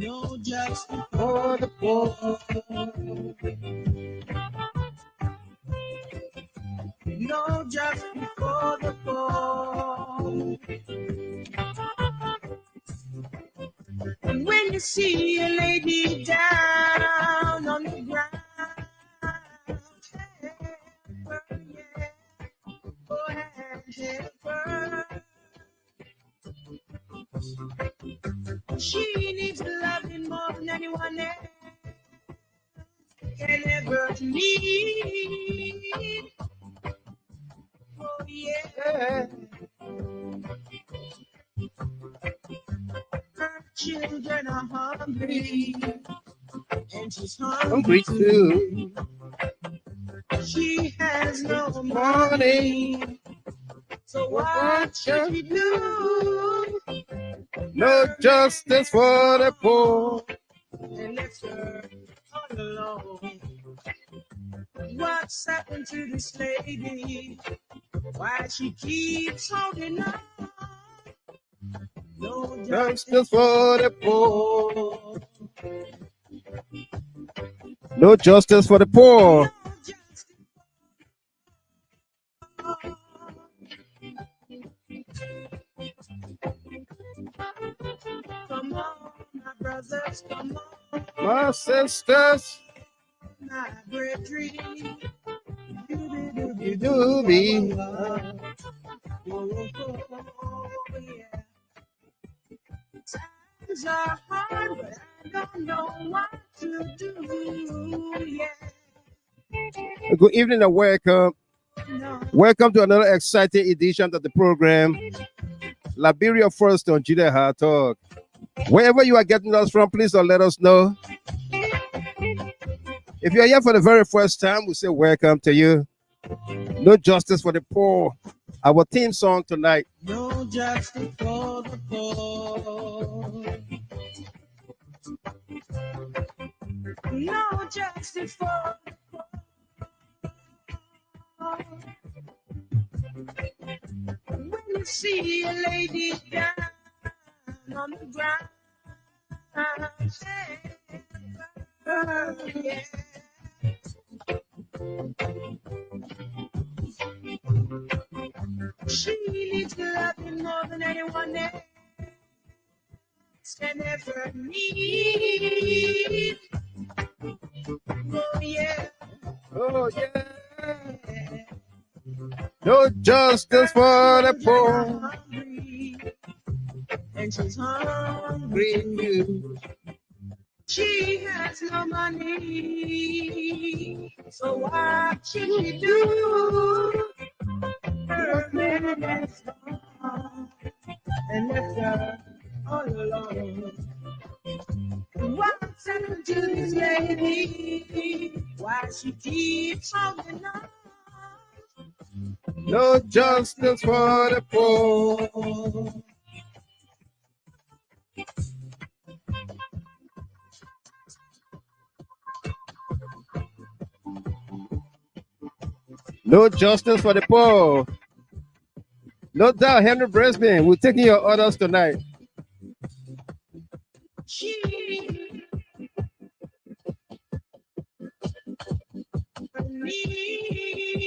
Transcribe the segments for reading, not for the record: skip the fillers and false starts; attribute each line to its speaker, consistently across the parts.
Speaker 1: No justice for the poor. No justice for the poor. And when you see a lady down on the ground, help her, yeah. Go ahead, help her. She needs loving more than anyone else can ever need. Oh yeah. Her children are hungry, and she's hungry too. She has no money, so what should we do?
Speaker 2: No justice for the poor.
Speaker 1: And left her all alone. What's happened to this lady? Why she keeps holding on? No
Speaker 2: Justice for the poor. No justice for the poor.
Speaker 1: Come on, my brothers, come on,
Speaker 2: My sisters,
Speaker 1: my brethren.
Speaker 2: you do me.
Speaker 1: Oh, yeah. Times are hard, but I don't know what to do. Yeah.
Speaker 2: Good evening and welcome.
Speaker 1: No.
Speaker 2: Welcome to another exciting edition of the program, Liberia First On Ht Talk. Wherever you are getting us from, please don't let us know. If you're here for the very first time, we say welcome to you. No justice for the poor. Our theme song tonight.
Speaker 1: No justice for the poor. No justice for the poor. When you see a lady down on the ground, yeah. She needs loving more than anyone else can ever need. Oh yeah.
Speaker 2: Oh yeah. No justice for the poor.
Speaker 1: And she's hungry. She has no money. So what should we do? Her man has gone and left her all alone. What's happened to this lady? Why she keeps holding on?
Speaker 2: No justice for the poor. No justice for the poor. No doubt, Henry Brisbane, we're taking your orders tonight.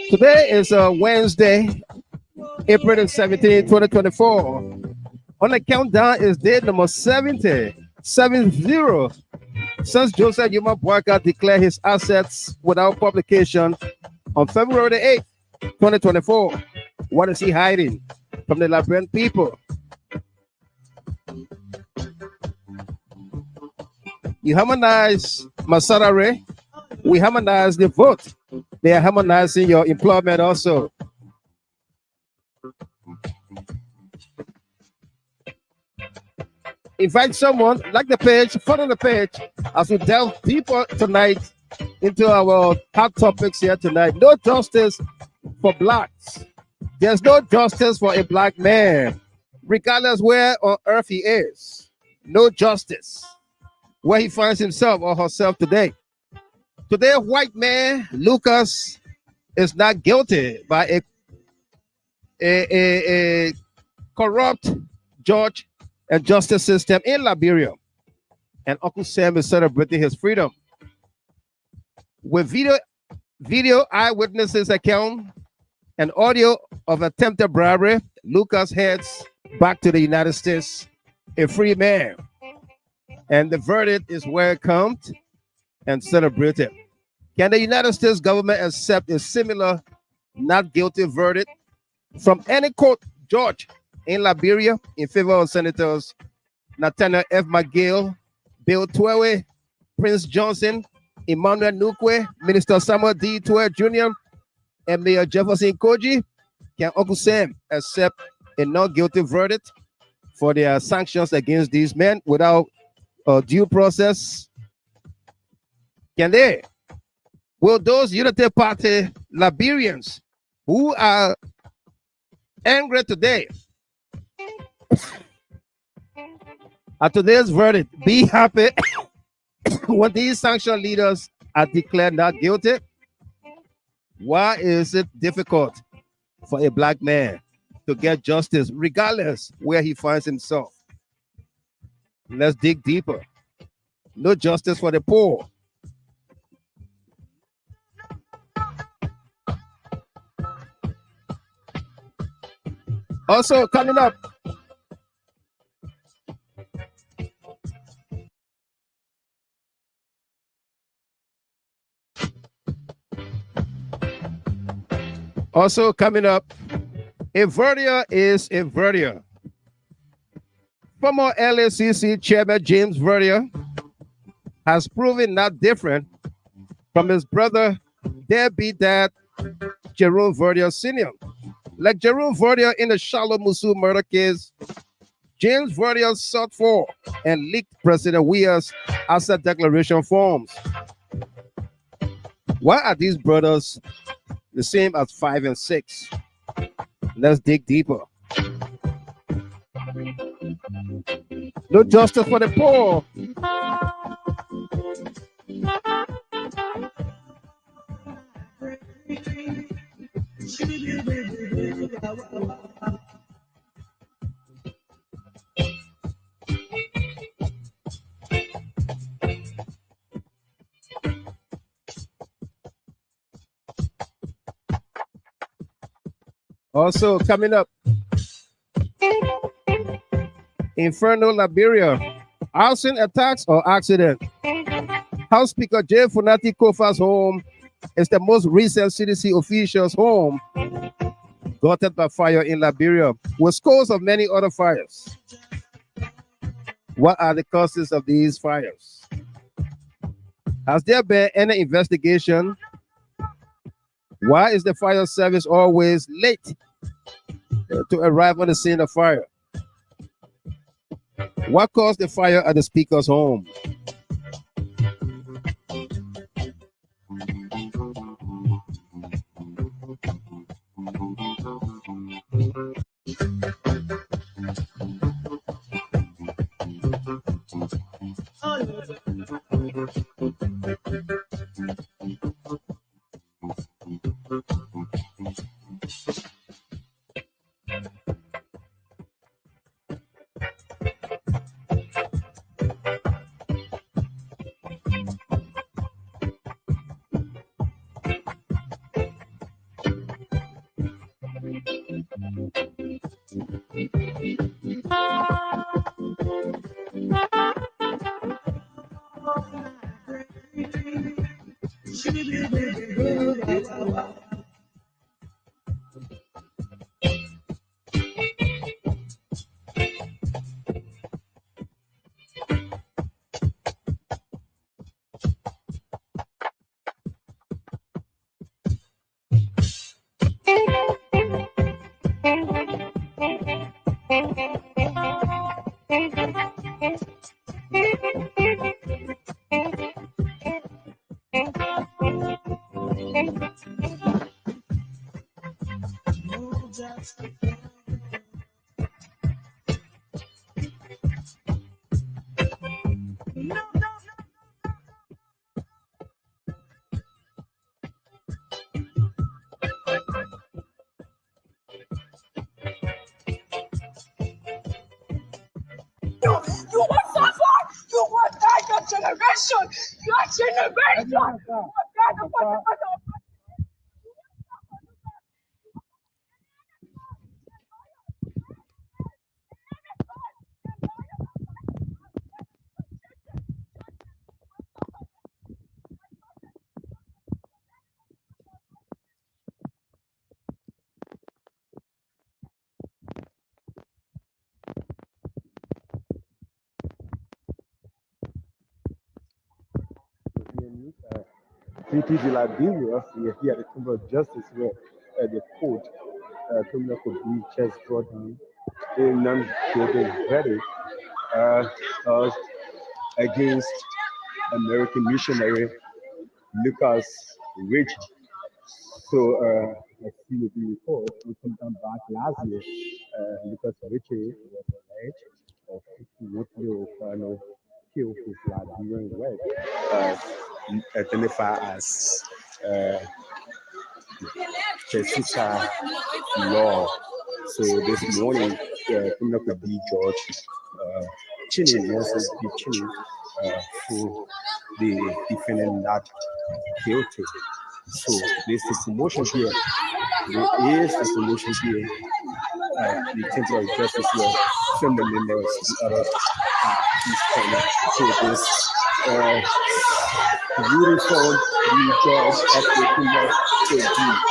Speaker 2: Today is Wednesday, April the 17th, 2024. On the countdown is day number 70, 70, since Joseph Yuma Boyka declared his assets without publication on February the 8th, 2024. What is he hiding from the Liberian people? You harmonize Masarare, we harmonize the vote. They are harmonizing your employment also. Invite someone, like the page, follow the page as we delve deeper tonight into our hot topics here tonight. No justice for blacks. There's no justice for a black man, regardless where on earth he is. No justice where he finds himself or herself today. Today, a white man, Lucas, is not guilty by a corrupt judge and justice system in Liberia. and Uncle Sam is celebrating his freedom. With video eyewitnesses account and audio of attempted bribery, Lucas heads back to the United States a free man. And the verdict is welcomed and celebrated. Can the United States government accept a similar not guilty verdict from any court judge in Liberia in favor of Senators Nathaniel F. McGill, Bill Tweahway, Prince Johnson, Emmanuel Nuquay, Minister Samuel D Tweah Jr., and Mayor Jefferson Koijee? Can Uncle Sam accept a not guilty verdict for their sanctions against these men without due process? Can they? Will those Unity Party Liberians who are angry today at today's verdict be happy when these sanction leaders are declared not guilty? Why is it difficult for a black man to get justice regardless where he finds himself? Let's dig deeper. No justice for the poor. Also coming up, a verdict is a verdict. Former LACC Chairman James Verdier has proven not different from his brother, deadbeat dad, Jerome Verdier Sr. Like Jerome Verdier in the Shalom Musu murder case, James Verdier sought for and leaked President Weah's asset declaration forms. Why are these brothers the same as 5 and 6? Let's dig deeper. No justice for the poor. Also coming up, Inferno, Liberia, arson attacks or accident. House Speaker J. Funati Kofa's home is the most recent CDC official's home gutted by fire in Liberia, with scores of many other fires. What are the causes of these fires? Has there been any investigation? Why is the fire service always late to arrive on the scene of fire? What caused the fire at the speaker's home?
Speaker 1: You were so far. You were that generation. Your generation.
Speaker 3: CPG Liberia, we are here at the Chamber of Justice where the court, criminal court, just brought in a non-guilty verdict against American missionary Lucas Rich. So, as you may recall, we come back last year, Lucas Rich was alleged of 51 kill his Liberian wife, identified as Jessica Law. So this morning, criminal court Judge Chinny, Moses B. Chinny, for the defendant not guilty. So there's a promotion here. There is a promotion here. The Chamber of Justice here, family members, the others is coming. So this ruling from the judge of the criminal court.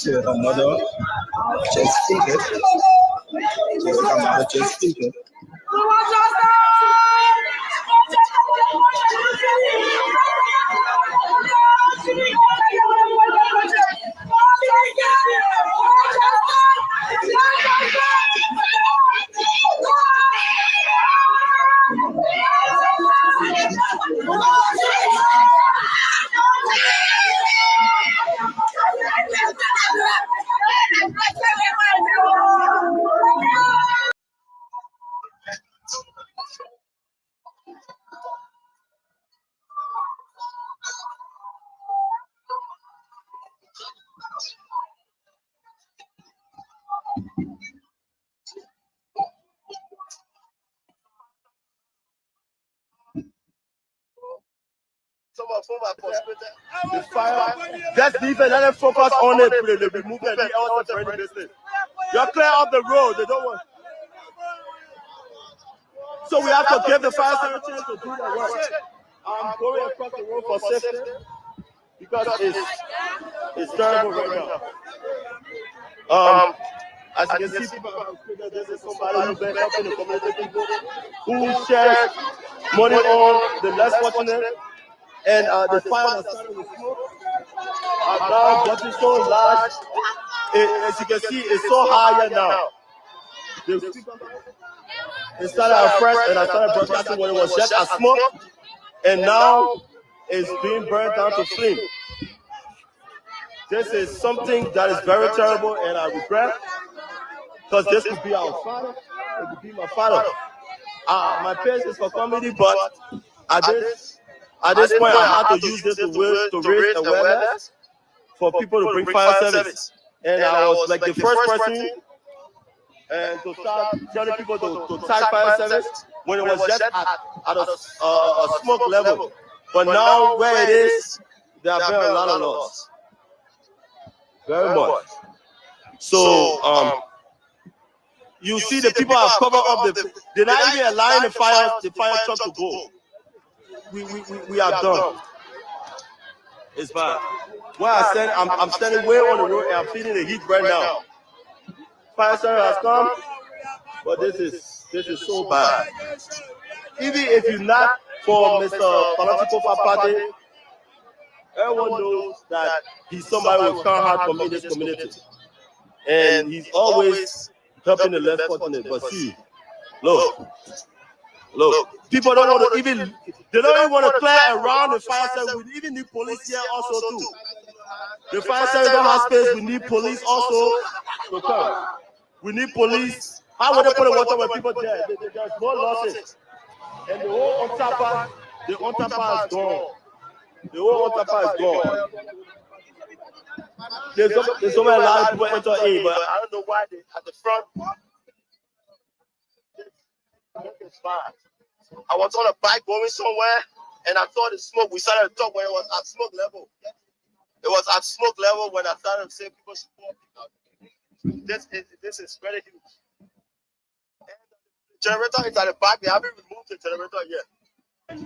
Speaker 3: Her mother just fainted. Her mother just fainted.
Speaker 4: The fire, just leave it, let them focus on it. They remove it, the else for any business. You're clear off the road, they don't want. So we have to give the fire service chance to do their work. I'm going across the road for safety because it's terrible right now. As you can see, this is somebody who's been helping the community people who shares money on the less fortunate. And the fire that started with smoke now gotten so large. As you can see, it's so higher now. It started at first, and I started broadcasting when it was just a smoke, and now it's being burned down to flame. This is something that is very terrible, and I regret, because this could be our father, it could be my father. My parents is for comedy, but at this point, I had to use this to raise awareness for people to bring fire service. And I was like the first person and to start telling people to tag fire service when it was just at a smoke level. But now where it is, there have been a lot of loss. Very much. So you see the people have covered up they're not even allowing the fire truck to go. We are done. It's bad. Where I'm standing way on the road and I'm feeling the heat right now. Fire service has come, but this is so bad. Even if you're not for Mr. Political Party, everyone knows that he's somebody with kind heart from in this community. And he's always helping the less fortunate. But see, look, people don't want to even, they don't even want to clear around the fire service. We even need police here also too. The fire service don't have space, we need police also to come. We need police. How would they put the water when people there? There's more losses. And the whole Ontapa is gone. The whole Ontapa is gone. There's so many lot of people enter A, but I don't know why they at the front. It's fine. I was on a bike going somewhere, and I saw the smoke. We started to talk when it was at smoke level. It was at smoke level when I started to say people should walk out. This is very huge. And the generator is at the back. They haven't removed the generator yet. Don't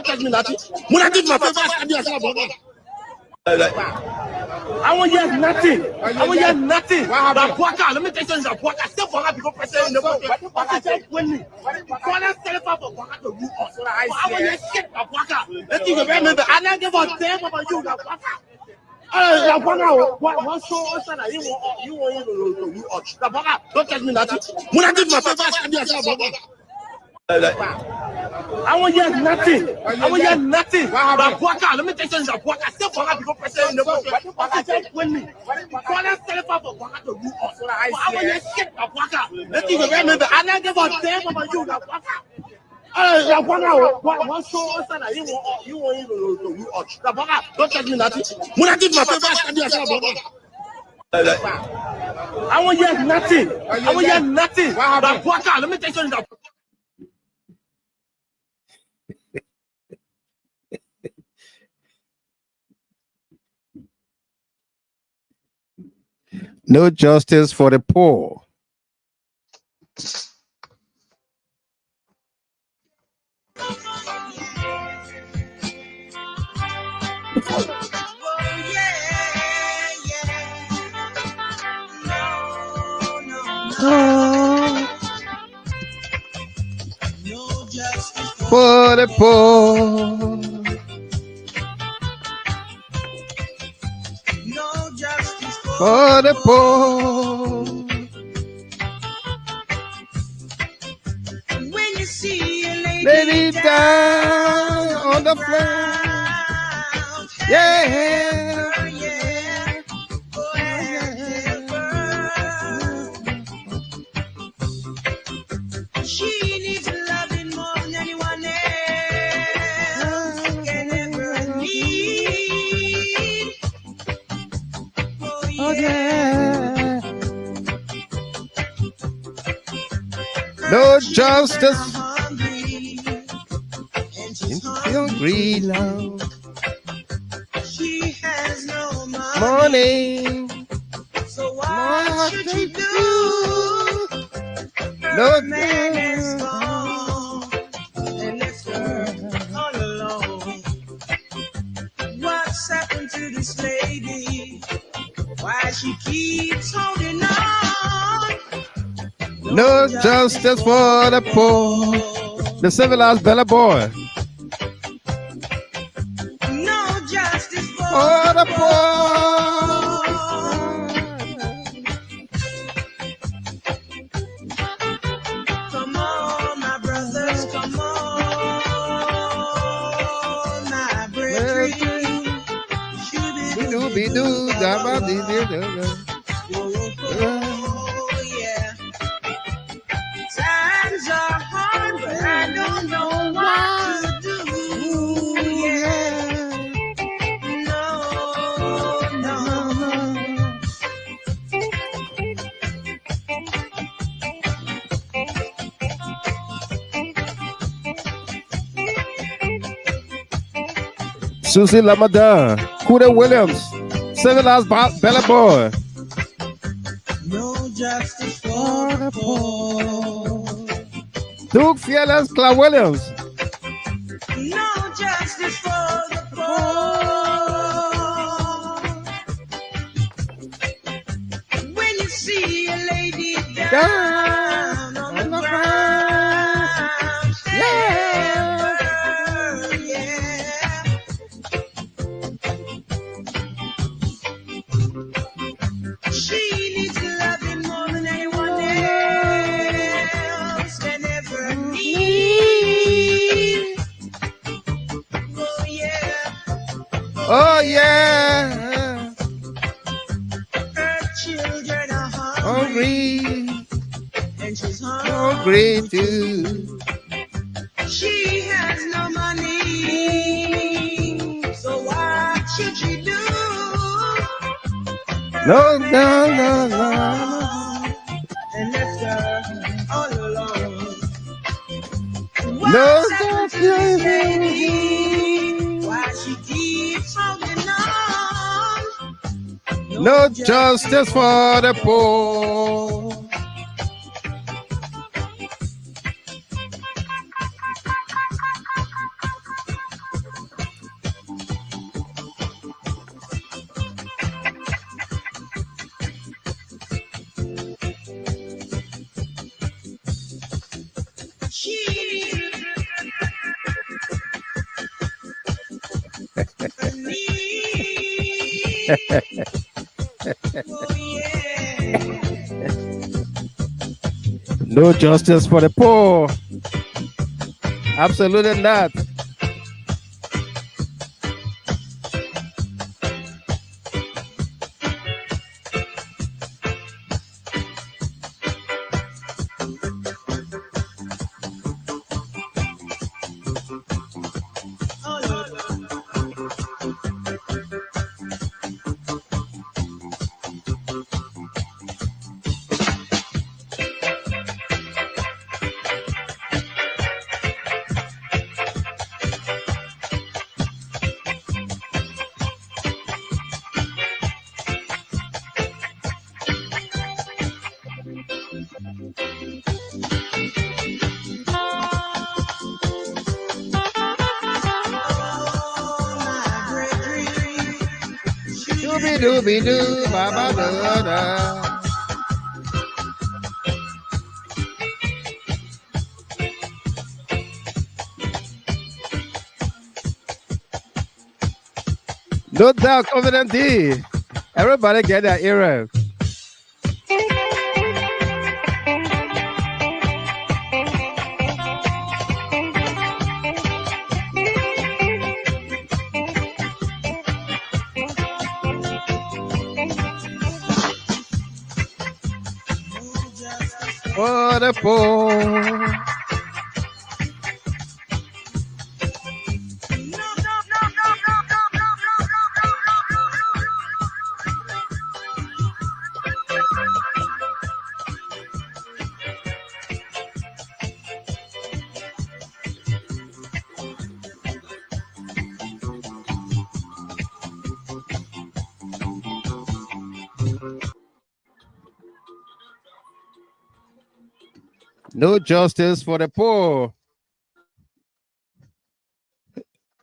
Speaker 4: touch me, Natty. When I did my favorite, I want hear nothing. I want hear nothing. Let me tell you something. Still for that because president in the book. When me, Father telephone for Waka to you. I want hear shit. Let's think about it. I don't give a damn about you. Don't touch me, Natty. When I did my favorite, I want hear nothing. I want hear nothing. Let me tell you something. Still for that because president in the book. When me, Father telephone for Waka to you. I want hear shit. Let's think about it. I don't give a damn about you. Don't touch me, Natty. When I did my favorite, I want hear nothing. I want hear nothing. Let me tell you something.
Speaker 2: No justice for the poor. For the poor. For the poor.
Speaker 1: When you see a
Speaker 2: Lady down on the floor. Yeah.
Speaker 1: She needs loving more than anyone else can ever need. Oh yeah.
Speaker 2: No justice.
Speaker 1: Hungry, and she's
Speaker 2: Hungry love.
Speaker 1: She has no
Speaker 2: Money.
Speaker 1: so what should she do?
Speaker 2: No
Speaker 1: Man is gone and left her all alone. What's happened to this lady? Why she keeps holding on?
Speaker 2: No justice for the poor. The civilized Bella boy.
Speaker 1: No justice
Speaker 2: For the poor.
Speaker 1: Come on, my brothers, come on, my brethren.
Speaker 2: Be do, dabba, dee, dee, dee, dee.
Speaker 1: Oh, yeah. Times are hard, but I don't know what to do. Yeah. No.
Speaker 2: Susie Lamada, Kuda Williams, Seven Last Bella Boy.
Speaker 1: No justice for the poor.
Speaker 2: Duke Fearless, Clark Williams.
Speaker 1: No justice for the poor. When you see a lady down on the ground, yeah. She needs loving more than anyone else can ever need. Oh yeah.
Speaker 2: Oh yeah.
Speaker 1: Her children are
Speaker 2: Hungry.
Speaker 1: and she's
Speaker 2: Hungry too.
Speaker 1: She has no money, so what should she do?
Speaker 2: No.
Speaker 1: And left her all alone.
Speaker 2: No,
Speaker 1: What's happened to this lady? Why she keeps holding on?
Speaker 2: No justice for the poor. No justice for the poor. Absolutely not. Dooby-doo, ba-ba-da-da. No doubt, Confident D. Everybody get that era. For the poor. No justice for the poor,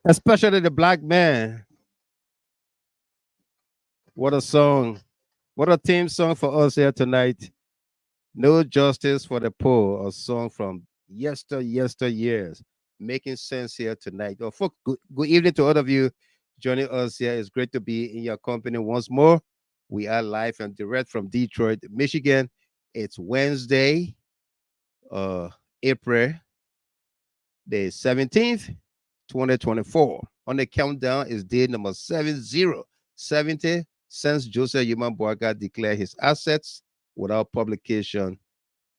Speaker 2: especially the black man. What a song. What a theme song for us here tonight. No justice for the poor, a song from yesteryears. Making sense here tonight. Oh, folks, good evening to all of you joining us here. It's great to be in your company once more. We are live and direct from Detroit, Michigan. It's Wednesday, April the 17th, 2024. On the countdown is day number 70 since Joseph Human Boaga declared his assets without publication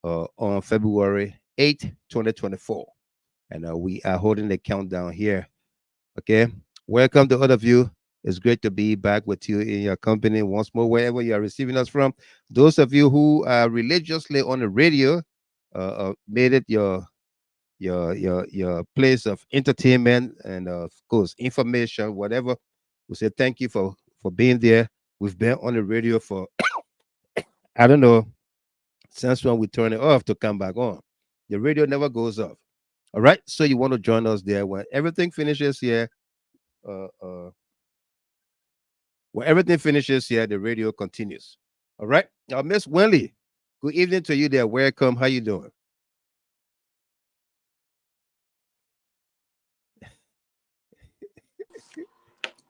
Speaker 2: on February 8th, 2024. And we are holding the countdown here. Okay. Welcome to all of you. It's great to be back with you in your company once more, wherever you are receiving us from. Those of you who are religiously on the radio, made it your place of entertainment and of course information, whatever. We say thank you for being there. We've been on the radio for I don't know since when we turn it off to come back on. The radio never goes off. All right. So you want to join us there when everything finishes here. When everything finishes here, the radio continues. All right. Now, Miss Wendy, good evening to you there. Welcome. How you doing?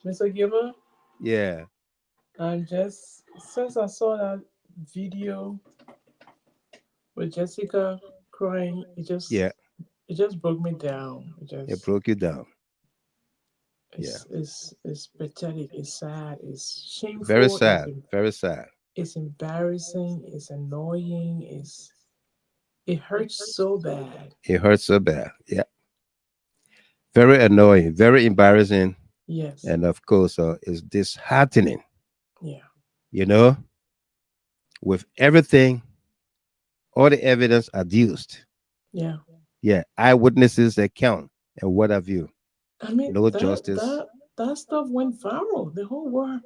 Speaker 5: Mr. Gilbert,
Speaker 2: Yeah.
Speaker 5: just since I saw that video with Jessica crying, it just broke me down.
Speaker 2: It broke you down.
Speaker 5: It's pathetic. It's sad. It's shameful.
Speaker 2: Very sad. Very sad.
Speaker 5: It's embarrassing. It's annoying. It hurts so bad.
Speaker 2: It hurts so bad. Yeah. Very annoying. Very embarrassing.
Speaker 5: Yes.
Speaker 2: And of course, it's disheartening.
Speaker 5: Yeah.
Speaker 2: You know, with everything, all the evidence adduced.
Speaker 5: Yeah.
Speaker 2: Yeah. Eyewitnesses account and what have you.
Speaker 5: I mean,
Speaker 2: no justice.
Speaker 5: That stuff went viral. The whole world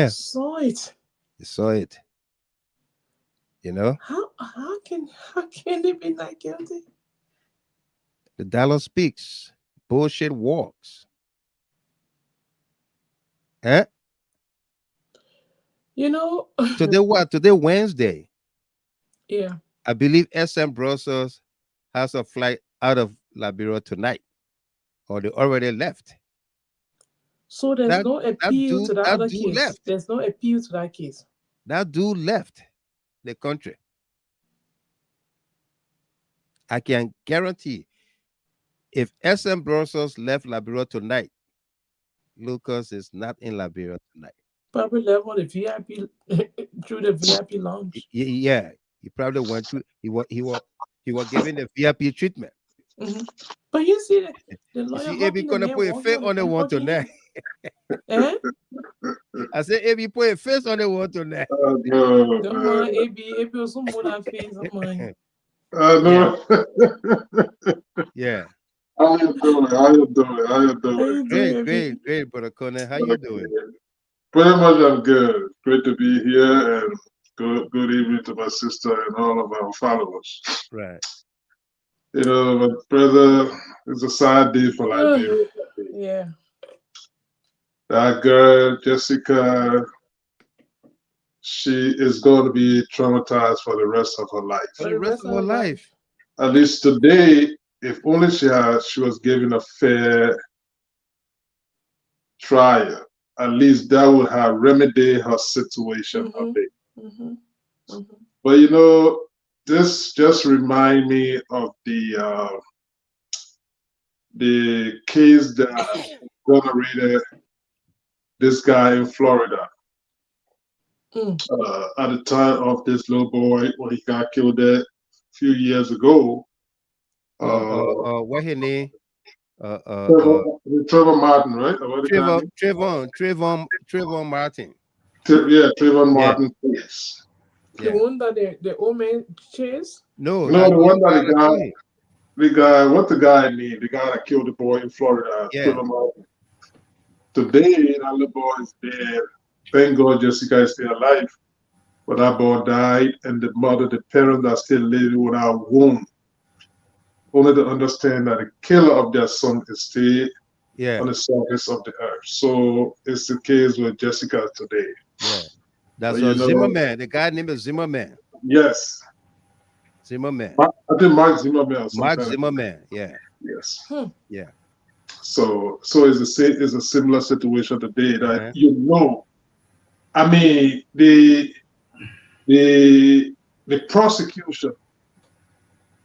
Speaker 5: saw it.
Speaker 2: You saw it. You know?
Speaker 5: How can they be not guilty?
Speaker 2: The dollar speaks. Bullshit walks. Eh?
Speaker 5: You know.
Speaker 2: Today what? Today Wednesday.
Speaker 5: Yeah.
Speaker 2: I believe SM Brussels has a flight out of Liberia tonight. Or they already left.
Speaker 5: So there's no appeal to that other case.
Speaker 2: Left.
Speaker 5: There's no appeal to that case.
Speaker 2: That dude left the country. I can guarantee if SM Brussels left Liberia tonight, Lucas is not in Liberia tonight.
Speaker 5: Probably left on the VIP through the VIP lounge.
Speaker 2: Yeah, he probably went through. He was given the VIP treatment.
Speaker 5: Mm-hmm. But you see the lawyer.
Speaker 2: See, if he's gonna put a face on the one tonight.
Speaker 5: Eh?
Speaker 2: I said, if you put a face on the one tonight.
Speaker 5: Don't mind, AB also more than face. Don't mind.
Speaker 3: No.
Speaker 2: Yeah.
Speaker 3: How you doing?
Speaker 2: Great, brother Conan. How you doing?
Speaker 3: Pretty much, I'm good. Great to be here, and good evening to my sister and all of our followers.
Speaker 2: Right.
Speaker 3: You know, my brother, it's a sad day for Liberia.
Speaker 5: Yeah.
Speaker 3: That girl, Jessica, she is going to be traumatized for the rest of her life.
Speaker 2: For the rest of her life.
Speaker 3: At least today, if only she was given a fair trial, at least that would have remedied her situation a bit.
Speaker 5: Mm-hmm. Mm-hmm.
Speaker 3: But you know, this just reminds me of the case that generated this guy in Florida. At the time of this little boy when he got killed there a few years ago.
Speaker 2: What his name?
Speaker 3: Trevor Martin, right?
Speaker 2: Trevor Martin.
Speaker 3: Yeah, Trevor Martin. Yes.
Speaker 5: The one that the old man chased?
Speaker 3: No, the one that the guy, what the guy named? The guy that killed the boy in Florida, Trevor Martin. Today, that little boy is dead. Thank God Jessica is still alive. But that boy died, and the parents are still living without womb. Only to understand that the killer of their son is still on the surface of the earth. So it's the case with Jessica today.
Speaker 2: Yeah. That's Zimmerman. The guy named Zimmerman.
Speaker 3: Yes.
Speaker 2: Zimmerman.
Speaker 3: I think Mark Zimmerman.
Speaker 2: Mark Zimmerman. Yeah.
Speaker 3: Yes.
Speaker 2: Yeah.
Speaker 3: So it's a similar situation today that you know. I mean the prosecution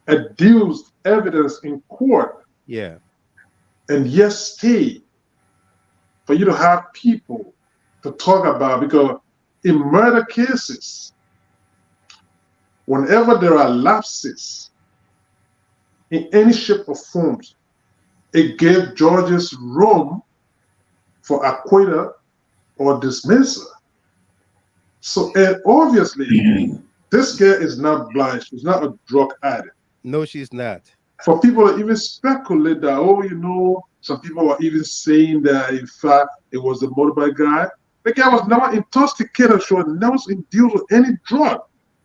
Speaker 3: adduced evidence in court.
Speaker 2: Yeah.
Speaker 3: And yes, stay for you to have people to talk about, because in murder cases,
Speaker 6: whenever there are lapses in any shape or form, it gave judges room for acquittal or dismissal. So, and obviously, this girl is not blind. She's not a drug addict.
Speaker 2: No, she's not.
Speaker 6: For people to even speculate that, oh, you know, some people were even saying that, in fact, it was the motorbike guy. The guy was never intoxicated, she was never induced with any drug.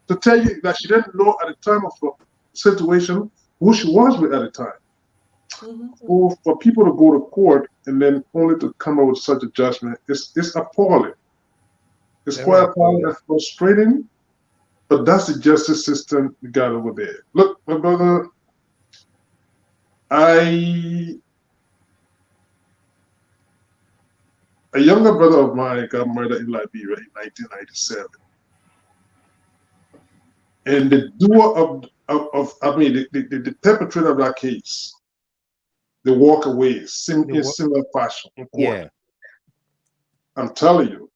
Speaker 6: To tell you that she didn't know at the time of the situation who she was with at the time. For people to go to court and then only to come up with such a judgment, it's appalling. It's quite appalling and frustrating, but that's the justice system we got over there. Look, my brother, a younger brother of mine got murdered in Liberia in 1997. And the doer the perpetrator of that case, they walk away in similar fashion in court.
Speaker 2: Yeah.
Speaker 6: I'm telling you,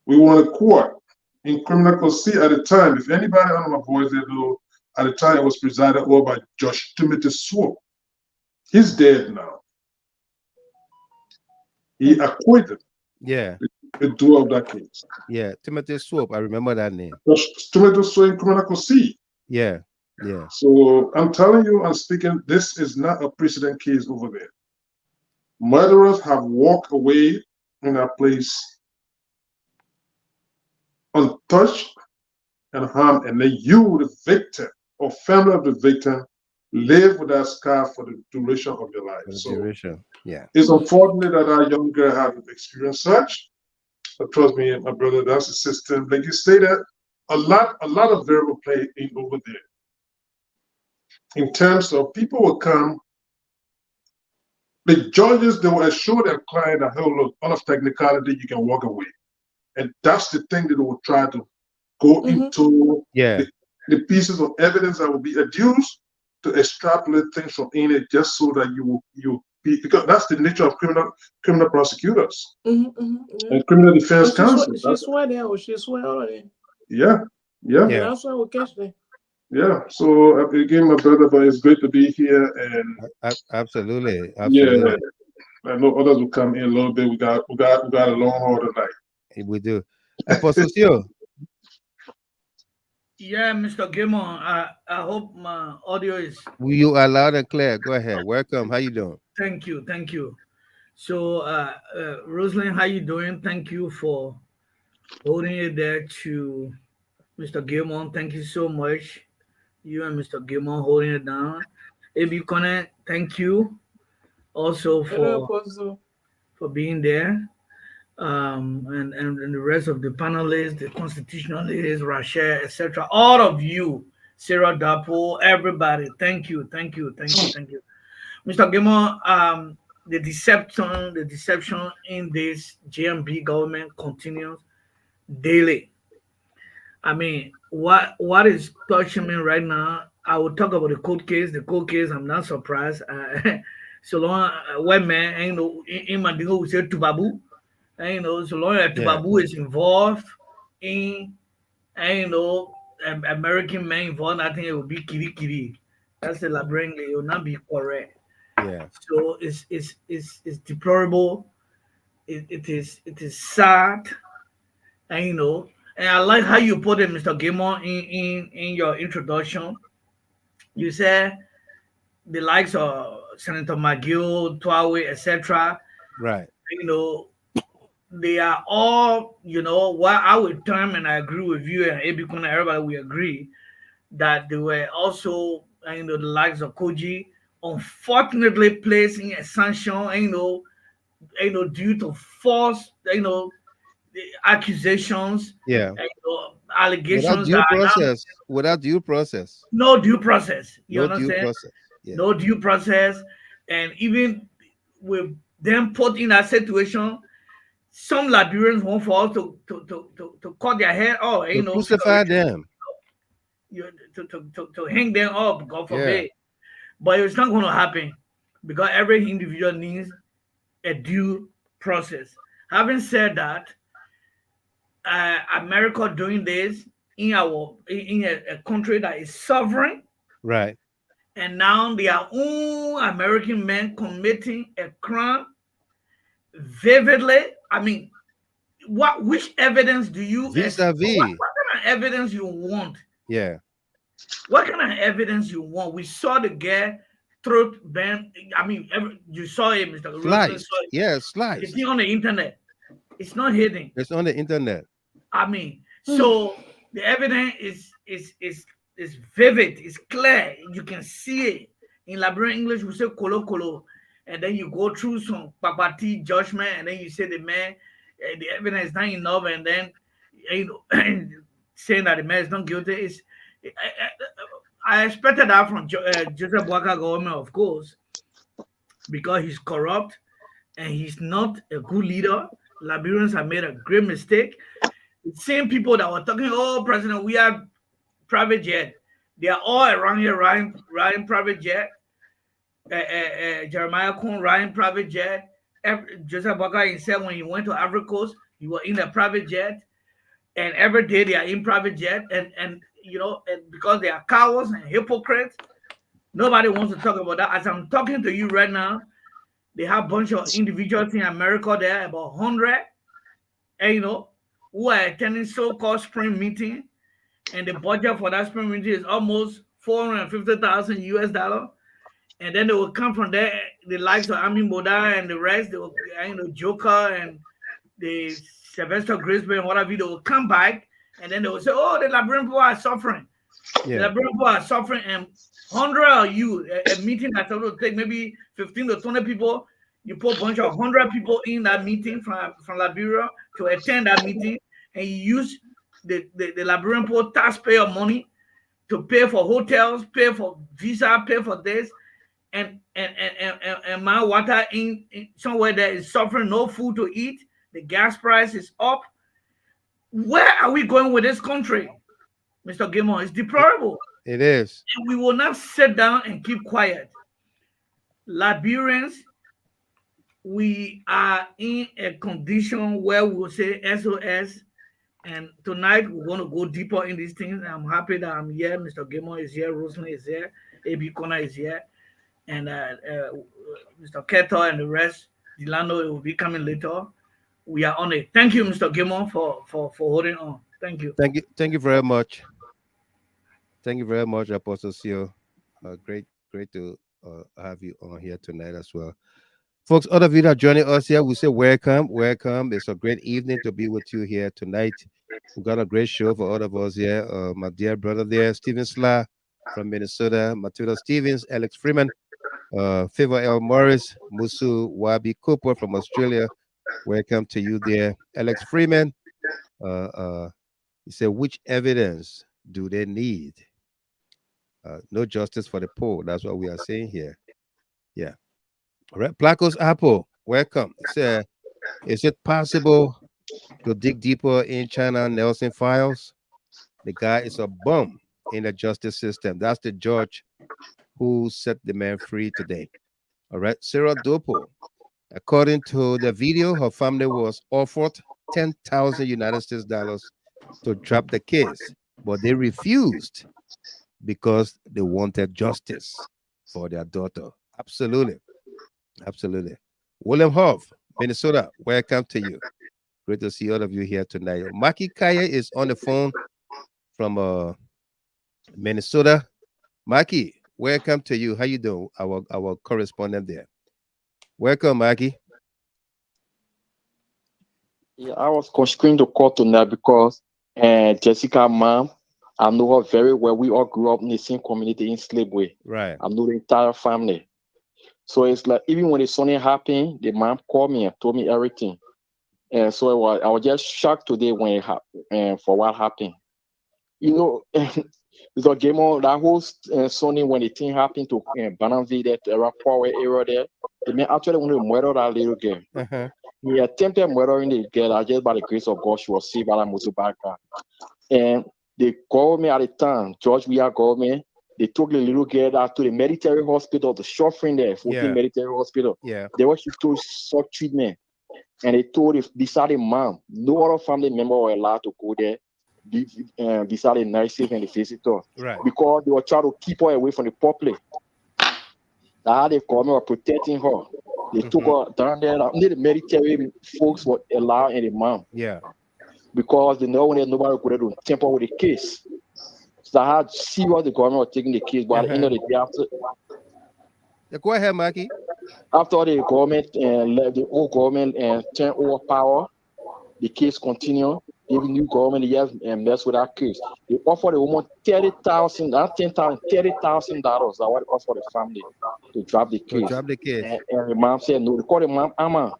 Speaker 6: we won a court in criminal proceedings at the time. If anybody on my voice they know, at the time it was presided over by Judge Timothy Swope. He's dead now. He acquitted.
Speaker 2: Yeah.
Speaker 6: The doer of that case.
Speaker 2: Yeah, Timothy Swope. I remember that name.
Speaker 6: Timothy Swope in criminal proceedings.
Speaker 2: Yeah. Yeah.
Speaker 6: So I'm telling you, I'm speaking, this is not a precedent case over there. Murderers have walked away in that place untouched and harmed, and then you, the victim or family of the victim, live with that scar for the duration of your life.
Speaker 2: Yeah.
Speaker 6: It's unfortunate that our young girl have experienced such, but trust me, my brother, that's the system. Like you stated, a lot of variable play in over there. In terms of people will come, the judges, they will assure their client that, hey, look, all of technicality, you can walk away. And that's the thing that they will try to go into the pieces of evidence that will be adduced to extrapolate things from in it, just so that you be, because that's the nature of criminal prosecutors and criminal defense counsel.
Speaker 5: She swear there, or she swear already.
Speaker 6: Yeah.
Speaker 5: That's why we catch them.
Speaker 6: Yeah. So again, my brother, but it's great to be here. And
Speaker 2: absolutely.
Speaker 6: Yeah. I know others will come in a little bit. We got a long haul tonight.
Speaker 2: We do. Apostle.
Speaker 7: Yeah, Mr. Gilmore, I hope my audio is...
Speaker 2: You are loud and clear. Go ahead. Welcome. How you doing?
Speaker 7: Thank you. So, Rosalind, how you doing? Thank you for holding it there to Mr. Gilmore. Thank you so much. You and Mr. Gilmore holding it down. AB Connect, thank you also for being there. And the rest of the panelists, the constitutionalists, Rachel, etc. All of you, Sarah Dapo, everybody, thank you. Mr. Gilmore, the deception in this GMB government continues daily. I mean, what is touching me right now, I will talk about the court case. The court case, I'm not surprised. So long, Whiteman, you know, in Mandingo, we say Tubabu. And, you know, so long as Tubabu is involved in, and, you know, American man involved, I think it will be Kiri. That's the Liberian, it will not be correct.
Speaker 2: Yeah.
Speaker 7: So it's deplorable. It is sad, and you know, and I like how you put it, Mr. Gilmore, in your introduction. You said the likes of Senator McGill, Tweahway, etc.
Speaker 2: Right.
Speaker 7: You know, they are all, you know, what I would term, and I agree with you and Abikuna, everybody we agree that they were also, you know, the likes of Koijee, unfortunately placing a sanction, you know, due to false, you know, accusations,
Speaker 2: you
Speaker 7: know, allegations
Speaker 2: without due process.
Speaker 7: No due process. You
Speaker 2: no
Speaker 7: understand?
Speaker 2: Due process. Yeah.
Speaker 7: No due process, and even with them put in that situation, some Liberians want for us to cut their head off, you know,
Speaker 2: crucify them,
Speaker 7: to hang them up, God forbid. Yeah. But it's not going to happen because every individual needs a due process. Having said that, America doing this in a country that is sovereign,
Speaker 2: Right.
Speaker 7: and now their own American men committing a crime vividly. I mean, which evidence do you
Speaker 2: Vis-a-vis.
Speaker 7: what kind of evidence you want?
Speaker 2: Yeah.
Speaker 7: What kind of evidence you want? We saw the guy throat bend. I mean, you saw it, Mr.
Speaker 2: Slice. Yeah, slice.
Speaker 7: It's on the internet. It's not hidden.
Speaker 2: It's on the internet.
Speaker 7: I mean, so the evidence is vivid. It's clear. You can see it. In Liberian English, we say kolo kolo, and then you go through some papati judgment, and then you say the man, the evidence is not enough, and then saying that the man is not guilty. I expected that from Joseph Boakai government, of course, because he's corrupt and he's not a good leader. Liberians have made a great mistake. The same people that were talking, oh, President, we have private jet. They are all around here riding private jet. Jeremiah Kuhn riding private jet. Joseph Boakai said when he went to Ivory Coast, he was in a private jet. And every day they are in private jet. And because they are cowards and hypocrites, nobody wants to talk about that. As I'm talking to you right now, they have a bunch of individuals in America there, about 100, and who are attending so-called spring meeting, and the budget for that spring meeting is almost $450,000 US. And then they will come from there, the likes of Amin Boda and the rest, they will, Joker and the Sylvester Grisby and whatever, they will come back, and then they will say, oh, the Liberian people are suffering. Yeah. The Liberian people are suffering, and 100 of you, a meeting that's supposed to take maybe 15 to 20 people, you put a bunch of 100 people in that meeting from Liberia to attend that meeting, and you use the Liberian people taxpayer money to pay for hotels, pay for visa, pay for this, and my water in somewhere that is suffering, no food to eat, the gas price is up. Where are we going with this country, Mr. Gilmore? It's deplorable.
Speaker 2: It is.
Speaker 7: And we will not sit down and keep quiet. Liberians, we are in a condition where we will say SOS. And tonight we're going to go deeper in these things. I'm happy that I'm here. Mr. Gilmore is here. Rosemary is here. A.B. Connor is here. And Mr. Keto and the rest, Delano will be coming later. We are on it. Thank you, Mr. Gilmore, for holding on. Thank you.
Speaker 2: Thank you very much. Thank you very much, Apostle Sio. Great to have you on here tonight as well. Folks, other of you that are joining us here, we say welcome. It's a great evening to be with you here tonight. We've got a great show for all of us here. My dear brother there, Stephen Sla from Minnesota, Matilda Stevens, Alex Freeman, Favor L. Morris, Musu Wabi Cooper from Australia. Welcome to you there. Alex Freeman, he said, which evidence do they need? No justice for the poor. That's what we are saying here. Yeah. All right. Placos Apple, welcome. Is it possible to dig deeper in China Nelson files? The guy is a bum in the justice system. That's the judge who set the man free today. All right. Sarah Dopo, according to the video, her family was offered $10,000 United States dollars to drop the case, but they refused because they wanted justice for their daughter. Absolutely. William Hoff, Minnesota, welcome to you. Great to see all of you here tonight. Maki Kaya is on the phone from Minnesota. Maki, welcome to you. How you doing? Our correspondent there. Welcome, Maki.
Speaker 8: Yeah, I was constrained to call tonight because Jessica's mom, I know her very well. We all grew up in the same community in Slipway.
Speaker 2: Right.
Speaker 8: I know the entire family. So it's like, even when the something happened, the mom called me and told me everything. And so I was just shocked today when it happened, for what happened. Because game on that whole Sunday when the thing happened to Bananville, that Rapport area there, the man actually wanted to murder that little girl.
Speaker 2: Uh-huh.
Speaker 8: He attempted murdering the girl. Just by the grace of God, she was saved by the Muzubaka. And they called me at the time, George Weah called me. They took the little girl out to the military hospital, the short friend there, 14 military hospital.
Speaker 2: Yeah.
Speaker 8: They were to such treatment. And they told, decided mom, no other family member were allowed to go there. beside the nurses and the visitor.
Speaker 2: Right.
Speaker 8: Because they were trying to keep her away from the public. That's how the government were protecting her. They took her down there. Only the military folks were allowed in the mom.
Speaker 2: Yeah.
Speaker 8: Because they know when there's nobody could to tamper with the case. So I had serious the government was taking the case, but at the end of the day,
Speaker 2: Go ahead, Mikey.
Speaker 8: After the government left, the old government and turned over power, the case continued. Even new government yes and mess with that case. They offered the woman $30,000, not $10,000, $30,000. That's what they offered the family to drop the case. And the mom said no. They called the mom Amma.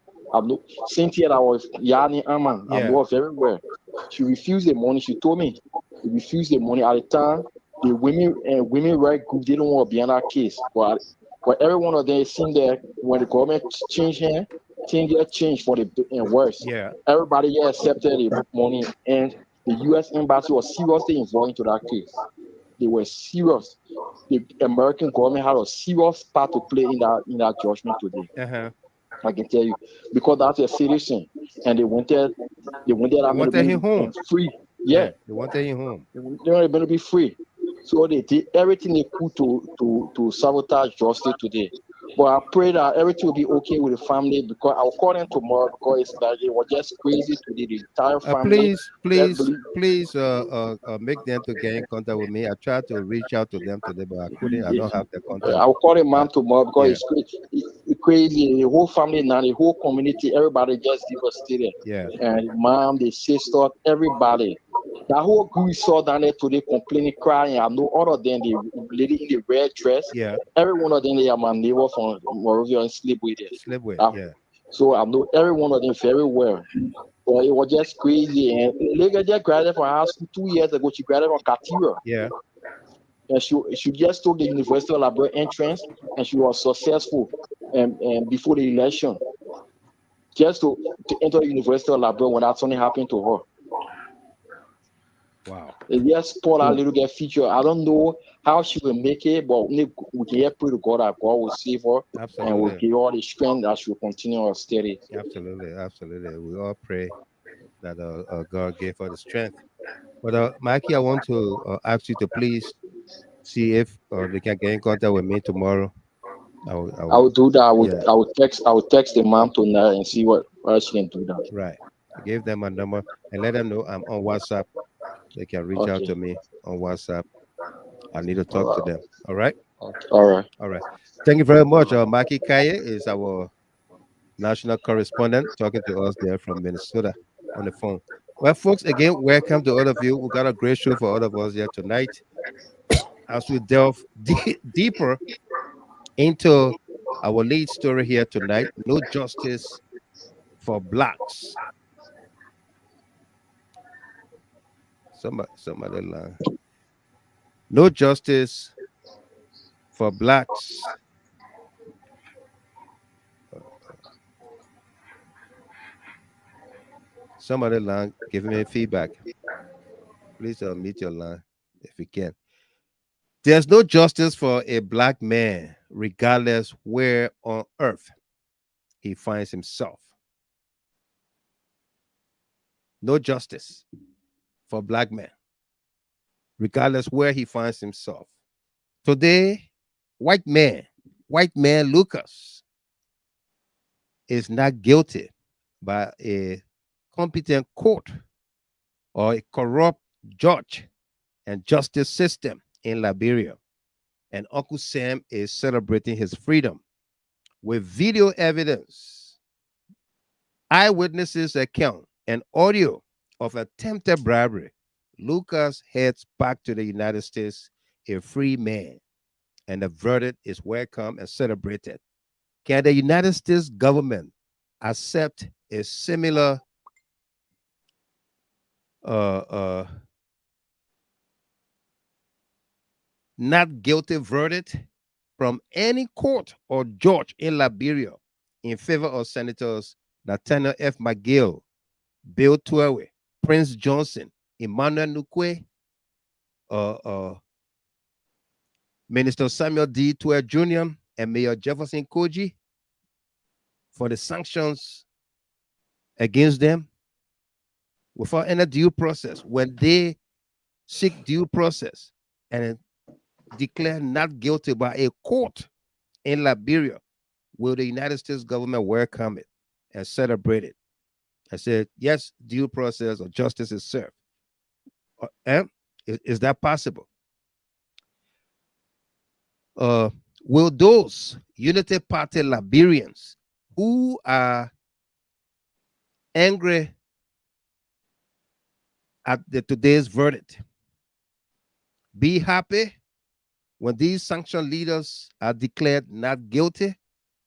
Speaker 8: Cynthia that was Yanni Amma. I know her very well. She refused the money. She told me she refused the money at the time. The women right group didn't want to be on that case, but every one of them seemed that when the government changed hands, things get changed for the worse.
Speaker 2: Yeah.
Speaker 8: Everybody accepted the money, and the U.S. embassy was seriously involved into that case. They were serious. The American government had a serious part to play in that judgment today. I can tell you, because that's a citizen, and they wanted
Speaker 2: him home
Speaker 8: free. Yeah,
Speaker 2: they wanted him home.
Speaker 8: They wanted him to be free. So they did everything they could to sabotage justice today. But I pray that everything will be okay with the family, because I'll call them tomorrow, because it's like it was just crazy today. The entire family.
Speaker 2: Please make them to get in contact with me. I tried to reach out to them today, but I couldn't. I don't have the contact.
Speaker 8: I'll call the mom tomorrow, because it's crazy. The whole family now, the whole community, everybody just devastated.
Speaker 2: Yeah. And
Speaker 8: mom, the sister, everybody. That whole group saw down there today complaining, crying. I know all of them, the lady in the red dress.
Speaker 2: Yeah.
Speaker 8: Every one of them, they are my neighbor from Moravia and Slipway there.
Speaker 2: Yeah.
Speaker 8: So I know every one of them very well. But it was just crazy. And Lega just graduated from high school 2 years ago. She graduated from Katira.
Speaker 2: Yeah.
Speaker 8: And she just took the University of Liberia entrance, and she was successful and before the election. Just to enter the University of Liberia when that something happened to her.
Speaker 2: Wow.
Speaker 8: Yes, Paul, our little girl feature. I don't know how she will make it, but we can pray to God that God will save her.
Speaker 2: Absolutely.
Speaker 8: And will give her all the strength that she will continue her study.
Speaker 2: Absolutely. We all pray that God gave her the strength. But Mikey, I want to ask you to please see if they can get in contact with me tomorrow. I
Speaker 8: will do that. I will text the mom tonight and see what she can do that.
Speaker 2: Right. I gave them a number and let them know I'm on WhatsApp. They can reach out to me on WhatsApp. I need to talk to them. All right?
Speaker 8: All right.
Speaker 2: Thank you very much. Maki Kaye is our national correspondent talking to us there from Minnesota on the phone. Well, folks, again, welcome to all of you. We got a great show for all of us here tonight as we delve deeper into our lead story here tonight. No justice for blacks. Somebody line. No justice for blacks. Somebody line giving me feedback. Please unmute your line if you can. There's no justice for a black man, regardless where on earth he finds himself. No justice for black men, regardless where he finds himself. Today, white man Lucas is not guilty by a competent court or a corrupt judge and justice system in Liberia. And Uncle Sam is celebrating his freedom with video evidence, eyewitnesses account, and audio of attempted bribery. Lucas heads back to the United States a free man, and the verdict is welcome and celebrated. Can the United States government accept a similar not guilty verdict from any court or judge in Liberia in favor of Senators Nathaniel F. McGill, Bill Tweahway, Prince Johnson, Emmanuel Nuquay, Minister Samuel D Tweah Jr., and Mayor Jefferson Koijee for the sanctions against them? without any due process, when they seek due process and declare not guilty by a court in Liberia, will the United States government welcome it and celebrate it? I said, yes, due process or justice is served. And is that possible? Will those Unity Party Liberians who are angry at today's verdict be happy when these sanctioned leaders are declared not guilty?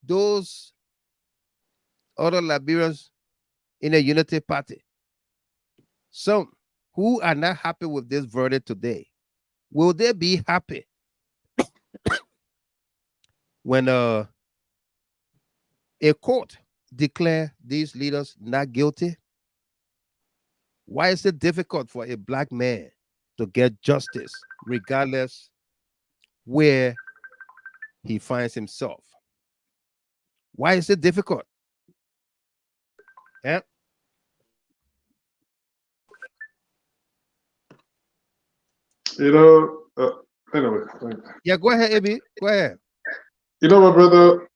Speaker 2: Those other Liberians in the Unity Party, some who are not happy with this verdict today, will they be happy when a court declare these leaders not guilty? Why is it difficult for a black man to get justice regardless where he finds himself? Why is it difficult? Yeah.
Speaker 6: Anyway.
Speaker 2: Yeah, go ahead, Ab. Go ahead.
Speaker 6: My brother,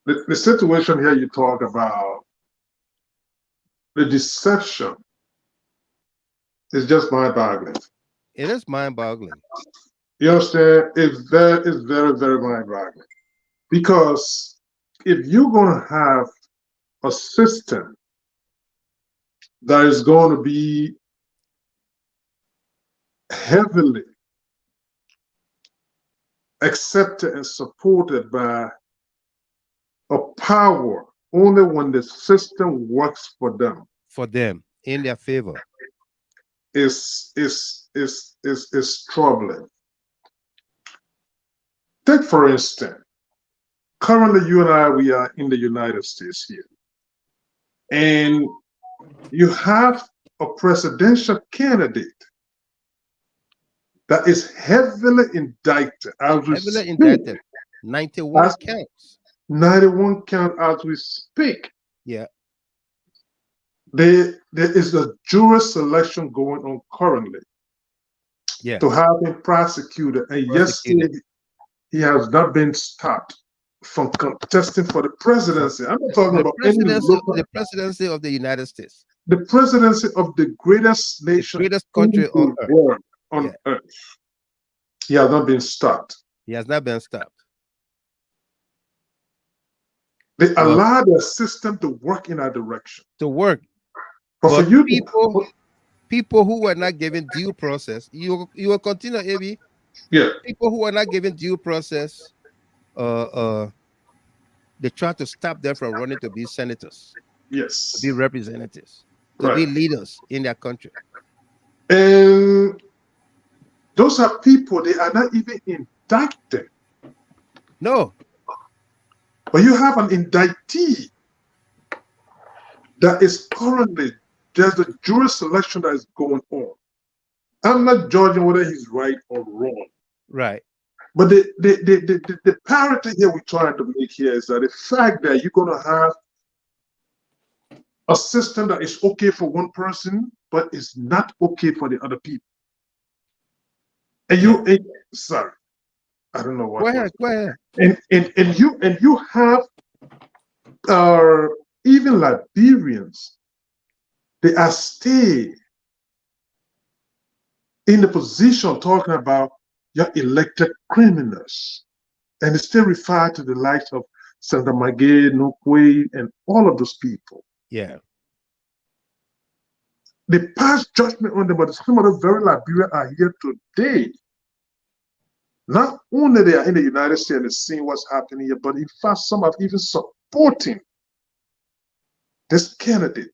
Speaker 6: the situation here you talk about, the deception is just mind-boggling.
Speaker 2: It is mind-boggling.
Speaker 6: You understand? It's very, very mind-boggling. Because if you're going to have a system that is going to be heavily accepted and supported by a power only when the system works for them.
Speaker 2: For them, in their favor.
Speaker 6: Is troubling. Take for instance, currently you and I, we are in the United States here. And you have a presidential candidate that is heavily indicted.
Speaker 2: Heavily indicted. 91 counts.
Speaker 6: 91 count as we speak.
Speaker 2: Yeah.
Speaker 6: There is a jury selection going on currently.
Speaker 2: Yeah.
Speaker 6: To have him prosecuted. And yes, he has not been stopped from contesting for the presidency. I'm not talking about
Speaker 2: the presidency of the United States.
Speaker 6: The presidency of the greatest nation,
Speaker 2: the greatest country on earth.
Speaker 6: World, on earth. He has not been stopped.
Speaker 2: He has not been stopped.
Speaker 6: They allow the system to work in that direction.
Speaker 2: To work.
Speaker 6: But for you,
Speaker 2: people who were not given due process, you will continue, Ab.
Speaker 6: Yeah.
Speaker 2: People who are not given due process, they try to stop them from running to be senators.
Speaker 6: Yes.
Speaker 2: To be representatives. To be leaders in their country.
Speaker 6: And those are people, they are not even indicted.
Speaker 2: No.
Speaker 6: But you have an indictee that is currently, there's a jury selection that is going on. I'm not judging whether he's right or wrong.
Speaker 2: Right.
Speaker 6: But the parity here we're trying to make here is that the fact that you're going to have a system that is okay for one person, but is not okay for the other people. And sorry, I don't know what.
Speaker 2: Go ahead.
Speaker 6: And you have even Liberians, they are stay in the position talking about your elected criminals, and they still refer to the likes of Senator McGill, Nuquay, and all of those people.
Speaker 2: Yeah.
Speaker 6: They pass judgment on them, but some of the very Liberians are here today. Not only they are in the United States and seeing what's happening here, but in fact, some are even supporting this candidate,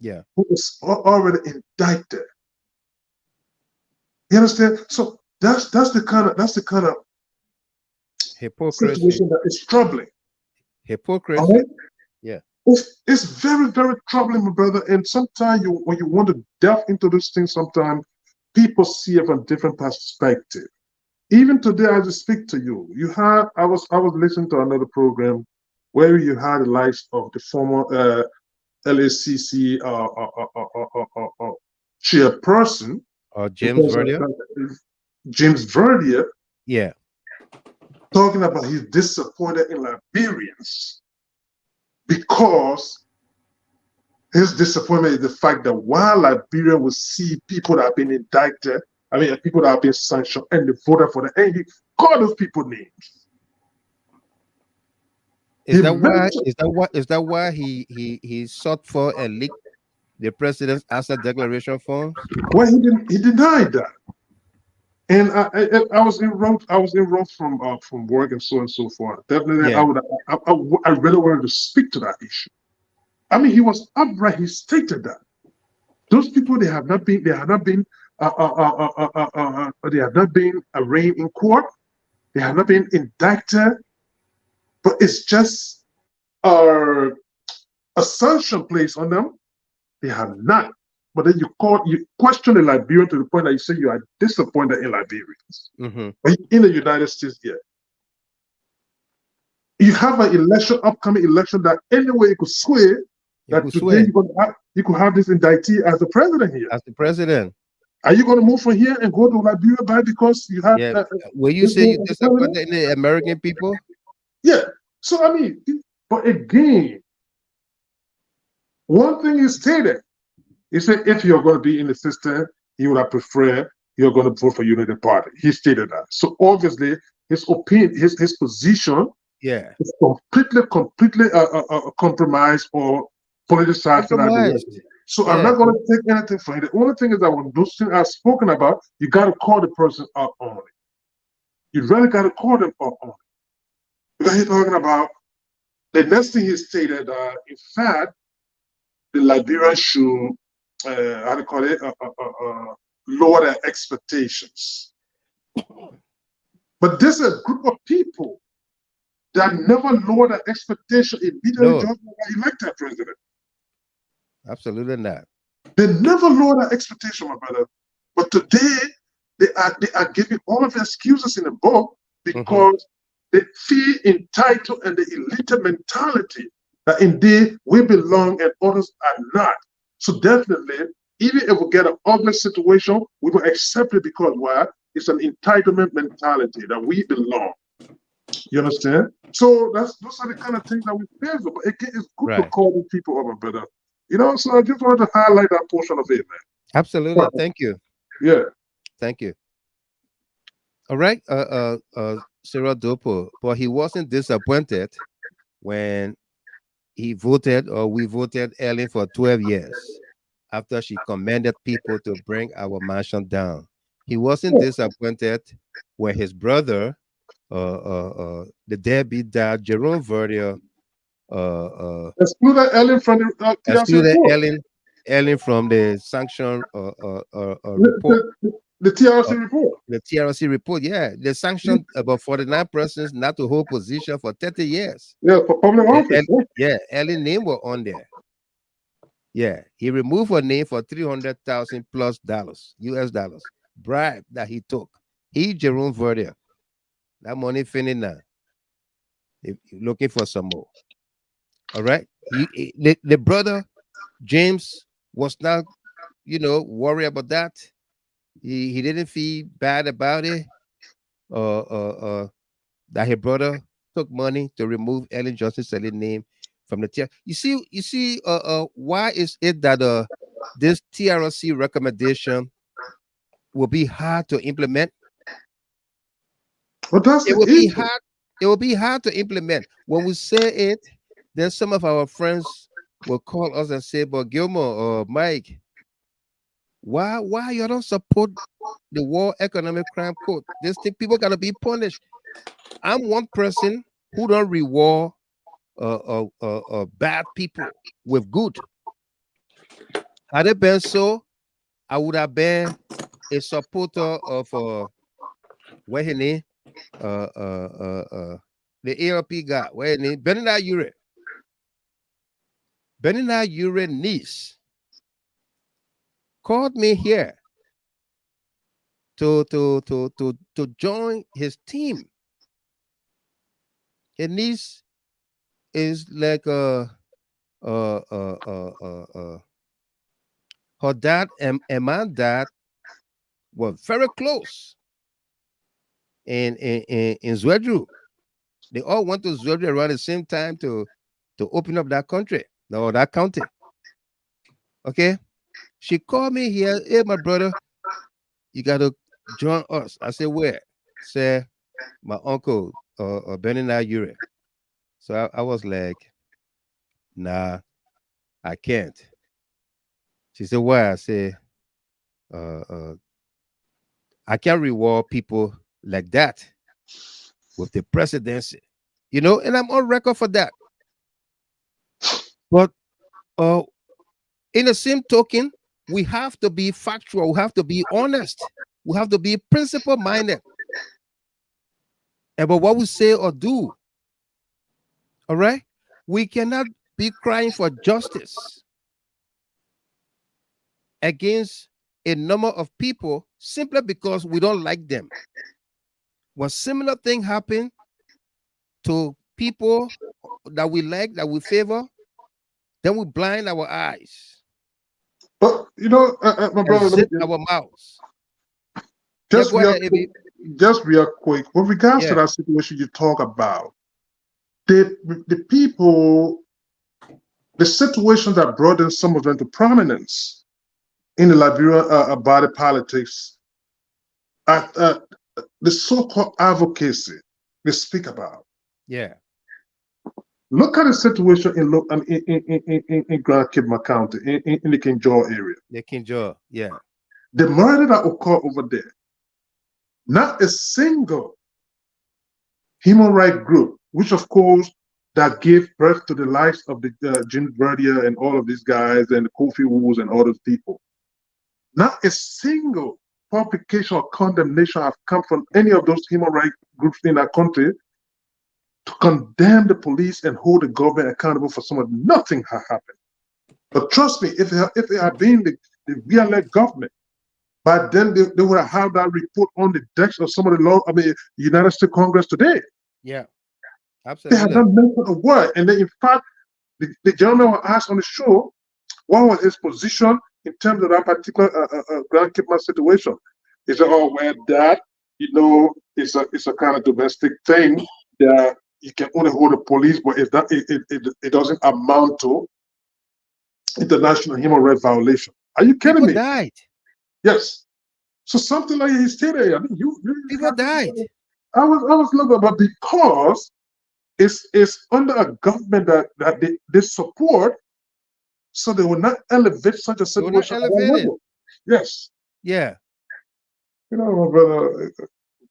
Speaker 6: who is already indicted. You understand? So that's the kind of
Speaker 2: hypocrisy
Speaker 6: situation that is troubling.
Speaker 2: Hypocrisy.
Speaker 6: Right?
Speaker 2: Yeah.
Speaker 6: It's very, very troubling, my brother. And sometimes when you want to delve into this thing, sometimes people see it from a different perspective. Even today, as I speak to you, I was listening to another program where you had the likes of the former LACC chairperson,
Speaker 2: James Verdier.
Speaker 6: James Verdier,
Speaker 2: yeah,
Speaker 6: talking about he's disappointed in Liberians because his disappointment is the fact that while Liberia will see people that have been indicted, I mean people that have been sanctioned and they voted for them, and he called those people names.
Speaker 2: Is that why he sought for and leaked the president's asset declaration forms?
Speaker 6: Well, he denied that. And I was in Rome from work and so forth. Definitely,
Speaker 2: yeah.
Speaker 6: I really wanted to speak to that issue. I mean, he was upright. He stated that those people they have not been arraigned in court. They have not been indicted, but it's just a sanction placed on them. They have not. But then you question the Liberian to the point that you say you are disappointed in Liberians. But in the United States, yeah. You have an upcoming election that anyway you could sway that today you could have this indictee as the president here.
Speaker 2: As the president.
Speaker 6: Are you going to move from here and go to Liberia by because you have?
Speaker 2: Yeah. Will you say you disappointed in the American people?
Speaker 6: Yeah. So I mean, but again, one thing is stated. He said, if you're going to be in the system, he would have preferred you're going to vote for Unity Party. He stated that. So obviously, his opinion, his position, is completely compromised or politicized. So I'm not going to take anything from it. The only thing is that when those things are spoken about, you got to call the person out on it. You really got to call them out on it. Because he's talking about the next thing he stated. In fact, the Liberians should. How to call it, lower their expectations. But there's a group of people that never lower their expectation immediately just elected president.
Speaker 2: Absolutely not.
Speaker 6: They never lower their expectation, my brother. But today they are giving all of the excuses in the book because they feel entitled and the elite mentality that indeed we belong and others are not. So definitely, even if we get an ugly situation, we will accept it because why? It's an entitlement mentality that we belong. You understand? So those are the kind of things that we face. But again, it's good to call these people over, brother. You know, so I just wanted to highlight that portion of it, man.
Speaker 2: Absolutely. Thank you.
Speaker 6: Yeah.
Speaker 2: Thank you. All right. Cyril Dopo, but he wasn't disappointed when we voted Ellen for 12 years after she commanded people to bring our mansion down. He wasn't disappointed when his brother, the deadbeat dad, Jerome Verdier,
Speaker 6: excluded Ellen from the
Speaker 2: Ellen from the sanction
Speaker 6: report. The TRC report.
Speaker 2: The TRC report, yeah. They sanctioned about 49 persons not to hold position for 30 years.
Speaker 6: Yeah, for public office.
Speaker 2: Ellen's name was on there. Yeah, he removed her name for $300,000 plus US dollars, bribe that he took. He, Jerome Verdier, that money finished now. Looking for some more. All right. The brother James was not, worried about that. He didn't feel bad about it. That his brother took money to remove Ellen Johnson's name from the TRC. You see, why is it that this TRC recommendation will be hard to implement?
Speaker 6: But that's
Speaker 2: it will be hard. It will be hard to implement. When we say it, then some of our friends will call us and say, "But Gilmore or Mike, why you don't support the War Economic Crime Code? This thing, people gotta be punished." I'm one person who don't reward bad people with good. Had it been so, I would have been a supporter of where his name, the ARP guy, where his name, Bernard Ure. Bernard Ure niece called me here to join his team. His niece is like her dad and my dad were very close in Zwedru. They all went to Zwedru around the same time to open up that country or that county. Okay, she called me here. Hey, my brother, you got to join us. I said, where? Say, my uncle, Benny Uri. So I was like, nah, I can't. She said, why? I said, I can't reward people like that with the presidency, and I'm on record for that. But in the same token, we have to be factual, we have to be honest, we have to be principle minded about what we say or do. All right, we cannot be crying for justice against a number of people simply because we don't like them. When similar thing happen to people that we like, that we favor, then we blind our eyes.
Speaker 6: But my brother,
Speaker 2: zip our mouths.
Speaker 6: Just real quick, with regards to that situation you talk about, the people, the situation that brought in some of them to prominence in the Liberia body politics, the so-called advocacy they speak about.
Speaker 2: Yeah.
Speaker 6: Look at the situation in Grand Kidma County, in the King Jaw area.
Speaker 2: The King Jaw, yeah.
Speaker 6: The murder that occurred over there, not a single human rights group, which of course that gave birth to the lives of the Jim Verdier and all of these guys and the Kofi Woos and all those people. Not a single publication or condemnation have come from any of those human rights groups in that country to condemn the police and hold the government accountable for something. Nothing has happened. But trust me, if it had been the real government, by then they would have had that report on the decks of some of the United States Congress today.
Speaker 2: Yeah, absolutely.
Speaker 6: They have not mentioned a word. And then, in fact, the gentleman was asked on the show what was his position in terms of that particular Grand Kidma situation. He said, "Oh, well, that it's a kind of domestic thing that you can only hold the police, but if that it doesn't amount to international human rights violation." Are you kidding me?
Speaker 2: People died.
Speaker 6: Yes. So something like he stated. I mean,
Speaker 2: people died.
Speaker 6: I was looking, but because it's under a government that they support, so they will not elevate such a situation. Yes.
Speaker 2: Yeah.
Speaker 6: My brother,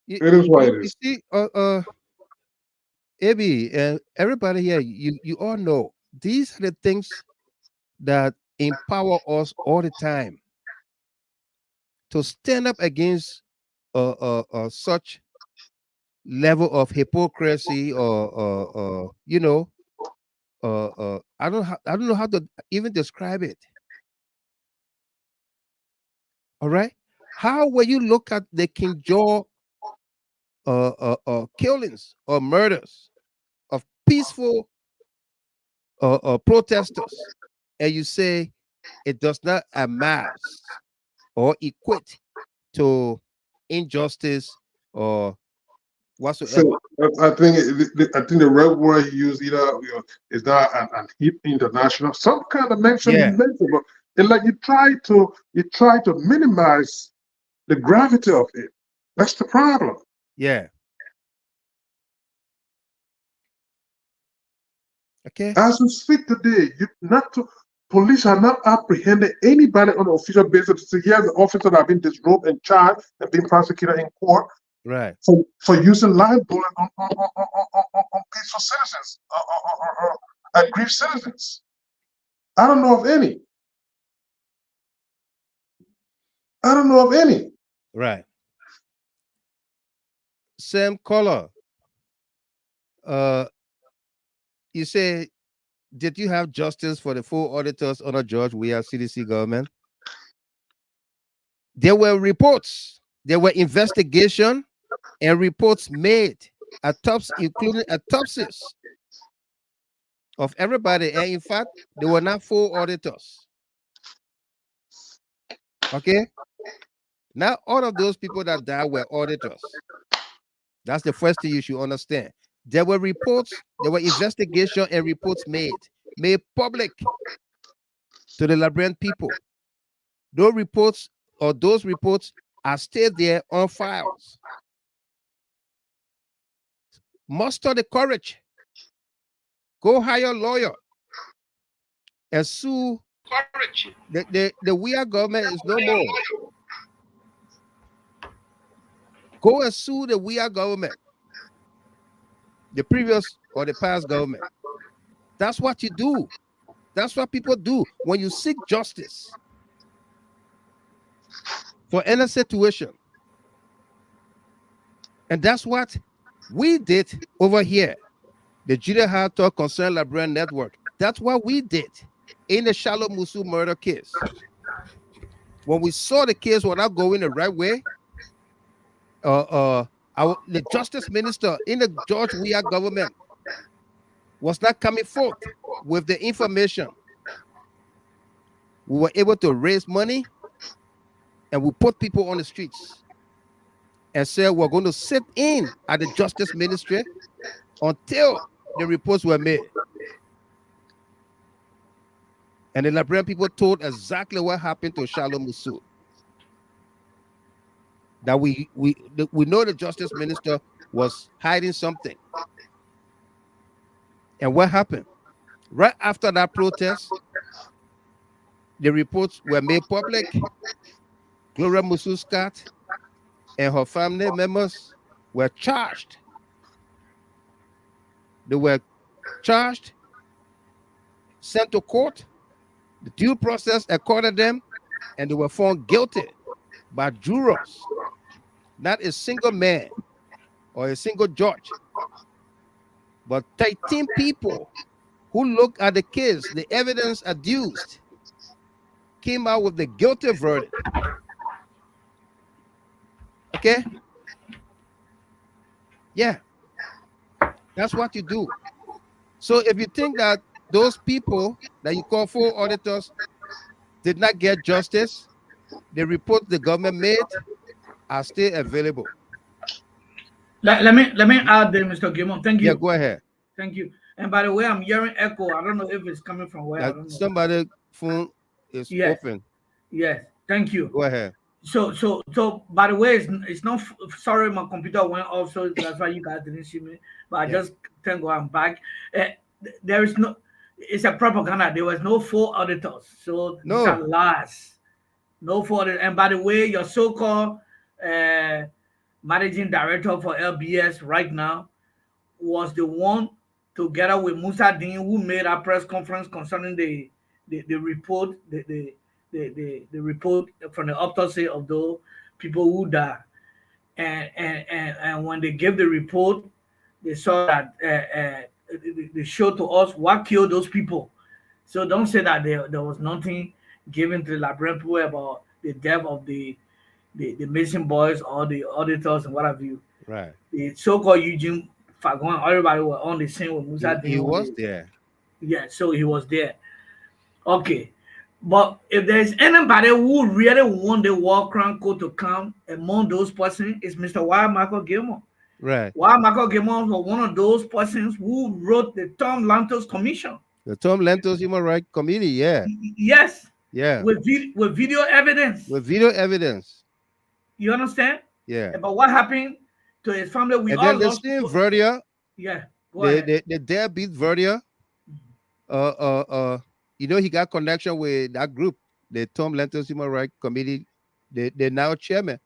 Speaker 6: it is what it is.
Speaker 2: You see, Abby and everybody here, you all know these are the things that empower us all the time to stand up against such level of hypocrisy or I don't know how to even describe it. All right, how when you look at the King Jaw killings or murders of peaceful protesters, and you say it does not amass or equate to injustice or whatsoever.
Speaker 6: So I think the right word he used is that an international, some kind of mention, but it's like you try to minimize the gravity of it. That's the problem.
Speaker 2: Yeah. Okay.
Speaker 6: As we speak today, police are not apprehending anybody on an official basis to say, here's the officer that have been disrobed and charged and being prosecuted in court.
Speaker 2: Right.
Speaker 6: For using live bullet on peaceful citizens or aggrieved citizens. I don't know of any.
Speaker 2: Right. Same color. You say, did you have justice for the full auditors under George Weah CDC government? There were reports, there were investigation and reports made, including autopsies of everybody. And in fact, they were not full auditors. Okay? Now, all of those people that died were auditors. That's the first thing you should understand. There were reports, there were investigation and reports made public to the Liberian people. Those reports are still there on files. Muster the courage. Go hire a lawyer and sue. The WEA government is no more. Go and sue the WEA government, the previous or the past government. That's what you do. That's what people do when you seek justice for any situation. And that's what we did over here. The Junior High Talk Concerned Liberian Network. That's what we did in the Shallow Musu murder case. When we saw the case was not going the right way, the justice minister in the George Weah government was not coming forth with the information. We were able to raise money and we put people on the streets and said we're going to sit in at the justice ministry until the reports were made. And the Liberian people told exactly what happened to Shallow Musu. That we know the justice minister was hiding something. And what happened? Right after that protest, the reports were made public. Gloria Musu's cat and her family members were charged. They were charged, sent to court. The due process accorded them, and they were found guilty by jurors, not a single man or a single judge, but 13 people who looked at the case, the evidence adduced, came out with the guilty verdict. Okay? Yeah. That's what you do. So if you think that those people that you call full auditors did not get justice, the reports the government made are still available.
Speaker 7: Let me add there, Mr. Gilmore. Thank you.
Speaker 2: Yeah, go ahead.
Speaker 7: Thank you. And by the way, I'm hearing echo. I don't know if it's coming from where. I don't know.
Speaker 2: Somebody's phone is open.
Speaker 7: Yes. Thank you.
Speaker 2: Go ahead.
Speaker 7: So by the way, it's not sorry, my computer went off, so that's why you guys didn't see me. But I just thank God I'm back. There is no, it's a propaganda. There was no full auditors, so these are lies. No full auditors. And by the way, your so-called managing director for LBS right now was the one, together with Musa Dean, who made a press conference concerning the report, the report from the autopsy of those people who died. And when they gave the report, they saw that they showed to us what killed those people. So don't say that there was nothing given to the Liberian people about the death of the missing boys or the auditors and what have you.
Speaker 2: Right.
Speaker 7: The so-called Eugene Fagon, everybody was on the scene with Musa.
Speaker 2: He was there.
Speaker 7: Yeah, so he was there. Okay. But if there's anybody who really want the war crime code to come among those persons, it's Mr. Y. Michael Gilmore.
Speaker 2: Right.
Speaker 7: Y. Michael Gilmore was one of those persons who wrote the Tom Lantos Commission.
Speaker 2: The Tom Lantos Human Rights Committee, yeah.
Speaker 7: Yes.
Speaker 2: Yeah.
Speaker 7: With video evidence.
Speaker 2: With video evidence.
Speaker 7: You understand?
Speaker 2: Yeah.
Speaker 7: But what happened to his family? We
Speaker 2: and
Speaker 7: all
Speaker 2: then the
Speaker 7: lost.
Speaker 2: same Verdia.
Speaker 7: Yeah.
Speaker 2: The deadbeat Verdia. You know, he got connection with that group, the Tom Lantos Human Rights Committee. They're now chairman.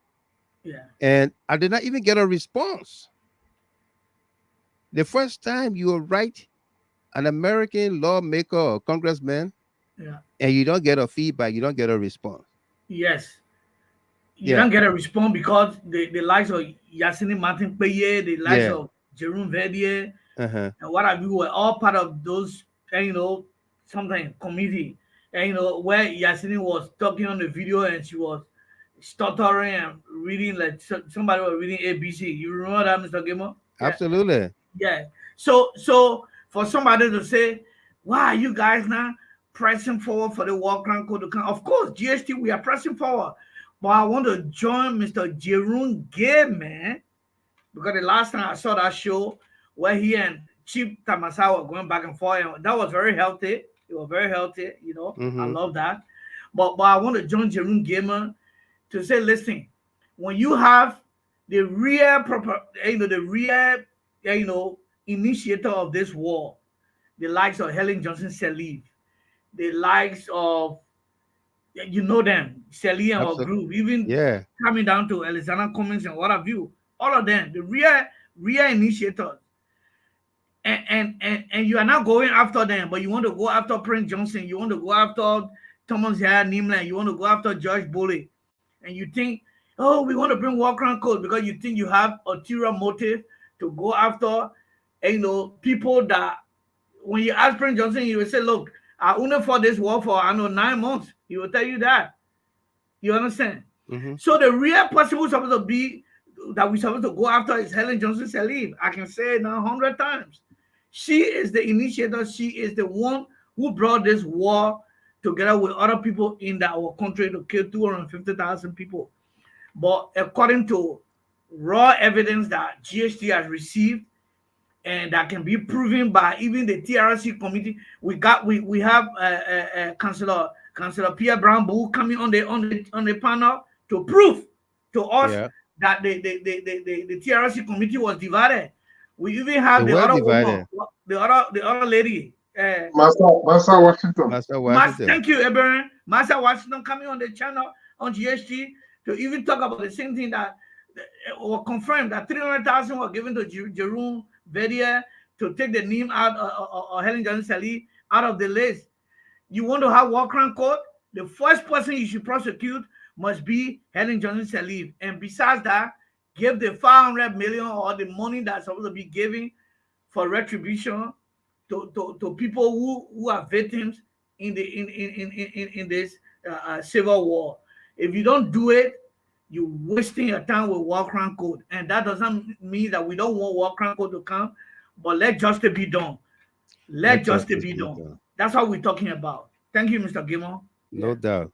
Speaker 7: Yeah.
Speaker 2: And I did not even get a response. The first time you write an American lawmaker or congressman, and you don't get a feedback, you don't get a response.
Speaker 7: Yes. You don't get a response because the likes of Yasini Martin Peye, the likes of Jerome Verdier, and what have you, were all part of those, something committee, where Yasini was talking on the video and she was stuttering and reading like somebody was reading ABC. You remember that, Mr. Gilmore?
Speaker 2: Absolutely.
Speaker 7: Yeah. So for somebody to say Why are you guys not pressing forward for the war crime code to come? Of course, GST, we are pressing forward. But I want to join Mr. Jerome Gay, man, because the last time I saw that show where he and Chief Tamasa were going back and forth, and that was very healthy. It was very healthy, you know. I love that. But I want to join Jerome Gamer to say, listen, when you have the real proper, the real, initiator of this war, the likes of Helen Johnson Sirleaf, the likes of, you know them, Sirleaf and our group, even coming down to Alexander Cummings and what have you, all of them, the real initiators. And you are not going after them, but you want to go after Prince Johnson, you want to go after Thomas Hare Nimland, you want to go after George Bully, and you think, oh, we want to bring war crime code because you think you have ulterior motive to go after, people that, when you ask Prince Johnson, he will say, look, I only fought this war for, 9 months. He will tell you that. You understand? So the real person who's supposed to be, that we're supposed to go after is Helen Johnson Sirleaf. I can say it now 100 times. She is the initiator. She is the one who brought this war together with other people in our country to kill 250,000 people. But according to raw evidence that GHT has received, and that can be proven by even the TRC committee, we have Councillor Pierre Brown-Bou coming on the panel to prove to us that the TRC committee was divided. We even have the other woman, the other lady,
Speaker 6: Master Washington.
Speaker 7: Thank you, Amery. Master Washington coming on the channel on GHT to even talk about the same thing that was confirmed that 300,000 were given to Jerome Verdier to take the name out of Helen Johnson Sirleaf out of the list. You want to have war crime code? The first person you should prosecute must be Helen Johnson Sirleaf. And besides that, give the 500 million or the money that's supposed to be given for retribution to people who are victims in this civil war. If you don't do it, you're wasting your time with war crime code. And that doesn't mean that we don't want war crime code to come, but let justice be done. Let justice be done. That's what we're talking about. Thank you, Mr. Gilmore.
Speaker 2: No doubt.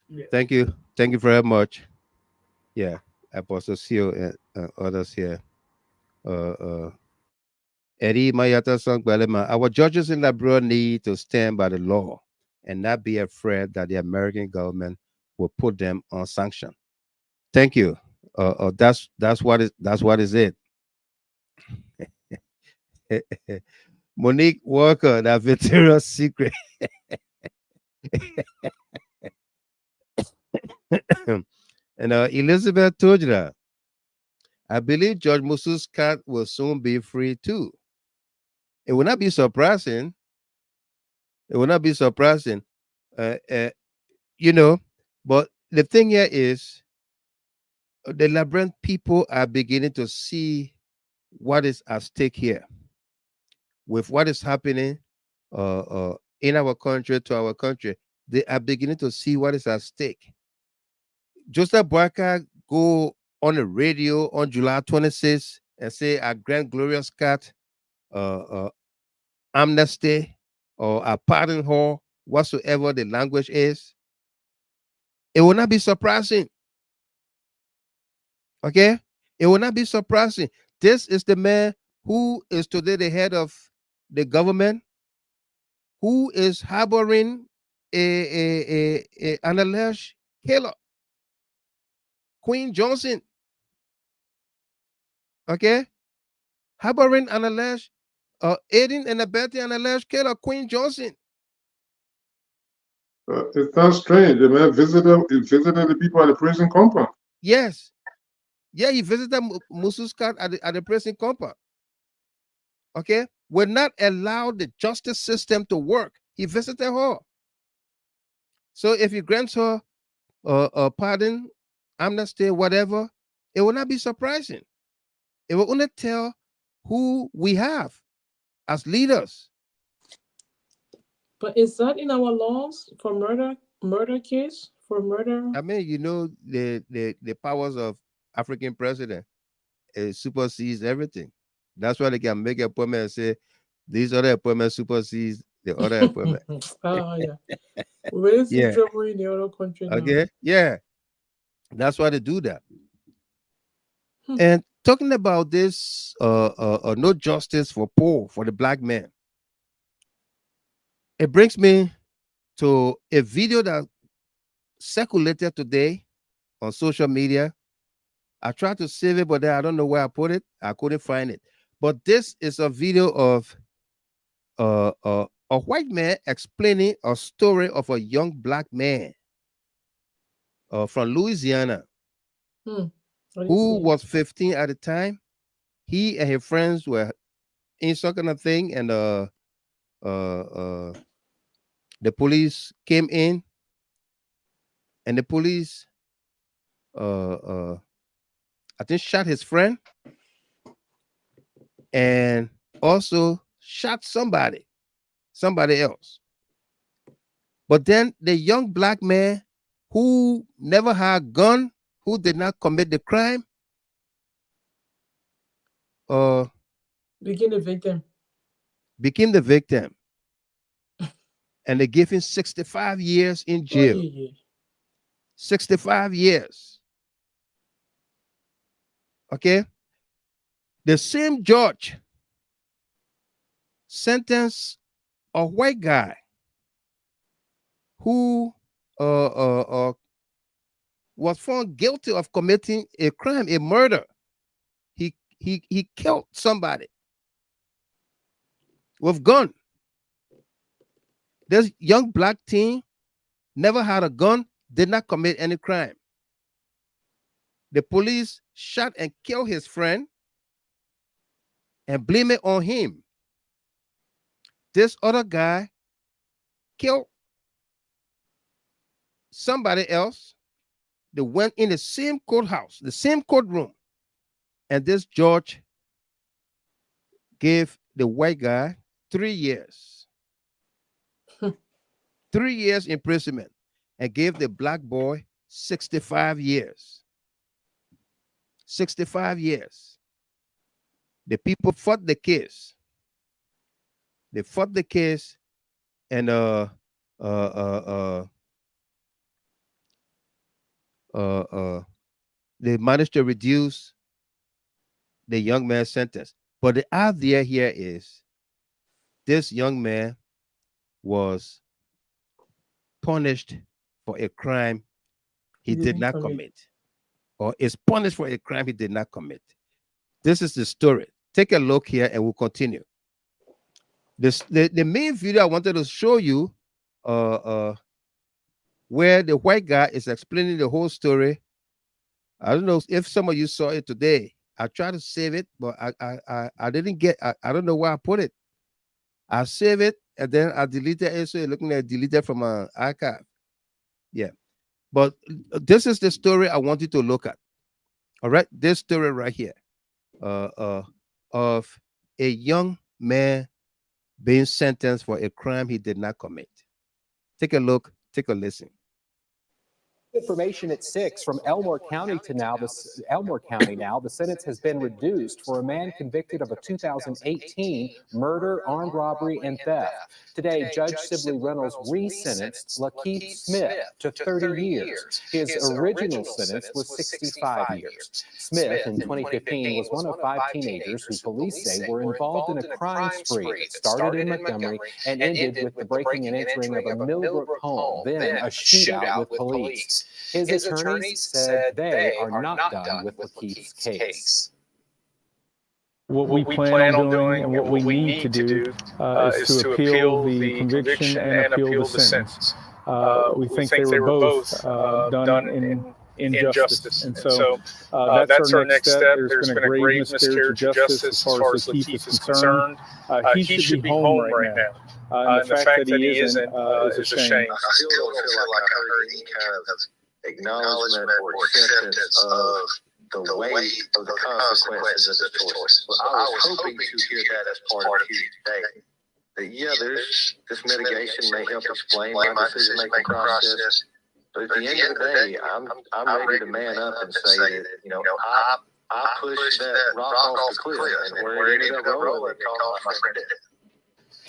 Speaker 2: Yeah. Thank you. Thank you very much. Yeah. Apostle CEO and others here. Eddie Mayata Song Balema. Our judges in Liberia need to stand by the law and not be afraid that the American government will put them on sanction. Thank you. That's what is it. Monique Walker, that Victoria's Secret. And Elizabeth told you that. I believe George Musu's cat will soon be free too. It will not be surprising. It will not be surprising. But the thing here is, the Liberian people are beginning to see what is at stake here with what is happening in our country, to our country. They are beginning to see what is at stake. Joseph Boyka go on the radio on July 26th and say a grand glorious cat, amnesty or a pardon her, whatsoever the language is. It will not be surprising. Okay? It will not be surprising. This is the man who is today the head of the government, who is harboring an alleged killer, Queen Johnson. Okay? Harboring an alleged, aiding and abetting an alleged killer, Queen Johnson.
Speaker 6: It's not strange. The man visited the people at the prison compound.
Speaker 2: Yes. Yeah, he visited Musu's cat at the prison compound. Okay? Will not allow the justice system to work. He visited her. So if he grants her a pardon, amnesty, whatever, it will not be surprising. It will only tell who we have as leaders.
Speaker 5: But is that in our laws for murder case? For murder?
Speaker 2: I mean, the powers of African president supersedes everything. That's why they can make an appointment and say these other appointments supersedes The other equipment.
Speaker 5: Oh, yeah. We're in
Speaker 2: Yeah.
Speaker 5: trouble in the other country now.
Speaker 2: Okay. Yeah. That's why they do that.
Speaker 5: Hmm.
Speaker 2: And talking about this, no justice for poor, for the black man. It brings me to a video that circulated today on social media. I tried to save it, but then I don't know where I put it. I couldn't find it. But this is a video of a white man explaining a story of a young black man from Louisiana who was 15 at the time. He and his friends were in some kind of thing, and the police came in, and the police I think shot his friend and also shot somebody else. But then the young black man who never had a gun, who did not commit the crime,
Speaker 5: became the victim.
Speaker 2: Became the victim. And they gave him 65 years in jail. 65 years. Okay? The same judge sentenced a white guy who was found guilty of committing a crime, a murder. He killed somebody with gun. This young black teen never had a gun, did not commit any crime. The police shot and killed his friend and blame it on him. This other guy killed somebody else. They went in the same courthouse, the same courtroom, and this judge gave the white guy 3 years. 3 years imprisonment, and gave the black boy 65 years. 65 years. The people fought the case. They fought the case, and they managed to reduce the young man's sentence. But the idea here is this young man was punished for a crime he did not commit, or is punished for a crime he did not commit. This is the story. Take a look here and we'll continue. The main video I wanted to show you where the white guy is explaining the whole story. I don't know if some of you saw it today. I tried to save it, but I didn't get, I don't know where I put it. I save it and then I deleted it, so you're looking at deleted from an archive. Yeah. But this is the story I want you to look at. All right, this story right here of a young man being sentenced for a crime he did not commit. Take a look, take a listen.
Speaker 9: Information at 6 from Elmore County to now. The sentence has been reduced for a man convicted of a 2018 murder, armed robbery, and theft. Today, Judge Sibley Reynolds re-sentenced Lakeith Smith to 30 years. His original sentence was 65 years. Smith, in 2015, was one of 5 teenagers who police say were involved in a crime spree that started in Montgomery and ended with the breaking and entering of a Millbrook home, then a shootout with police. His attorneys said they are not done with Lakeith's case.
Speaker 10: What we plan on doing and what we need to do is to appeal the conviction and appeal the sentence. We think they were both done in injustice. And so that's our next step. There's been a grave miscarriage of justice as far as Lakeith is concerned. He should be home right now. And the fact that he isn't is a shame.
Speaker 11: I still don't feel like I heard any kind of acknowledgement or acceptance of the weight of the consequences of this choice. I was hoping to hear that as part of you today. That, yeah, there's this mitigation may help explain my decision-making process. But at the end of the day, I'm ready to man up and say that, you know, I pushed that rock off the cliff, and where it ended up rolling, it caused my friend dead.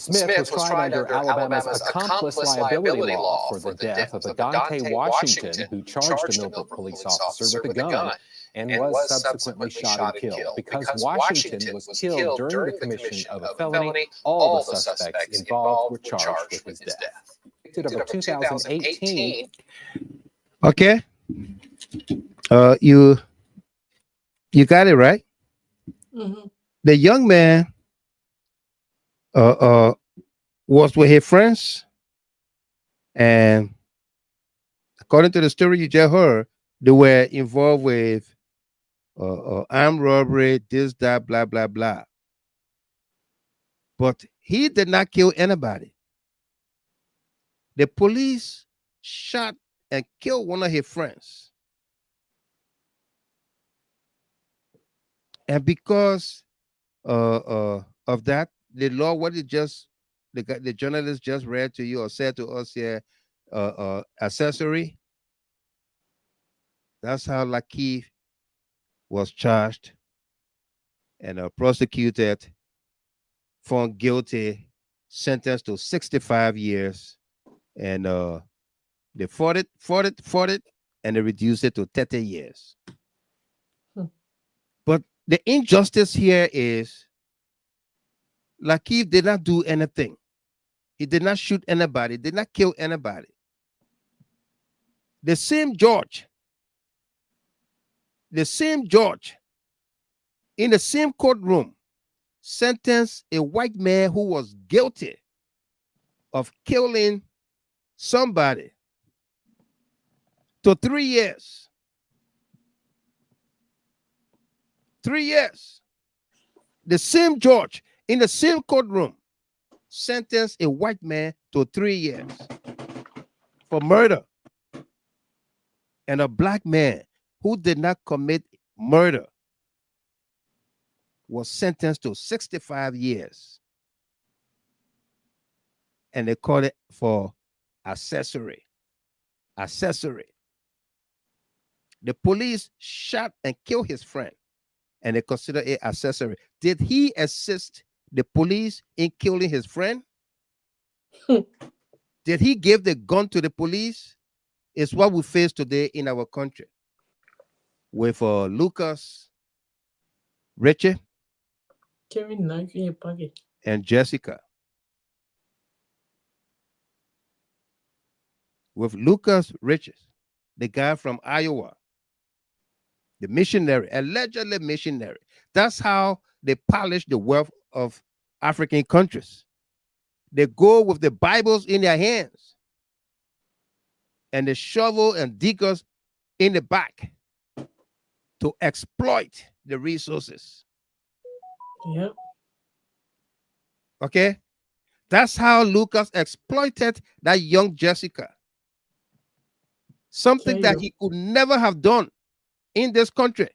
Speaker 9: Smith was tried under Alabama's accomplice liability law for the death of Adante Washington, who charged a Millbrook police officer with a gun and was subsequently shot and killed. Because Washington was killed during the commission of a felony, all the suspects involved were charged with his death. Convicted of a 2018.
Speaker 2: Okay. You got it right.
Speaker 5: Mm-hmm.
Speaker 2: The young man was with his friends, and according to the story you just heard, they were involved with armed robbery, this, that, blah, blah, blah. But he did not kill anybody. The police shot and killed one of his friends. And because of that, the law, what it just the journalist just read to you or said to us here, accessory. That's how Lakeith was charged and prosecuted, found guilty, sentenced to 65 years, and they fought it, and they reduced it to 30 years. But the injustice here is Lakeith did not do anything. He did not shoot anybody, did not kill anybody. The same judge in the same courtroom sentenced a white man who was guilty of killing somebody to 3 years. 3 years. The same judge in the same courtroom sentenced a white man to 3 years for murder. And a black man who did not commit murder was sentenced to 65 years. And they called it for accessory. Accessory. The police shot and killed his friend, and they consider it accessory. Did he assist the police in killing his friend? Did he give the gun to the police? It's what we face today in our country with Lucas, Richie,
Speaker 5: Carrying knife in your pocket.
Speaker 2: and Jessica. With Lucas Riches, the guy from Iowa, the missionary, allegedly missionary. That's how they polish the wealth of African countries. They go with the Bibles in their hands and the shovel and diggers in the back to exploit the resources.
Speaker 5: Yep.
Speaker 2: Okay? That's how Lucas exploited that young Jessica. Something that he could never have done in this country,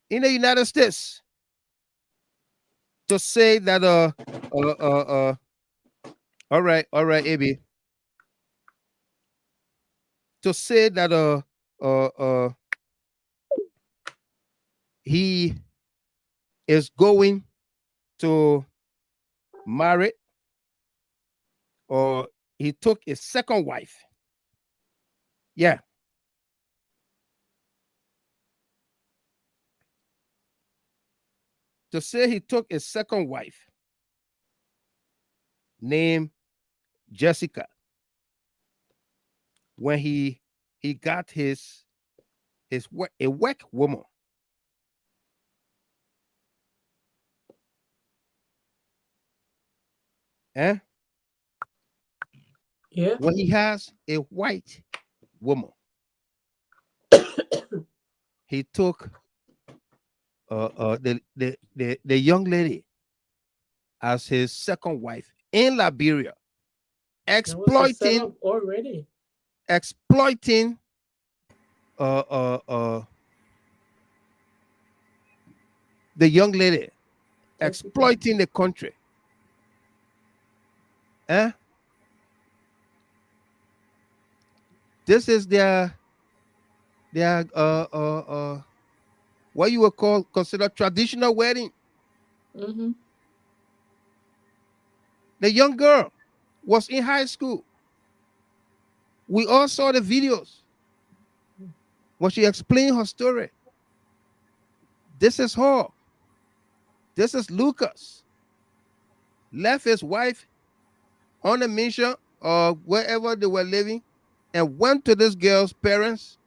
Speaker 2: in the United States, to say that all right, AB, to say that he is going to marry, or he took a second wife. Yeah. To say he took a second wife named Jessica when he got a work woman. Eh?
Speaker 5: Yeah.
Speaker 2: When he has a white woman, he took the young lady as his second wife in Liberia, exploiting
Speaker 5: already.
Speaker 2: Exploiting the young lady, exploiting the country. Eh? This is their what you would consider traditional wedding.
Speaker 5: Mm-hmm.
Speaker 2: The young girl was in high school. We all saw the videos when she explained her story. This is her. This is Lucas. Left his wife on a mission or wherever they were living and went to this girl's parents,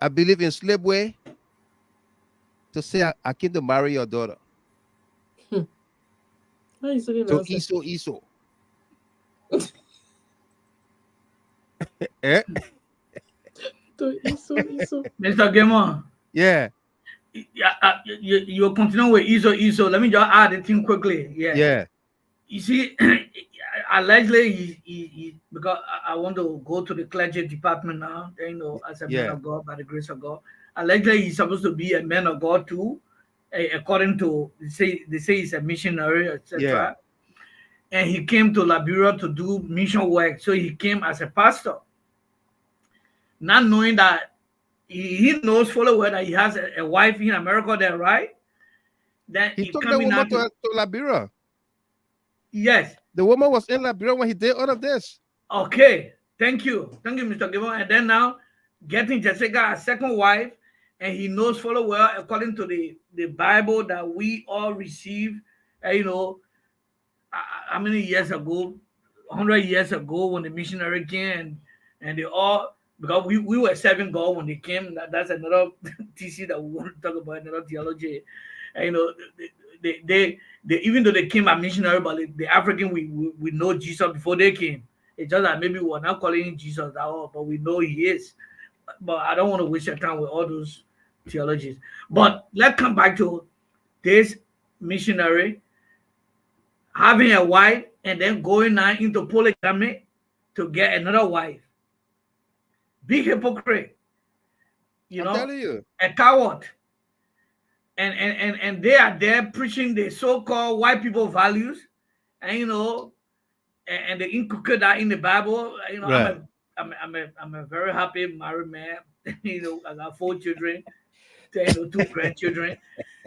Speaker 2: I believe in Slipway, to say, I came to marry your daughter.
Speaker 5: How you saying
Speaker 2: So
Speaker 5: that?
Speaker 2: Iso. Eh?
Speaker 5: To Iso.
Speaker 7: Mr. Gamer.
Speaker 2: Yeah.
Speaker 7: You continue with Iso. Let me just add a thing quickly.
Speaker 2: Yeah.
Speaker 7: You see, allegedly, he because I want to go to the clergy department now, you know, as a man of God, by the grace of God. Allegedly, he's supposed to be a man of God too, according to, they say he's a missionary, etc.
Speaker 2: Yeah.
Speaker 7: And he came to Liberia to do mission work. So he came as a pastor. Not knowing that he knows fully well that he has a wife in America there, right? Then
Speaker 2: he took the woman to Liberia.
Speaker 7: Yes.
Speaker 2: The woman was in Liberia when he did all of this.
Speaker 7: Okay. Thank you. Thank you, Mr. Gibbon. And then now getting Jessica a second wife, and he knows fully well, according to the Bible that we all receive, you know, how many years ago, 100 years ago, when the missionary came, and they all, because we were serving God when they came. That's another TC that we want to talk about, another theology. And, you know, they even though they came as missionary, but the African, we know Jesus before they came. It's just that maybe we're not calling him Jesus at all, but we know he is. But I don't want to waste your time with all those theologies. But let's come back to this missionary having a wife and then going now into polygamy to get another wife. Big hypocrite. You know,
Speaker 2: telling you.
Speaker 7: A coward. And they are there preaching the so-called white people values, and you know, and they inculcate that in the Bible. You know,
Speaker 2: right.
Speaker 7: I'm a very happy married man. You know, I got 4 children, 2 grandchildren,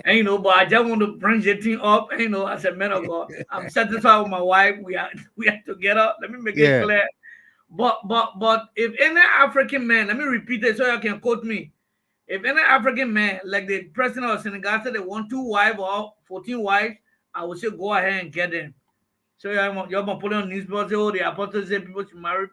Speaker 7: and you know, but I just want to bring the thing up. You know, as a man of God, I'm satisfied with my wife. We are together. Let me make it clear. But if any African man, let me repeat it so you can quote me. If any African man, like the president of Senegal, said they want 2 wives or 14 wives, I would say go ahead and get them. So you're going to put on newspapers, oh, the apostles say people should marry.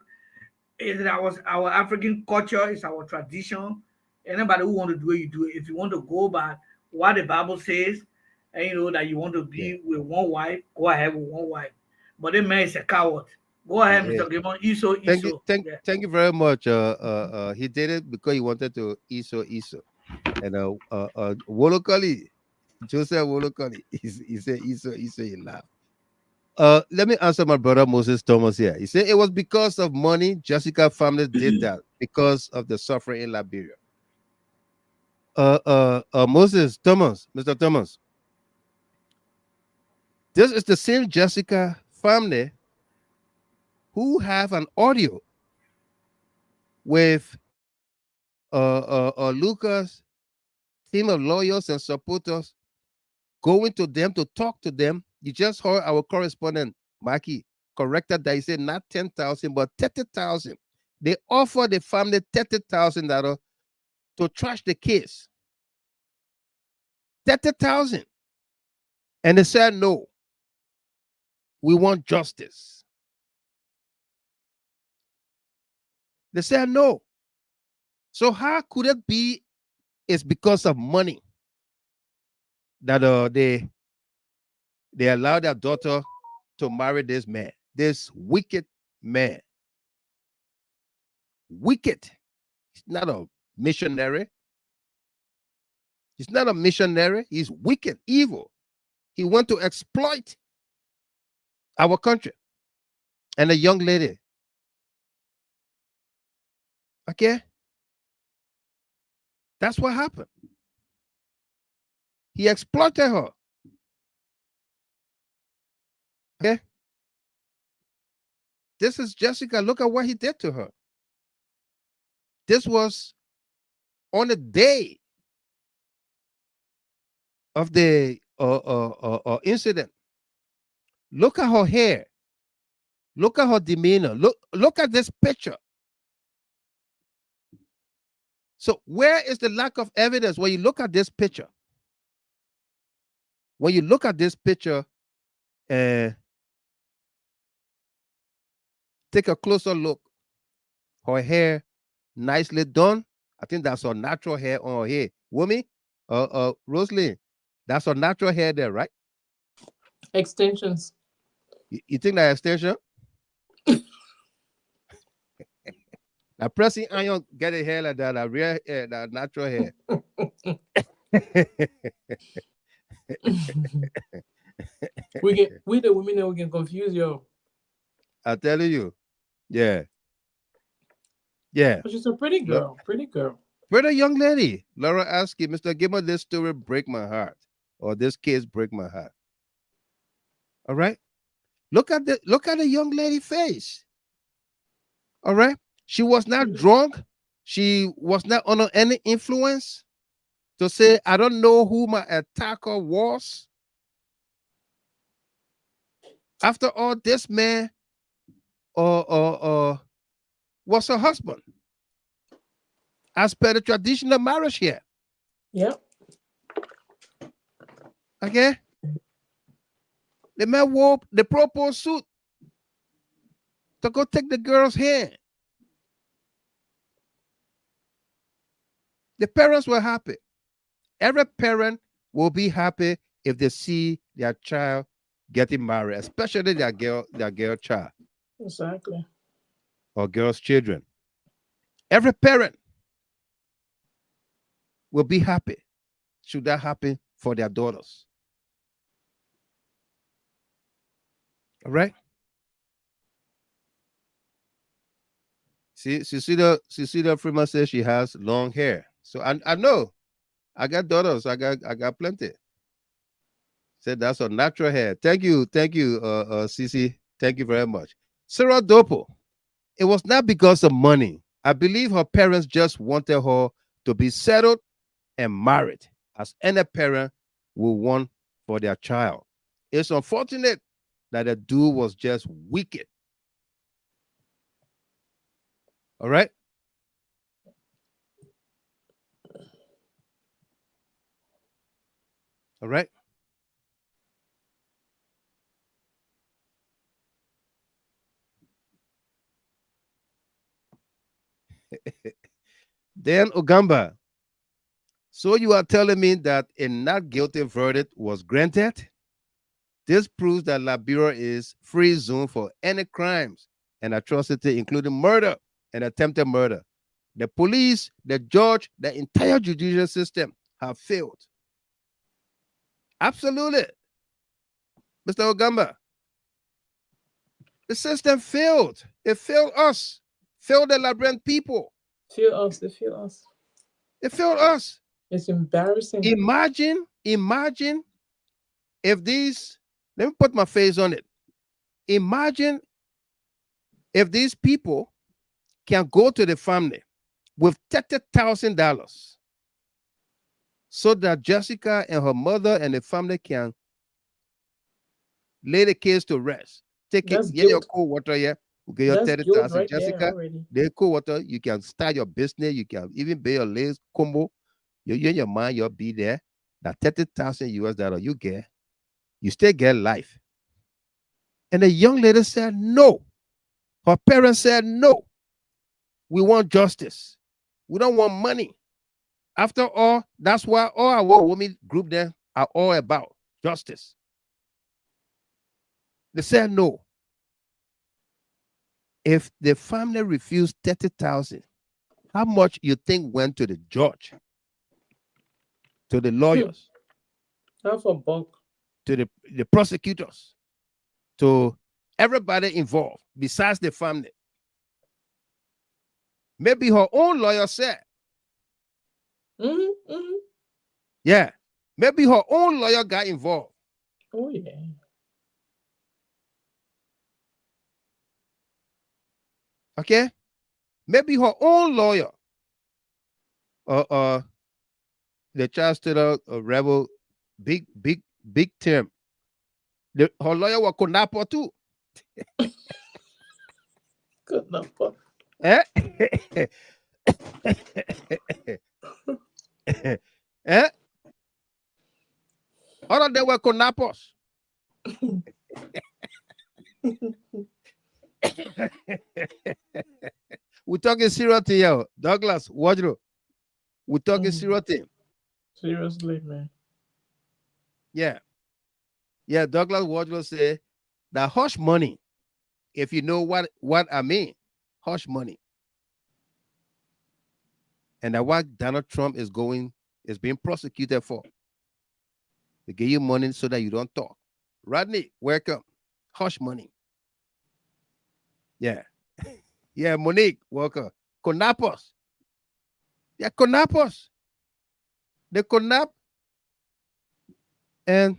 Speaker 7: It's our African culture, it's our tradition. Anybody who want to do it, you do it. If you want to go by what the Bible says, and you know that you want to be with 1 wife, go ahead with 1 wife. But the man is a coward. Go ahead, Mr. Gimon. Iso.
Speaker 2: Thank you very much. He did it because he wanted to Iso. And Wolokali, Joseph Wolokali, he said Iso, he laughed. Let me answer my brother Moses Thomas here. He said it was because of money. Jessica family did that because of the suffering in Liberia. Moses Thomas, Mr. Thomas. This is the same Jessica family who have an audio with Lucas, team of lawyers and supporters going to them to talk to them. You just heard our correspondent, Maki, corrected that he said not 10,000, but 30,000. They offered the family $30,000 to trash the case. 30,000. And they said, no, we want justice. They said no. So how could it be it's because of money that they allowed their daughter to marry this man, this wicked man? Wicked. He's not a missionary. He's not a missionary. He's wicked, evil. He wants to exploit our country and a young lady. Okay? That's what happened. He exploited her. Okay? This is Jessica. Look at what he did to her. This was on the day of the incident. Look at her hair. Look at her demeanor. Look at this picture. So where is the lack of evidence when you look at this picture? When you look at this picture, take a closer look. Her hair nicely done. I think that's her natural hair on her hair. Wumi, Rosalie, that's her natural hair there, right?
Speaker 5: Extensions.
Speaker 2: You think that extension? Now pressing iron, get a hair like that, that real hair, that natural hair.
Speaker 5: we the women we can confuse you.
Speaker 2: I'm telling you. Yeah. Yeah.
Speaker 5: But she's a pretty girl. Pretty girl.
Speaker 2: Pretty young lady. Laura asked you, Mr. Gilmore, this story break my heart. Or this case break my heart. All right. Look at the young lady face. All right. She was not drunk. She was not under any influence to say, I don't know who my attacker was. After all, this man was her husband, as per the traditional marriage here.
Speaker 5: Yep.
Speaker 2: Okay. The man wore the proper suit to go take the girl's hand. The parents were happy. Every parent will be happy if they see their child getting married, especially their girl child.
Speaker 5: Exactly.
Speaker 2: Or girls' children. Every parent will be happy should that happen for their daughters. All right. Cecilia Freeman says she has long hair. So I know. I got daughters. I got plenty. Said that's a natural hair. Thank you, Cici. Thank you very much. Sarah Dopo. It was not because of money. I believe her parents just wanted her to be settled and married, as any parent will want for their child. It's unfortunate that the dude was just wicked. All right? All right? Dan Ogamba. So you are telling me that a not guilty verdict was granted? This proves that Liberia is free zone for any crimes and atrocity, including murder and attempted murder. The police, the judge, the entire judicial system have failed. Absolutely. Mr. Ogamba. The system failed. It failed us. Failed the Liberian people.
Speaker 5: Fail us. They fail us.
Speaker 2: It failed us.
Speaker 5: It's embarrassing.
Speaker 2: Imagine if these, let me put my face on it. Imagine if these people can go to the family with $30,000 so that Jessica and her mother and the family can lay the case to rest. Take it, get your cold water here. Okay, your 30,000.
Speaker 5: Right,
Speaker 2: Jessica, the cold water, you can start your business, you can even pay your lace combo. You and your mind, you'll be there. That $30,000 you get, you still get life. And the young lady said no. Her parents said no. We want justice. We don't want money. After all, that's why all our women group there are all about justice. They said no. If the family refused 30,000, how much you think went to the judge? To the lawyers,
Speaker 5: half a buck,
Speaker 2: to the prosecutors, to everybody involved besides the family. Maybe her own lawyer said, yeah, maybe her own lawyer got involved.
Speaker 5: Oh, yeah.
Speaker 2: Okay, maybe her own lawyer, the child stood out a rebel, big term. Her lawyer was Konapo too.
Speaker 5: Konapo.
Speaker 2: Eh? Eh? All of them were Konapos. We're talking serious here. Douglas, Wardrobe. We're talking serious thing.
Speaker 5: Seriously, man.
Speaker 2: Yeah. Yeah, Douglas Wardrobe said that hush money, if you know what I mean, hush money. And that what Donald Trump is being prosecuted for. They give you money so that you don't talk. Rodney, welcome. Hush money. Yeah. Yeah, Monique, welcome. Konapos. Yeah, Konapos. They Konap and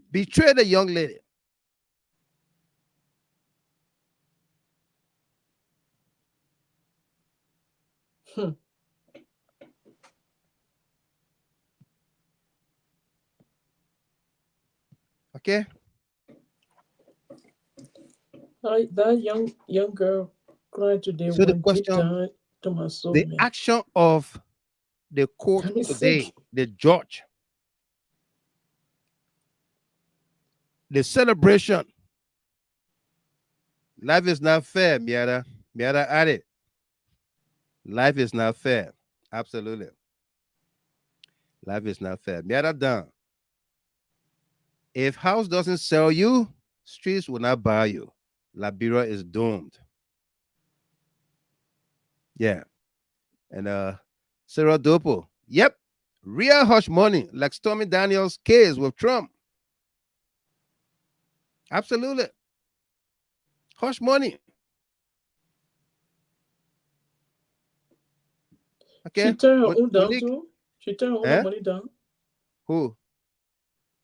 Speaker 2: betray the young lady. Okay.
Speaker 5: That young girl cried today.
Speaker 2: So the
Speaker 5: went deep
Speaker 2: question,
Speaker 5: down to my soul,
Speaker 2: the
Speaker 5: man.
Speaker 2: action of the court
Speaker 5: That is
Speaker 2: today,
Speaker 5: sick.
Speaker 2: the judge, the celebration. Life is not fair, Miata. Miata at it. Life is not fair. Absolutely. Life is not fair. Miata done. If house doesn't sell you, streets will not buy you. Liberia is doomed. Yeah. And Sarah Dopo. Yep. Real hush money, like Stormy Daniels' case with Trump. Absolutely. Hush money. Okay.
Speaker 5: She turned her own down
Speaker 2: Monique.
Speaker 5: too. She turned her own money down.
Speaker 2: Who?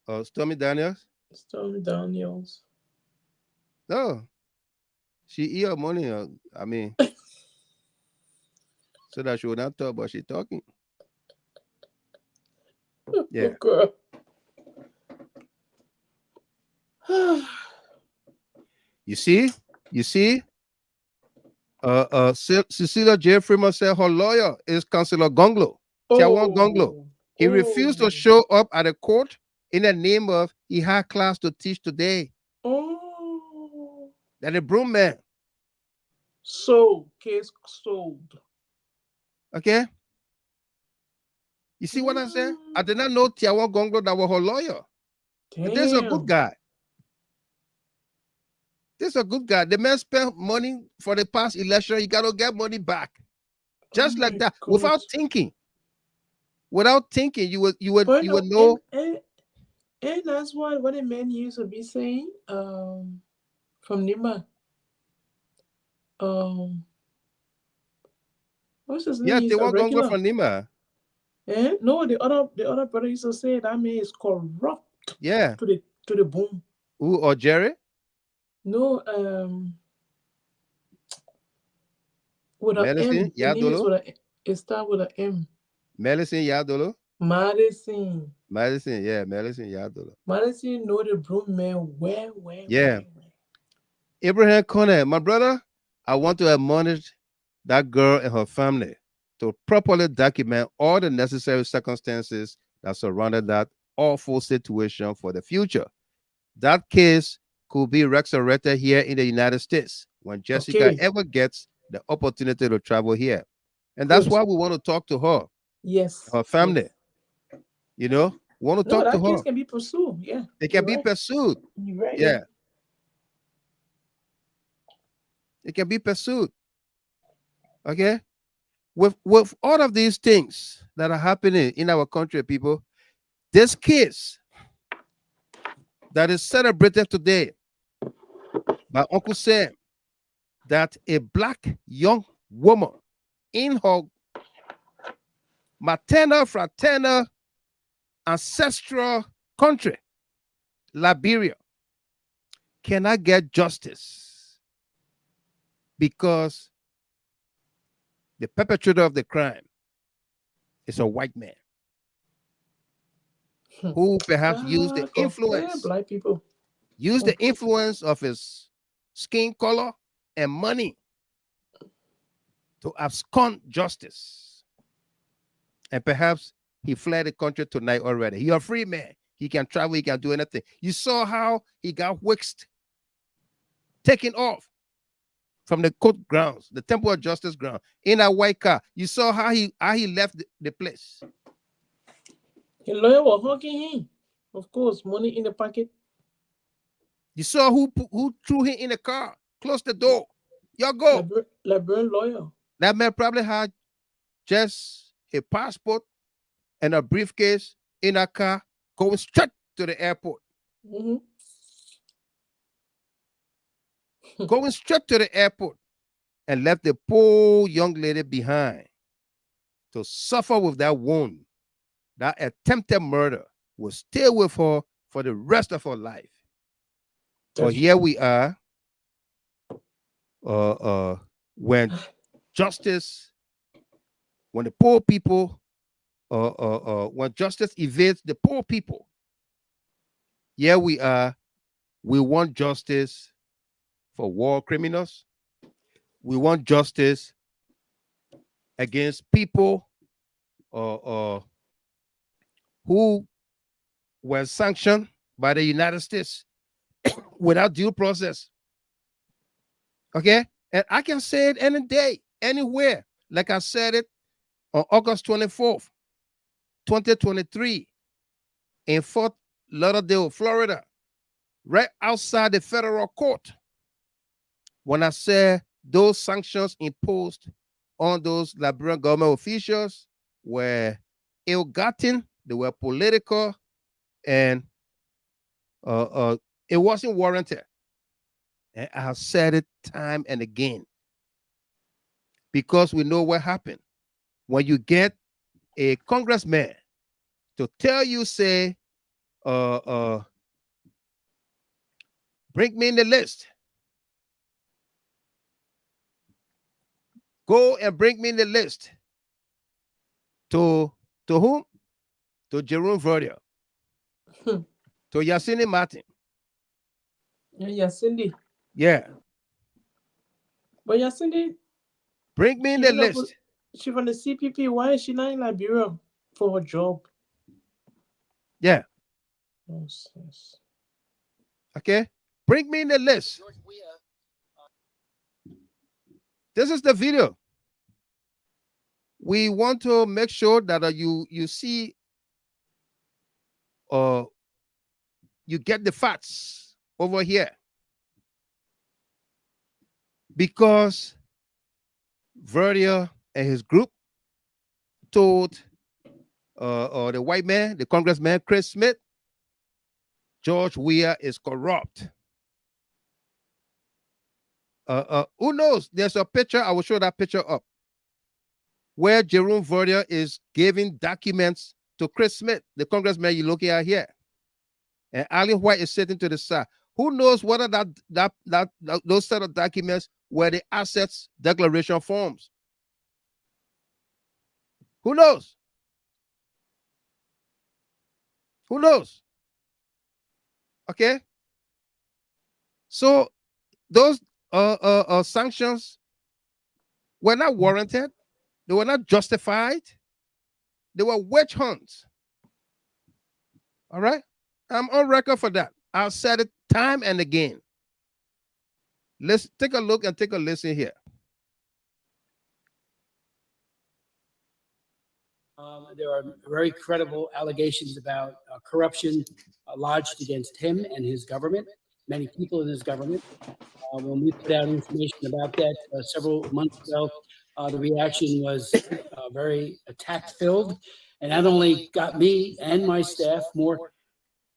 Speaker 2: Oh, Stormy Daniels?
Speaker 5: Stormy Daniels.
Speaker 2: No. She eat her money. I mean, so that she will not talk, but she talking. Yeah.
Speaker 5: Girl.
Speaker 2: You see? Cecilia J. Freeman said her lawyer is Councillor Gonglo, Tiawan Gonglo. He refused to show up at the court in the name of he had class to teach today.
Speaker 5: Oh.
Speaker 2: That the broom man.
Speaker 5: Case sold.
Speaker 2: Okay? You see what I said? I did not know Tiawan Gonglo that was her lawyer. But this is a good guy. This is a good guy. The man spent money for the past election. You got to get money back. Just like that.
Speaker 5: God.
Speaker 2: Without thinking. Without thinking, you would know.
Speaker 5: And that's what the men used to be saying. From Nima. What's his name?
Speaker 2: Yeah, they won't go from Nima.
Speaker 5: No, the other brother used to say that man is corrupt.
Speaker 2: Yeah.
Speaker 5: To the bone.
Speaker 2: Who, or Jerry?
Speaker 5: No, with an
Speaker 2: Medicine,
Speaker 5: M. The name is it starts with an M.
Speaker 2: Medicine Yadolo?
Speaker 5: Madison.
Speaker 2: Medicine, yeah, Medicine Yadolo.
Speaker 5: Madison know the broom man where.
Speaker 2: Yeah. Abraham Conner, my brother, I want to admonish that girl and her family to properly document all the necessary circumstances that surrounded that awful situation for the future. That case could be resurrected here in the United States when Jessica ever gets the opportunity to travel here. And that's why we want to talk to her.
Speaker 5: Yes.
Speaker 2: Her family. Yes. You know, we want to talk to her.
Speaker 5: That case can be pursued. Yeah.
Speaker 2: It can be pursued.
Speaker 5: You're right.
Speaker 2: Yeah. It can be pursued. Okay? With all of these things that are happening in our country, people, this case that is celebrated today by Uncle Sam, that a black young woman in her maternal, fraternal, ancestral country, Liberia, cannot get justice because the perpetrator of the crime is a white man who perhaps used the influence
Speaker 5: black people
Speaker 2: Use the influence of his skin color and money to abscond justice. And perhaps he fled the country tonight already. He's a free man. He can travel, he can do anything. You saw how he got whisked, taken off from the court grounds, the Temple of Justice ground, in a white car. You saw how he left the place.
Speaker 5: The lawyer was hugging him. Of course, money in the pocket.
Speaker 2: You saw who threw him in the car, closed the door. Y'all go.
Speaker 5: Liberian lawyer.
Speaker 2: That man probably had just a passport and a briefcase in a car going straight to the airport. Going straight to the airport, and left the poor young lady behind to suffer with that wound. That attempted murder will stay with her for the rest of her life. So here we are, when justice, when the poor people, when justice evades the poor people, here we are. We want justice for war criminals. We want justice against people who were sanctioned by the United States without due process. Okay? And I can say it any day, anywhere. Like I said it on August 24th, 2023, in Fort Lauderdale, Florida, right outside the federal court, when I said those sanctions imposed on those Liberian government officials were ill-gotten, they were political, and it wasn't warranted. And I have said it time and again, because we know what happened when you get a congressman to tell you, say, bring me in the list. Go and bring me in the list. To whom? To Jerome Verdier. To Yacine Martin.
Speaker 5: Yacine.
Speaker 2: Yeah.
Speaker 5: But Yacine,
Speaker 2: bring me in the list.
Speaker 5: She from the CPP. Why is she not in Liberia for a job?
Speaker 2: Yeah.
Speaker 5: Nonsense.
Speaker 2: Okay. Bring me in the list. This is the video. We want to make sure that you see, you get the facts over here, because Verdier and his group told the white man, the congressman Chris Smith, George Weah is corrupt. Who knows? There's a picture. I will show that picture up, where Jerome Verdier is giving documents to Chris Smith, the congressman you're looking at here. And Allen White is sitting to the side. Who knows whether those set of documents were the assets declaration forms? Who knows? Who knows? Okay. So those sanctions were not warranted. They were not justified. They were witch hunts. All right? I'm on record for that. I've said it time and again. Let's take a look and take a listen here.
Speaker 12: There are very credible allegations about corruption lodged against him and his government, many people in his government. When we put out information about that several months ago, the reaction was very attack-filled, and not only got me and my staff more.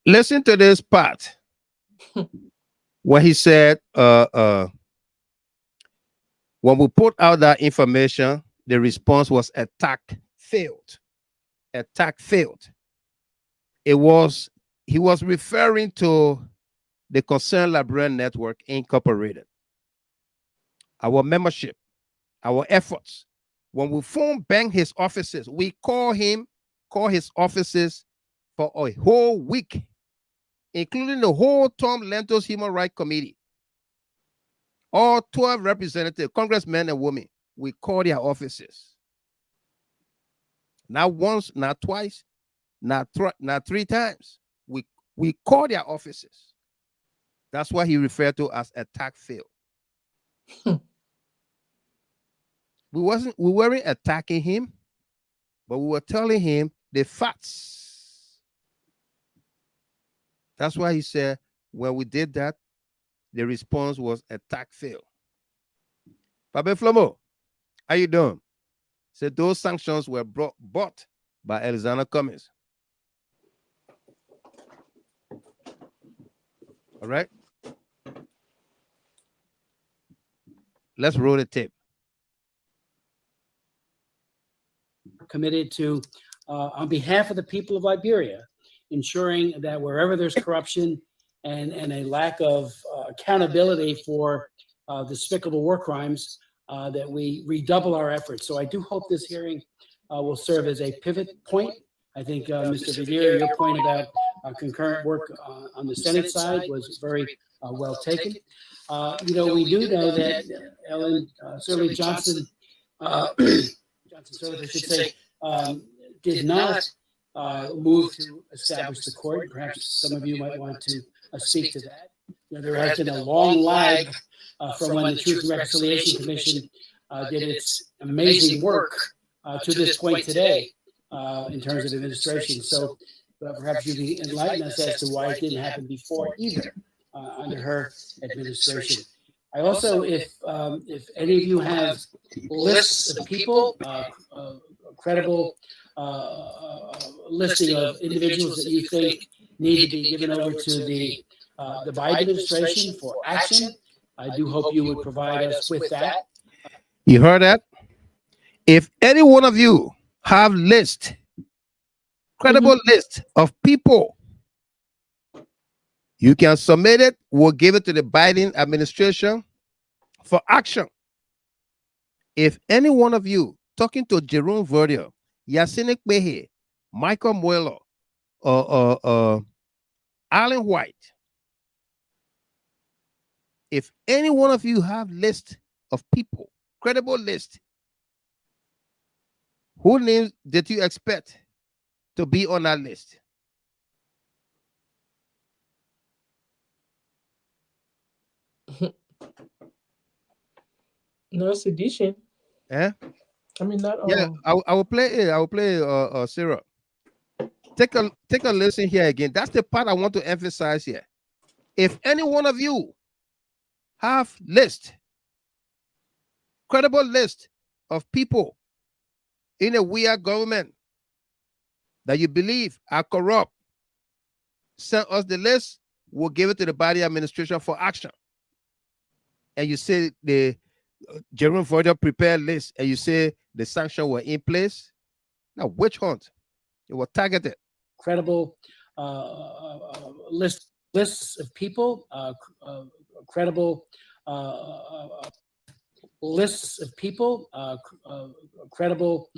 Speaker 2: Listen to this part where he said, when we put out that information, the response was attack failed. Attack failed. He was referring to the Concerned Liberian Network Incorporated. Our membership, our efforts. When we phone bang his offices, we call his offices for a whole week including the whole Tom Lantos Human Rights Committee, all 12 representatives, congressmen and women, we call their offices. Not once, not twice, not 3 times. We call their offices. That's what he referred to as attack fail. We weren't attacking him, but we were telling him the facts. That's why he said when we did that, the response was attack fail. Pape Flomo, how you doing? Said those sanctions were bought by Alexander Cummings. All right. Let's roll the tape.
Speaker 12: Committed to, on behalf of the people of Liberia, ensuring that wherever there's corruption and a lack of accountability for despicable war crimes, that we redouble our efforts. So I do hope this hearing will serve as a pivot point. I think, Mr. Vivier, your point about concurrent work on the Senate side was very well taken. We do know that Ellen Sirleaf Johnson, Johnson Sirleaf, I should say, did not move to establish the court. Perhaps some of you might want to speak to that. There has been a long lag from when the Truth and Reconciliation Commission did its amazing work to this point today in terms of administration. So perhaps you can enlighten us as to why it didn't happen before either under her administration. I also, if any of you have lists of people, credible listing of individuals that you think need to be given over to the Biden administration for action, I do hope you would provide us with that.
Speaker 2: You heard that? If any one of you have credible list of people, you can submit it. We'll give it to the Biden administration for action. If any one of you talking to Jerome Verdier, Yasinik Behe, Michael Mueller, Alan White, if any one of you have list of people, credible list, who names did you expect to be on that list?
Speaker 5: No sedition.
Speaker 2: Eh?
Speaker 5: I mean, not
Speaker 2: Yeah, I will play it. I will play Sarah. Take a listen here again. That's the part I want to emphasize here. If any one of you have credible list of people in a weird government that you believe are corrupt, send us the list. We'll give it to the Biden administration for action. And you say the Jerome Verdier prepared list, and you say the sanctions were in place. Now, witch hunt. It was targeted.
Speaker 12: Credible lists of people, credible lists of people, credible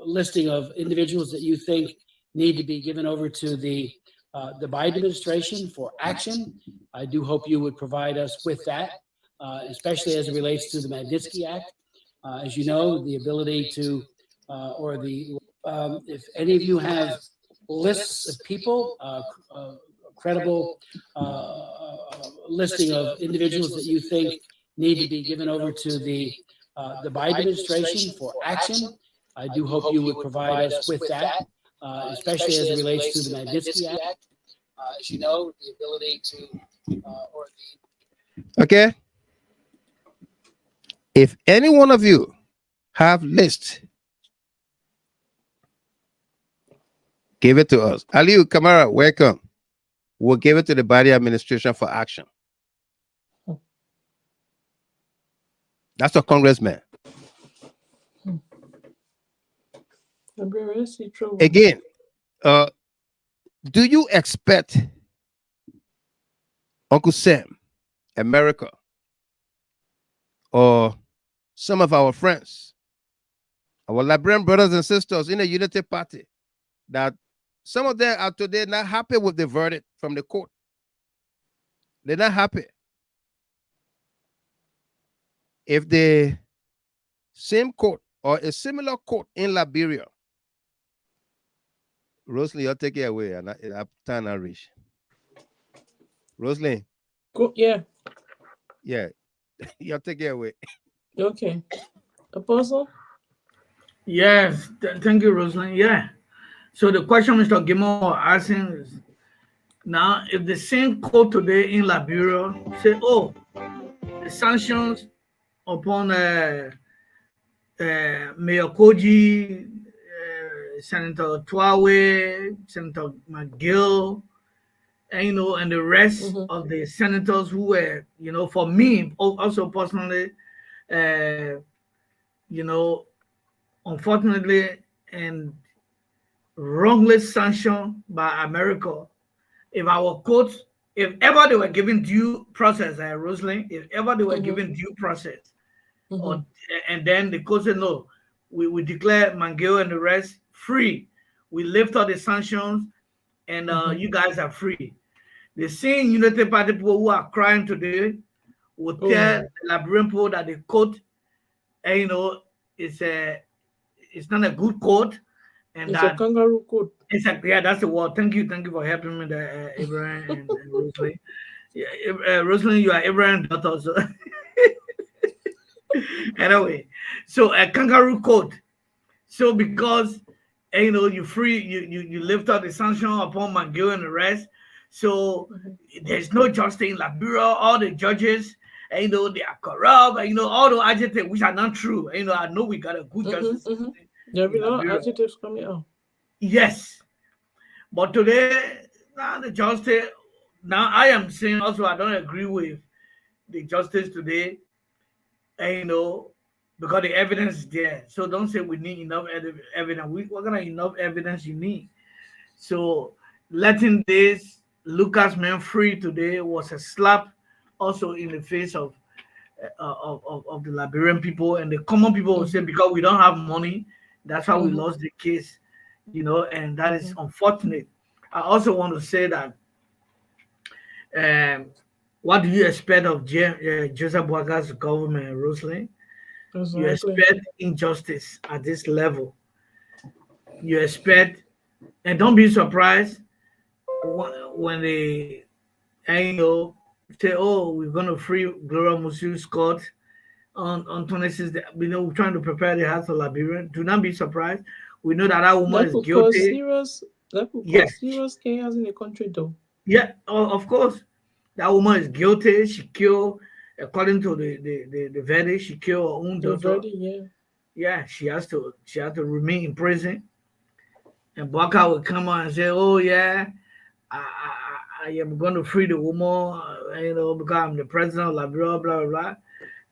Speaker 12: listing of individuals that you think need to be given over to the Biden administration for action. I do hope you would provide us with that, especially as it relates to the Magnitsky Act. As you know, the ability to, if any of you have lists of people, credible listing of individuals that you think need to be given over to the Biden administration for action, I do hope you would provide us with that, especially as it relates to the Magnitsky Act. As you know, the ability to,
Speaker 2: Okay. If any one of you have list, give it to us. Aliu Kamara, welcome. We'll give it to the Biden administration for action. That's a congressman. Again, do you expect Uncle Sam, America, or some of our friends, our Liberian brothers and sisters in the Unity Party, that some of them are today not happy with the verdict from the court. They're not happy. If the same court or a similar court in Liberia, Rosalie, you'll take it away and I turn and reach. Rosalie.
Speaker 5: Cool. Yeah.
Speaker 2: Yeah. You'll take it away.
Speaker 5: Okay. Apostle?
Speaker 7: Yes, thank you, Rosalind. Yeah. So the question Mr. Gilmore asking is, now, if the same court today in Liberia say, oh, the sanctions upon Mayor Koijee, Senator Tweahway, Senator McGill, and and the rest of the senators who were, for me also personally, unfortunately and wrongly sanctioned by America. If our courts, if ever they were given due process, Rosalind, if ever they were given due process, and then the court said, no, we declare McGill and the rest free. We lift all the sanctions, and you guys are free. The same Unity Party people who are crying today will tell the Liberian people that the court, it's not a good court, and
Speaker 5: it's
Speaker 7: that
Speaker 5: a kangaroo court.
Speaker 7: Exactly, yeah, that's the word. Thank you for helping me there, Abraham and Rosalind. Yeah, Rosalind, you are Abraham's daughter. So. Anyway, so a kangaroo court. So because you free, you lift up the sanction upon McGill and the rest. So there's no justice in Liberia. All the judges, they are corrupt. All the adjectives which are not true. I know we got a good justice.
Speaker 5: There be no adjectives coming out.
Speaker 7: Yes, but today now the justice. Now I am saying also I don't agree with the justice today. Because the evidence is there. So don't say we need enough evidence. What kind of enough evidence you need? So letting this Lucas man free today was a slap also in the face of the Liberian people, and the common people will say because we don't have money, that's why we lost the case, and that is unfortunate. I also want to say that what do you expect of Joseph Boaga's government, Rosalind?
Speaker 5: Exactly.
Speaker 7: You expect injustice at this level. You expect, and don't be surprised when they, say, oh, we're going to free Gloria Musu-Scott on 26. We're trying to prepare the house of Liberia. Do not be surprised. We know that woman is guilty.
Speaker 5: That could cause serious chaos in the country, though.
Speaker 7: Yeah, of course. That woman is guilty. She killed, according to the verdict, she killed her own daughter. Yeah, she has to remain in prison. And Boaka will come out and say, oh yeah, I am going to free the woman, because I'm the president of Liberia, blah, blah, blah.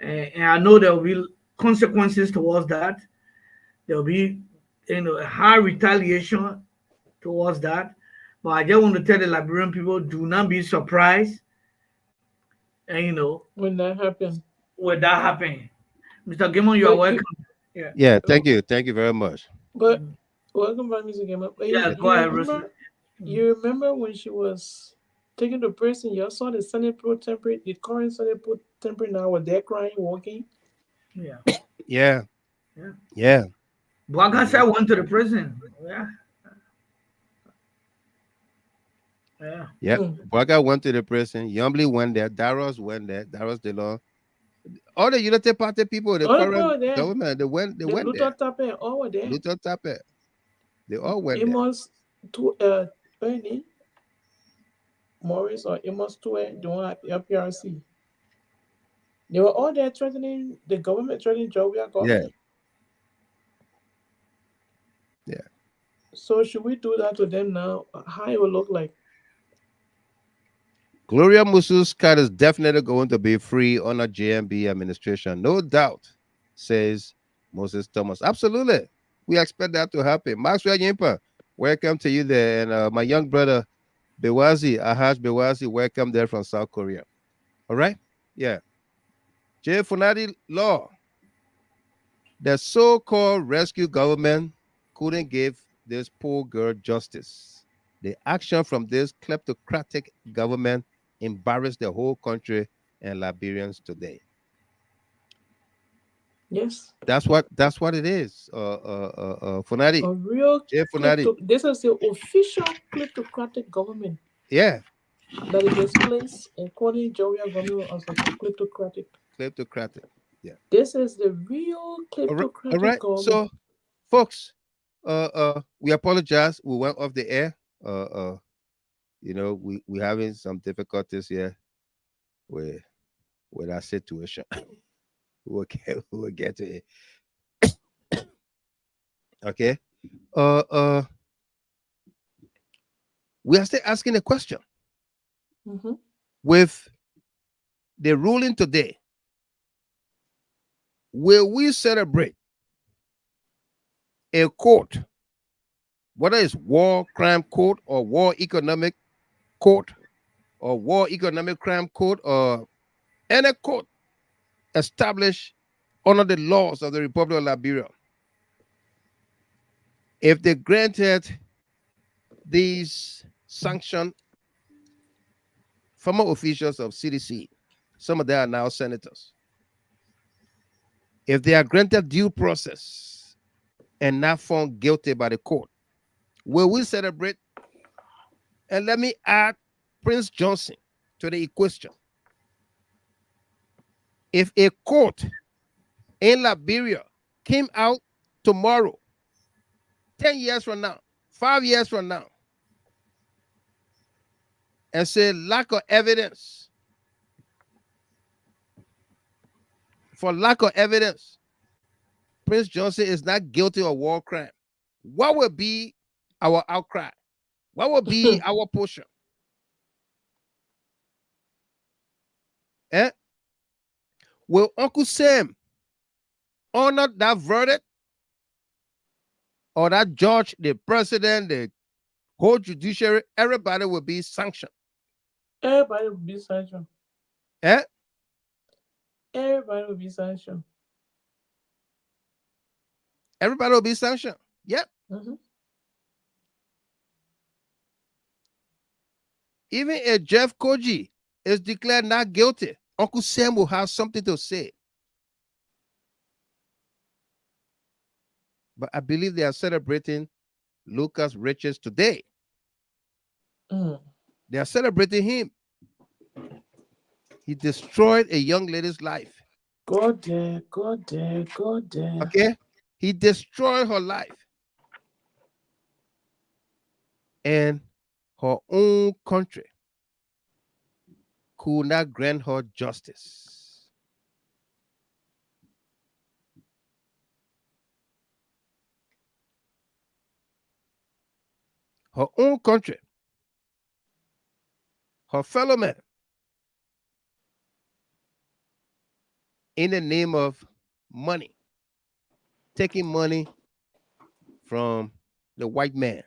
Speaker 7: And I know there will be consequences towards that. There will be, a high retaliation towards that. But I just want to tell the Liberian people, do not be surprised. And
Speaker 5: when that happens.
Speaker 7: Mr. Gilmore, you are welcome.
Speaker 2: Yeah, thank you very much.
Speaker 5: But welcome back, Mr. Gilmore.
Speaker 7: Go ahead,
Speaker 5: you remember when she was taken to prison, you saw the Senate pro tempore, the current Senate pro tempore now were there crying, walking?
Speaker 2: Yeah.
Speaker 7: Boaga went to the prison.
Speaker 2: Yeah. Boaga went to the prison. Yombly went there. Darros went there. Darros DeLong. All the Unity Party people, the current government, they went there.
Speaker 5: Luther Tappe, all were there.
Speaker 2: Luther Tappe. They all went
Speaker 5: Amos Morris or Amos Tweah doing LPRC. They were all there threatening the government, threatening Jovia government.
Speaker 2: Yeah.
Speaker 5: So should we do that to them now? How it will look like?
Speaker 2: Gloria Musu-Scott is definitely going to be free on a JMB administration. No doubt, says Moses Thomas. Absolutely. We expect that to happen. Maxwell Yimpa, welcome to you there. And my young brother, Ahash Bewazi, welcome there from South Korea. All right? Yeah. J. Funadi Law. The so-called rescue government couldn't give this poor girl justice. The action from this kleptocratic government embarrassed the whole country and Liberians today.
Speaker 5: Yes.
Speaker 2: That's what it is. Funadi.
Speaker 5: A real
Speaker 2: Funadi.
Speaker 5: this is the official kleptocratic government.
Speaker 2: Yeah.
Speaker 5: That it displays according to Jovial government as a kleptocratic.
Speaker 2: Kleptocratic. Yeah.
Speaker 5: This is the real kleptocratic
Speaker 2: all right.
Speaker 5: government.
Speaker 2: So, folks, we apologize. We went off the air. You know, we having some difficulties here with our situation. we'll get to it. Okay. We are still asking a question.
Speaker 5: Mm-hmm.
Speaker 2: With the ruling today, will we celebrate a court, whether it's war crime court or war economic court or war economic crime court or any court established under the laws of the Republic of Liberia? If they granted these sanctioned former officials of CDC, some of them are now senators, if they are granted due process and not found guilty by the court, will we celebrate? And let me add Prince Johnson to the equation. If a court in Liberia came out tomorrow, 10 years from now, 5 years from now, and say lack of evidence, for lack of evidence, Prince Johnson is not guilty of war crime, what would be our outcry? What would be our portion? Will Uncle Sam honor that verdict? Or that judge, the president, the whole judiciary, everybody will be sanctioned?
Speaker 5: Everybody will be sanctioned. Everybody will be sanctioned.
Speaker 2: Everybody will be sanctioned. Yep.
Speaker 5: Mm-hmm.
Speaker 2: Even if Jeff Koijee is declared not guilty, Uncle Sam will have something to say. But I believe they are celebrating Lucas Riches today. They are celebrating him. He destroyed a young lady's life.
Speaker 5: God there.
Speaker 2: Okay? He destroyed her life. And her own country could not grant her justice. Her own country, her fellow men, in the name of money, taking money from the white man.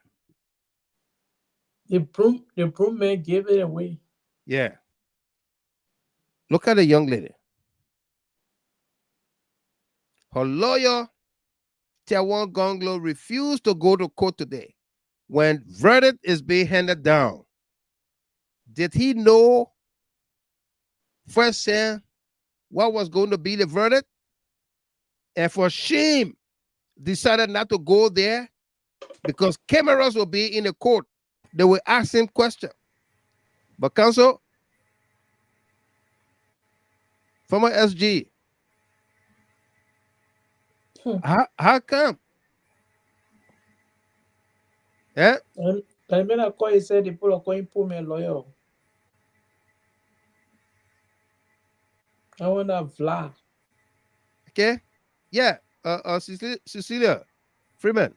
Speaker 5: The broom man gave it away.
Speaker 2: Yeah. Look at the young lady. Her lawyer, Tawan Gonglo, refused to go to court today. When verdict is being handed down, did he know firsthand what was going to be the verdict? And for shame, decided not to go there because cameras will be in the court. They will ask him questions. But counsel, former SG, how come? Yeah.
Speaker 5: Emmanuel Nuquay said the people are going to put me a lawyer. I want to vlog.
Speaker 2: Okay. Yeah. Cecilia Freeman.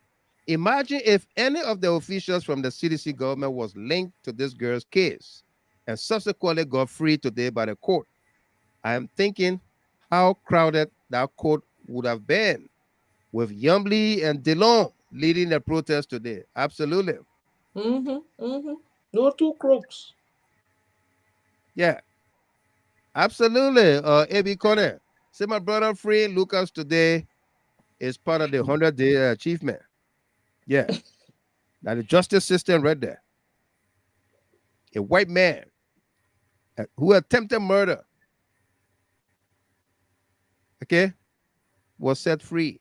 Speaker 2: Imagine if any of the officials from the CDC government was linked to this girl's case and subsequently got free today by the court. I am thinking how crowded that court would have been with Yumbley and Dillon leading the protest today. Absolutely.
Speaker 5: No two crooks.
Speaker 2: Yeah. Absolutely. A.B. Conner. See my brother free Lucas today is part of the 100-day achievement. Yeah. Now the justice system right there. a white man who attempted murder, okay, was set free.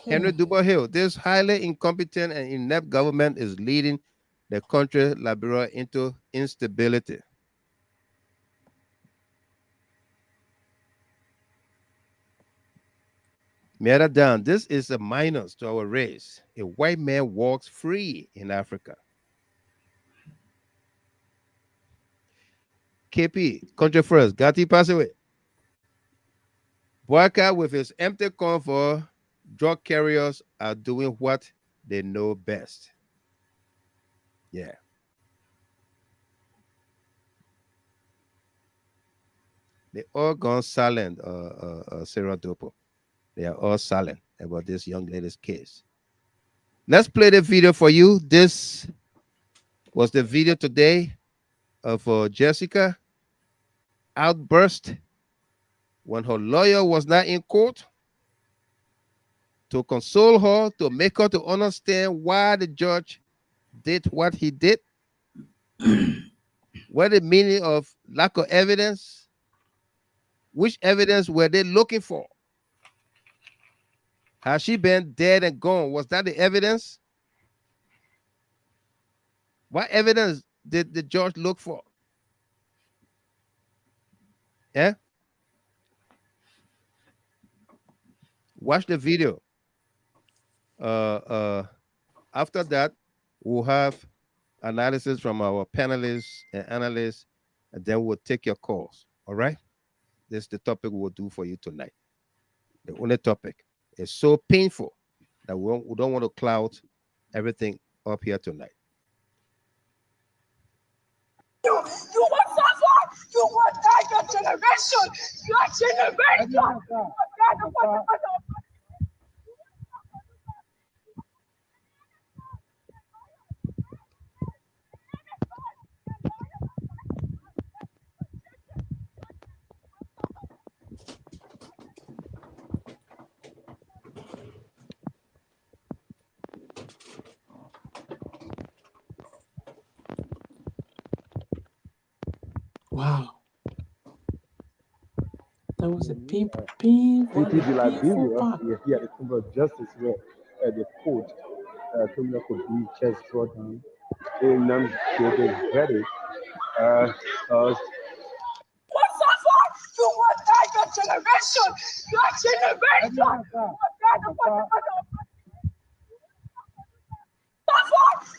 Speaker 2: Henry Dubois Hill, this highly incompetent and inept government is leading the country, Liberia, into instability. Mera down, this is a minus to our race. A white man walks free in Africa. KP, country first, Gatti pass away. Boyka with his empty convoy, drug carriers are doing what they know best. Yeah. They all gone silent, Sarah Dopo. They are all silent about this young lady's case. Let's play the video for you. This was the video today of Jessica outburst when her lawyer was not in court to console her, to make her to understand why the judge did what he did, what the meaning of lack of evidence, which evidence were they looking for? Has she been dead and gone? Was that the evidence? What evidence did the judge look for? Yeah? Watch the video. After that, we'll have analysis from our panelists and analysts, and then we'll take your calls. All right? This is the topic we'll do for you tonight. The only topic. It's so painful that we don't want to cloud everything up here tonight.
Speaker 1: You want someone? You want that your generation? Your generation!
Speaker 5: Wow. That was a pin.
Speaker 3: It is Liberia, here at the Chamber of Justice, where the court criminal could be just brought down a non-guilty verdict.
Speaker 1: What someone? You want that your generation? Your generation!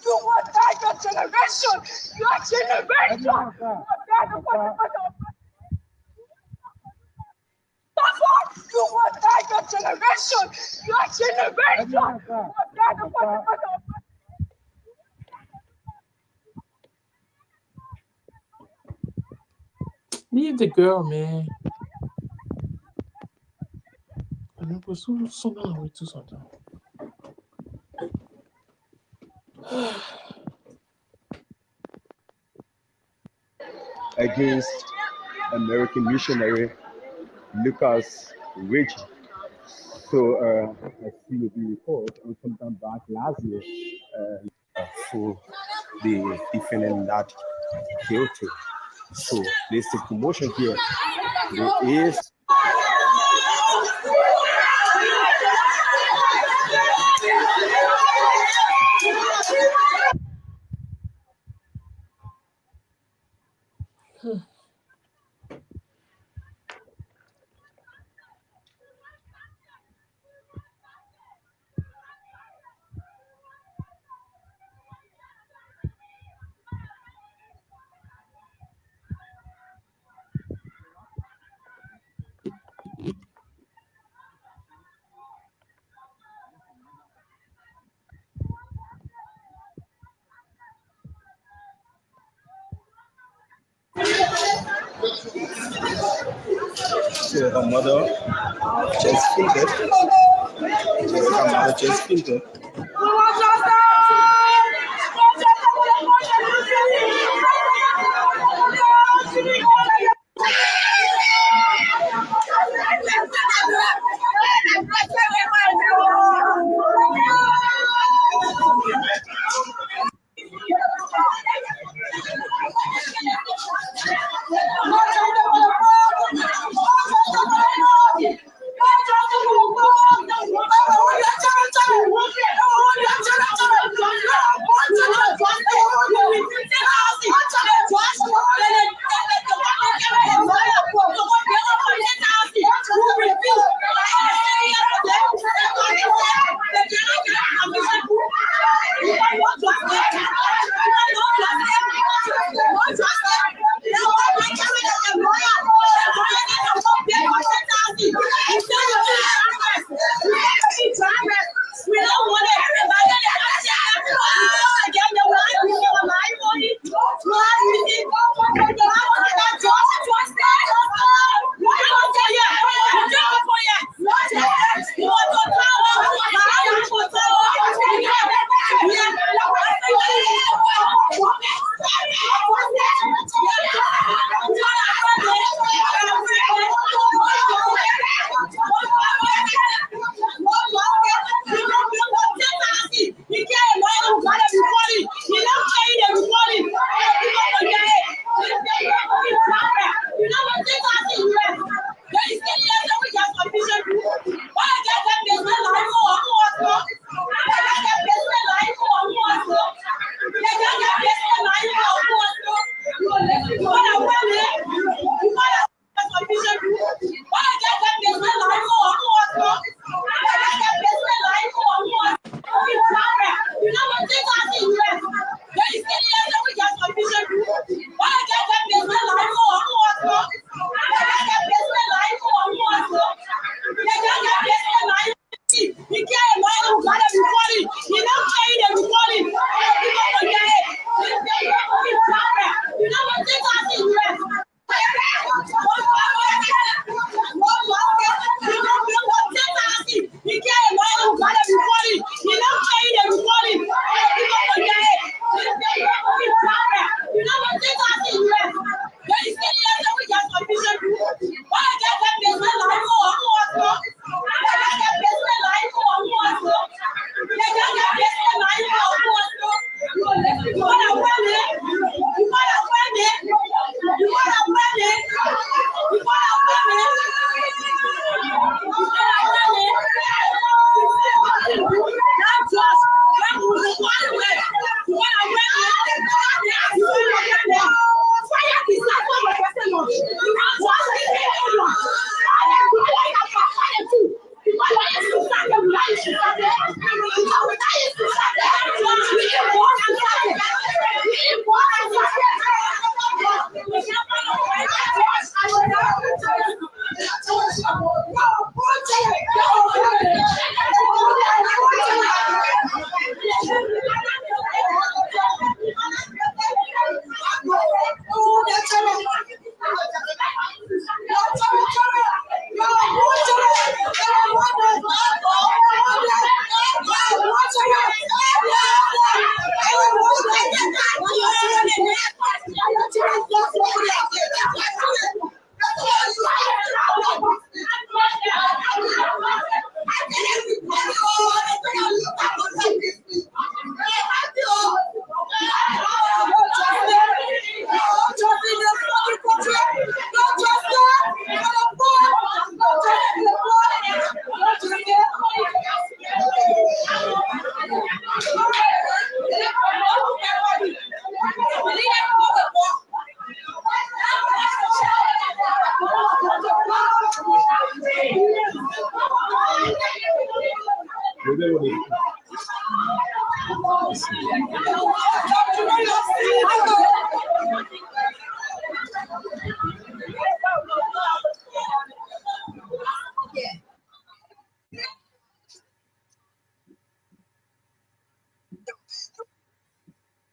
Speaker 1: You want that your generation? Your generation! You want that your generation? Your generation!
Speaker 5: Leave the girl, man. I know, but so long we do something.
Speaker 3: Against American missionary Lucas Rich. So I see the report and sometime back last year for the defendant not guilty. So there's the promotion here. There is so her mother just fainted. Her mother just fainted.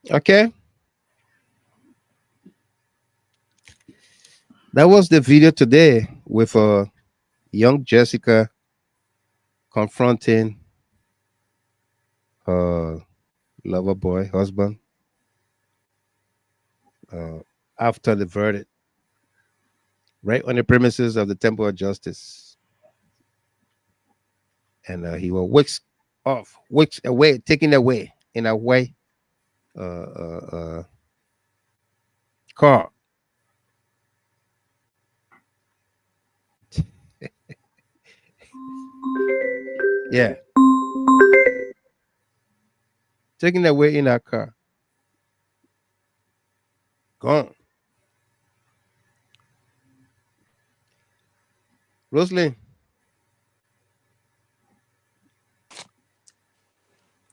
Speaker 2: Okay. That was the video today with young Jessica confronting her lover boy, husband, after the verdict, right on the premises of the Temple of Justice. And he was whisked away, taken away in a white car. Yeah. Taken away in a car. Gone. Rosalind.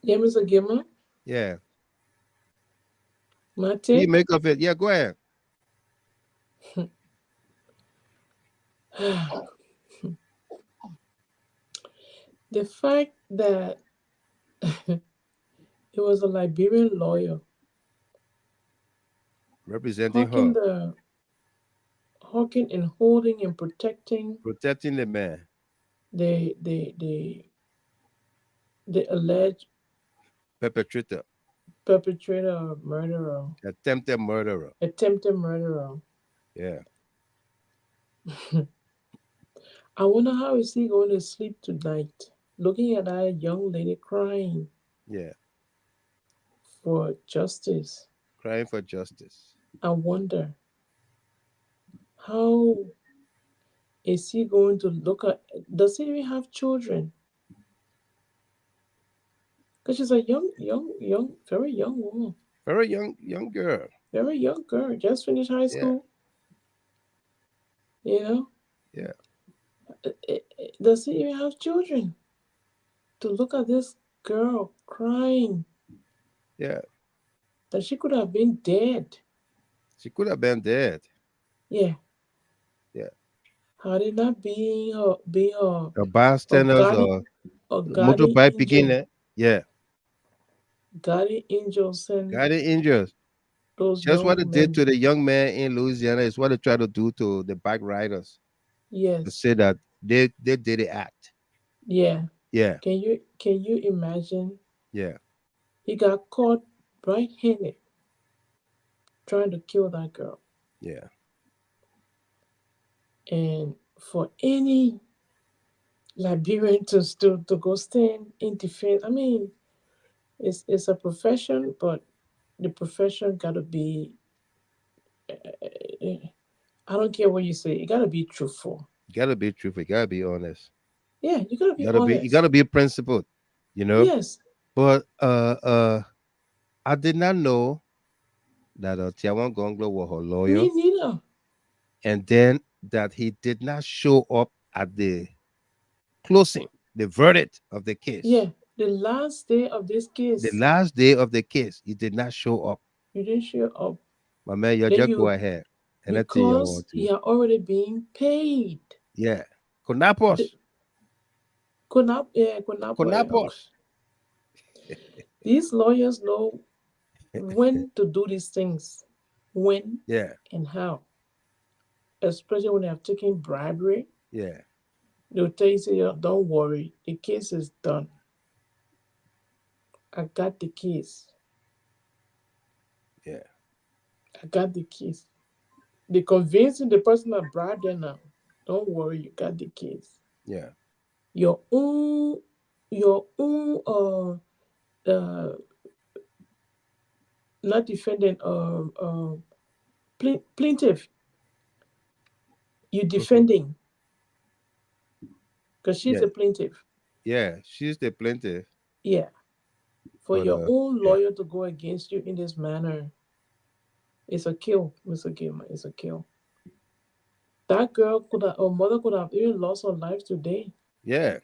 Speaker 5: Yeah, Mr. Gilman.
Speaker 2: Yeah.
Speaker 5: My
Speaker 2: What do you
Speaker 5: take?
Speaker 2: make of it? Yeah, go ahead.
Speaker 5: The fact that it was a Liberian lawyer
Speaker 2: Representing her.
Speaker 5: hawking and holding and protecting
Speaker 2: Protecting the man.
Speaker 5: the alleged
Speaker 2: Perpetrator.
Speaker 5: perpetrator or murderer.
Speaker 2: Attempted murderer.
Speaker 5: Attempted murderer.
Speaker 2: Yeah.
Speaker 5: I wonder how is he going to sleep tonight, looking at that young lady crying.
Speaker 2: Yeah.
Speaker 5: For justice.
Speaker 2: Crying for justice.
Speaker 5: I wonder how is he going to look at? Does he even have children? Because she's a young, very young woman.
Speaker 2: Very young girl.
Speaker 5: Very young girl, just finished high school. Yeah. You know?
Speaker 2: Yeah.
Speaker 5: Does he even have children? To look at this girl crying.
Speaker 2: Yeah.
Speaker 5: That she could have been dead.
Speaker 2: She could have been dead.
Speaker 5: Yeah.
Speaker 2: Yeah.
Speaker 5: Had it not been her
Speaker 2: a bystanders or motorbike beginner. Yeah.
Speaker 5: Guardian angels and
Speaker 2: guardian angels. Just what it did to the young man in Louisiana is what they try to do to the bike riders.
Speaker 5: Yes.
Speaker 2: To say that they did the act.
Speaker 5: Yeah.
Speaker 2: Yeah.
Speaker 5: Can you imagine?
Speaker 2: Yeah.
Speaker 5: He got caught right-handed trying to kill that girl.
Speaker 2: Yeah.
Speaker 5: And for any Liberian to go stand in defense, I mean, it's a profession, but the profession got to be, I don't care what you say, it got to be truthful.
Speaker 2: You got to be truthful. You got to be honest.
Speaker 5: Yeah, you got to be honest.
Speaker 2: You got to be principled, you know?
Speaker 5: Yes.
Speaker 2: But I did not know that Tiawan Gonglo was her lawyer.
Speaker 5: Me neither.
Speaker 2: And then that he did not show up at the closing, the verdict of the case.
Speaker 5: Yeah, the last day of this case.
Speaker 2: The last day of the case, he did not show up.
Speaker 5: You didn't show up.
Speaker 2: My man, you just go ahead. And
Speaker 5: because you are already being paid.
Speaker 2: Yeah. Conapos.
Speaker 5: Conapos. These lawyers know when to do these things. When and how. Especially when they have taken bribery.
Speaker 2: Yeah.
Speaker 5: They'll tell you, don't worry, the case is done. I got the case.
Speaker 2: Yeah.
Speaker 5: I got the case. They're convincing the person that bribed them now. Don't worry, you got the case.
Speaker 2: Yeah.
Speaker 5: Your own not defendant plaintiff. You're defending. Because she's a plaintiff.
Speaker 2: Yeah, she's the plaintiff.
Speaker 5: Yeah. For your own lawyer to go against you in this manner, it's a kill, Mr. Gilman. It's a kill. That girl her mother could have even lost her life today.
Speaker 2: Yeah.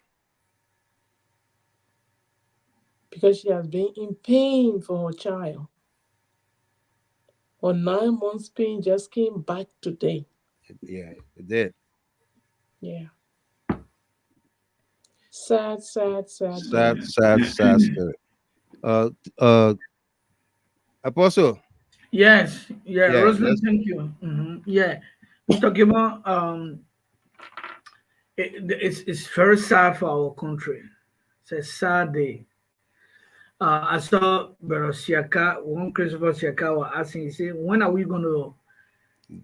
Speaker 5: Because she has been in pain for her child. Her 9 months pain just came back today.
Speaker 2: Yeah, it did.
Speaker 5: Yeah. Sad story.
Speaker 2: Apostle.
Speaker 7: Yes, Rosemary, thank you. Yeah, Mr. Gilman, it's very sad for our country. It's a sad day. I saw Brother Siaka, one Christopher Siaka was asking, he said, when are we going to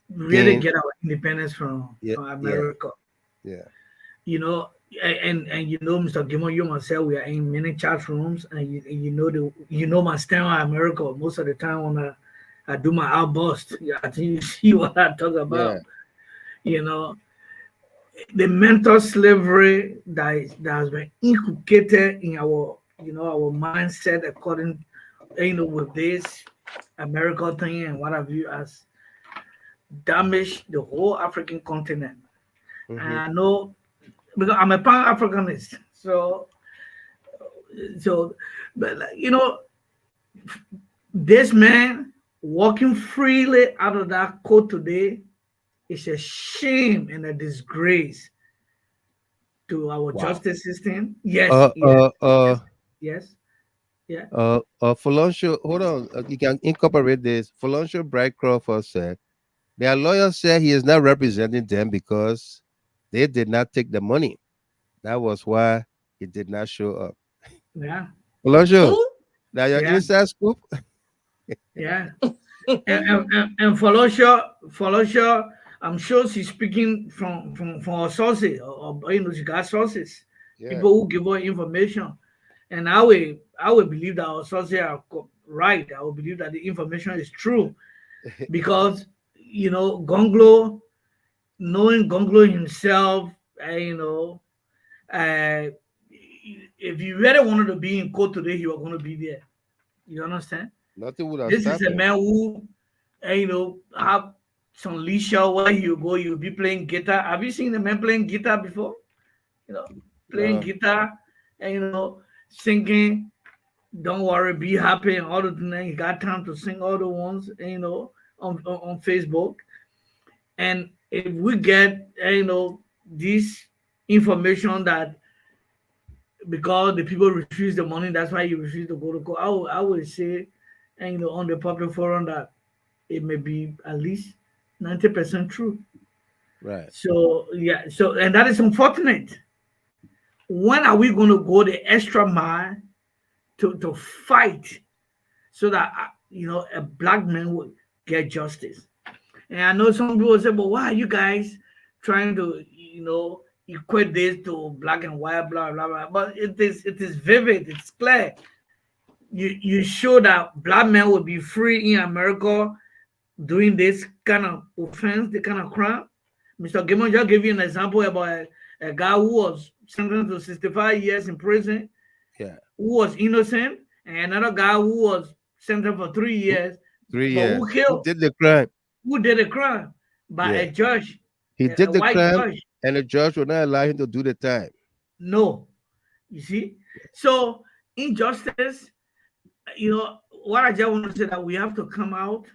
Speaker 7: really get our independence from America?
Speaker 2: Yeah.
Speaker 7: You know, and you know, Mr. Gilman, you myself, we are in many chat rooms, and you know my stand on America most of the time when I do my outburst. I think you see what I talk about. Yeah. You know, the mental slavery that has been inculcated in our our mindset according with this America thing and what have you has damaged the whole African continent. And I know because I'm a Pan-Africanist, so but this man walking freely out of that court today is a shame and a disgrace to our justice system. Yes. Yes. Yeah.
Speaker 2: Folonsho, hold on. You can incorporate this. Folonsho Bright Crawford said their lawyer said he is not representing them because they did not take the money. That was why he did not show up.
Speaker 7: Yeah.
Speaker 2: Folonsho. Now your
Speaker 7: Yeah.
Speaker 2: inside scoop.
Speaker 7: Yeah. And Felicia, I'm sure she's speaking from her sources, or she got sources,
Speaker 2: Yeah.
Speaker 7: people who give her information. And I will believe that our sources are right. I will believe that the information is true. Because Gonglo, knowing Gonglo himself, if you really wanted to be in court today, you are going to be there. You understand?
Speaker 2: Nothing would have
Speaker 7: This
Speaker 2: stopped
Speaker 7: is a
Speaker 2: him.
Speaker 7: man who, have some leisure where you go, you'll be playing guitar. Have you seen the man playing guitar before? Playing
Speaker 2: No.
Speaker 7: guitar and singing. Don't worry, be happy, and all the things. He got time to sing all the ones, on Facebook. And if we get, this information that because the people refuse the money, that's why you refuse to go to court, I would say, on the public forum that it may be at least 90% true.
Speaker 2: Right.
Speaker 7: So, yeah, and that is unfortunate. When are we going to go the extra mile to fight so that a black man would get justice? And I know some people say, but why are you guys trying to equate this to black and white, blah blah blah? But it is vivid, it's clear. You show that black men will be free in America doing this kind of offense, the kind of crime. Mr. Gilman just gave you an example about a guy who was sentenced to 65 years in prison,
Speaker 2: Yeah.
Speaker 7: who was innocent, and another guy who was sentenced for 3 years.
Speaker 2: 3
Speaker 7: but
Speaker 2: years.
Speaker 7: Who killed?
Speaker 2: Did the crime.
Speaker 7: Who did the crime? By
Speaker 2: Yeah.
Speaker 7: a judge.
Speaker 2: He
Speaker 7: a
Speaker 2: did the
Speaker 7: white
Speaker 2: crime,
Speaker 7: judge.
Speaker 2: and the judge would not allow him to do the time.
Speaker 7: No. You see? So injustice, what I just want to say that we have to come out,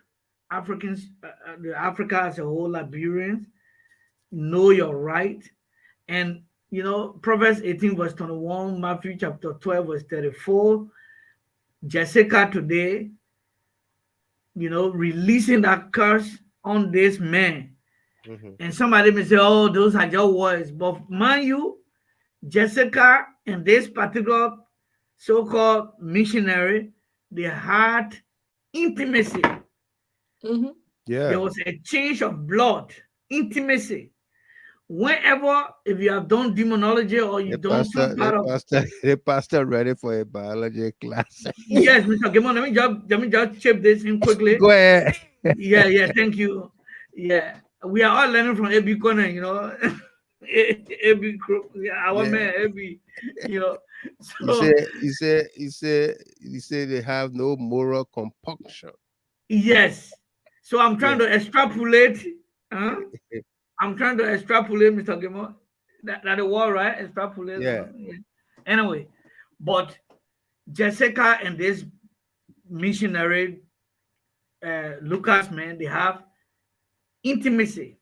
Speaker 7: Africans, Africa as a whole, Liberians, know your right. And Proverbs 18 verse 21, Matthew chapter 12 verse 34, Jessica today, releasing that curse on this man.
Speaker 2: Mhm.
Speaker 7: And somebody may say, oh, those are your words. But mind you, Jessica and this particular so-called missionary, they had intimacy.
Speaker 2: Yeah.
Speaker 7: There was a change of blood, intimacy. Whenever, if you have done demonology or you done some part of
Speaker 2: The pastor ready for a biology class.
Speaker 7: yes, Mr. Gimon, let me just chip this in quickly.
Speaker 2: Go ahead.
Speaker 7: Yeah, thank you. Yeah, we are all learning from AB Corner, AB group, our man, AB, So,
Speaker 2: He said they have no moral compunction.
Speaker 7: yes. So I'm trying to extrapolate. I'm trying to extrapolate, Mr. Gimon. That the word, right? Extrapolate.
Speaker 2: Yeah.
Speaker 7: Anyway, but Jessica and this missionary, Lucas, man, they have intimacy.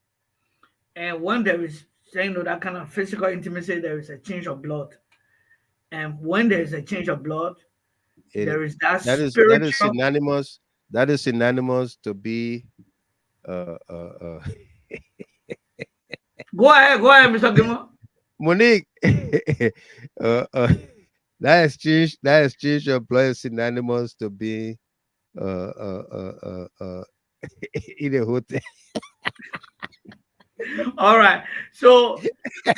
Speaker 7: And when there is, that kind of physical intimacy, there is a change of blood. And when there is a change of blood, there is that spiritual.
Speaker 2: That is synonymous to be
Speaker 7: Go ahead, Mr. Gimon.
Speaker 2: Monique. That exchange of blood is synonymous to be in a hotel.
Speaker 7: All right. So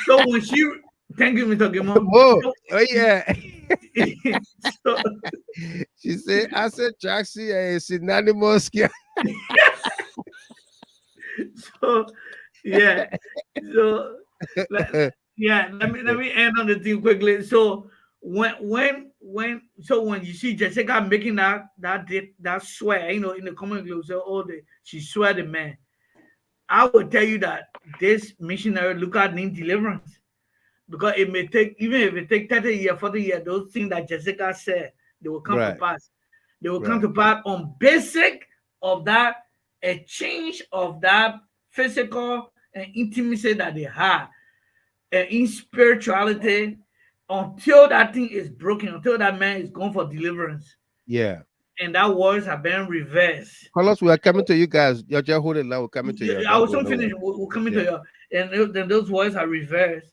Speaker 7: when she, thank you, Mr. Gimon.
Speaker 2: Oh yeah.
Speaker 7: So,
Speaker 2: She said, I said Jackson is synonymous.
Speaker 7: So yeah. So let me end on the thing quickly. So when you see Jessica making that swear, in the comment say, she swear the man. I will tell you that this missionary look at need deliverance. Because it may take, even if it take 30 years, 40 years, those things that Jessica said, they will come to pass. They will come to pass on basic of that, a change of that physical and intimacy that they have in spirituality, until that thing is broken, until that man is gone for deliverance.
Speaker 2: Yeah.
Speaker 7: And that words have been reversed.
Speaker 2: Carlos, we are coming to you guys. You're just holding line. We're coming to you.
Speaker 7: I was finished. We're coming to you. And then those words are reversed.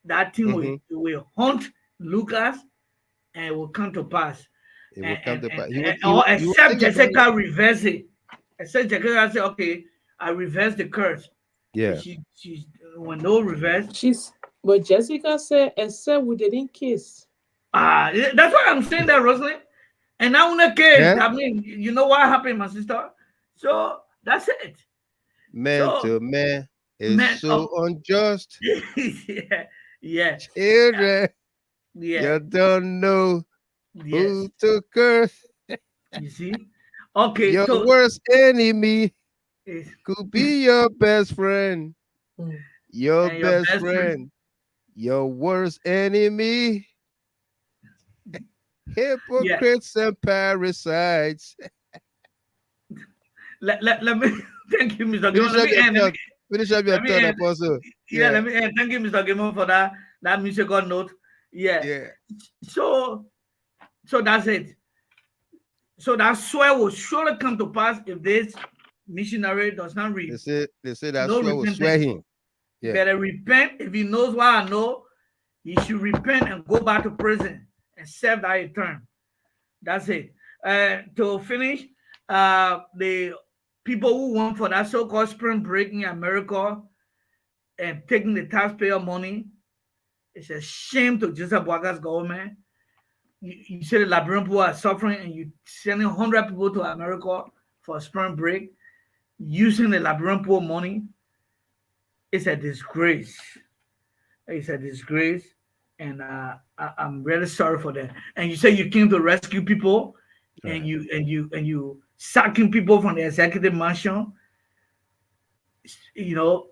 Speaker 7: That thing will haunt Lucas and will come to pass.
Speaker 2: It will come to pass.
Speaker 7: Except Jessica reverse it. Except Jessica say, okay, I reverse the curse.
Speaker 2: Yeah.
Speaker 7: She's when no reverse.
Speaker 5: But Jessica said, except we didn't kiss.
Speaker 7: That's what I'm saying there, Rosalind. And now in the case,
Speaker 2: Yeah.
Speaker 7: I mean, you know what happened, my sister? So that's it.
Speaker 2: Man to man is so unjust.
Speaker 7: Yeah.
Speaker 2: Children,
Speaker 7: Yeah.
Speaker 2: you don't know who to curse.
Speaker 7: You see? Okay.
Speaker 2: Your worst enemy could be your best friend. Your best friend. Your worst enemy. Hypocrites and parasites.
Speaker 7: Let me thank you, Mr. Gimon.
Speaker 2: Finish up your turn, Apostle.
Speaker 7: Yeah, let me end. Thank you, Mr. Gimon, for that musical note. Yeah. So that's it. So that swear will surely come to pass if this missionary does not read.
Speaker 2: They say that swear will swear him.
Speaker 7: Yeah. Better repent. If he knows what I know, he should repent and go back to prison and serve that term. That's it. To finish, the people who went for that so-called spring break in America and taking the taxpayer money, it's a shame to Joseph Boaga's government. You say the Liberian people are suffering and you sending 100 people to America for a spring break using the Liberian people money. It's a disgrace. It's a disgrace. And I'm really sorry for that. And you say you came to rescue people, and you sacking people from the executive mansion. You know,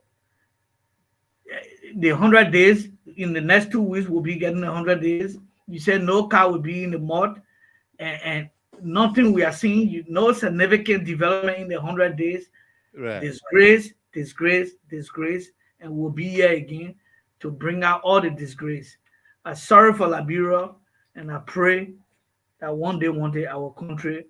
Speaker 7: the 100 days in the next 2 weeks we'll be getting 100 days. You said no car will be in the mud, and nothing we are seeing. No significant development in the 100 days.
Speaker 2: Right.
Speaker 7: Disgrace, and we'll be here again to bring out all the disgrace. I'm sorry for Liberia, and I pray that one day our country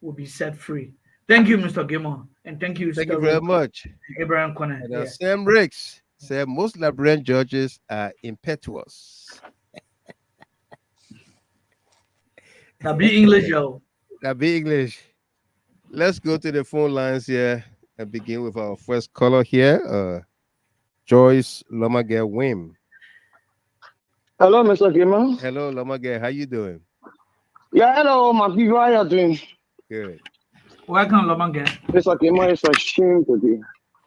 Speaker 7: will be set free. Thank you, Mr. Gimon, and thank you
Speaker 2: very much.
Speaker 7: Abraham Connor.
Speaker 2: Sam Riggs said most Liberian judges are impetuous.
Speaker 7: That be English, yo.
Speaker 2: That be English. Let's go to the phone lines here and begin with our first caller here, Joyce Lomage Wim.
Speaker 13: Hello, Mr. Gimon.
Speaker 2: Hello, Lomage. How you doing?
Speaker 13: Yeah, hello, my people. How you doing?
Speaker 2: Good.
Speaker 7: Welcome, Lomage.
Speaker 13: Mr. Gimon, it's a shame today.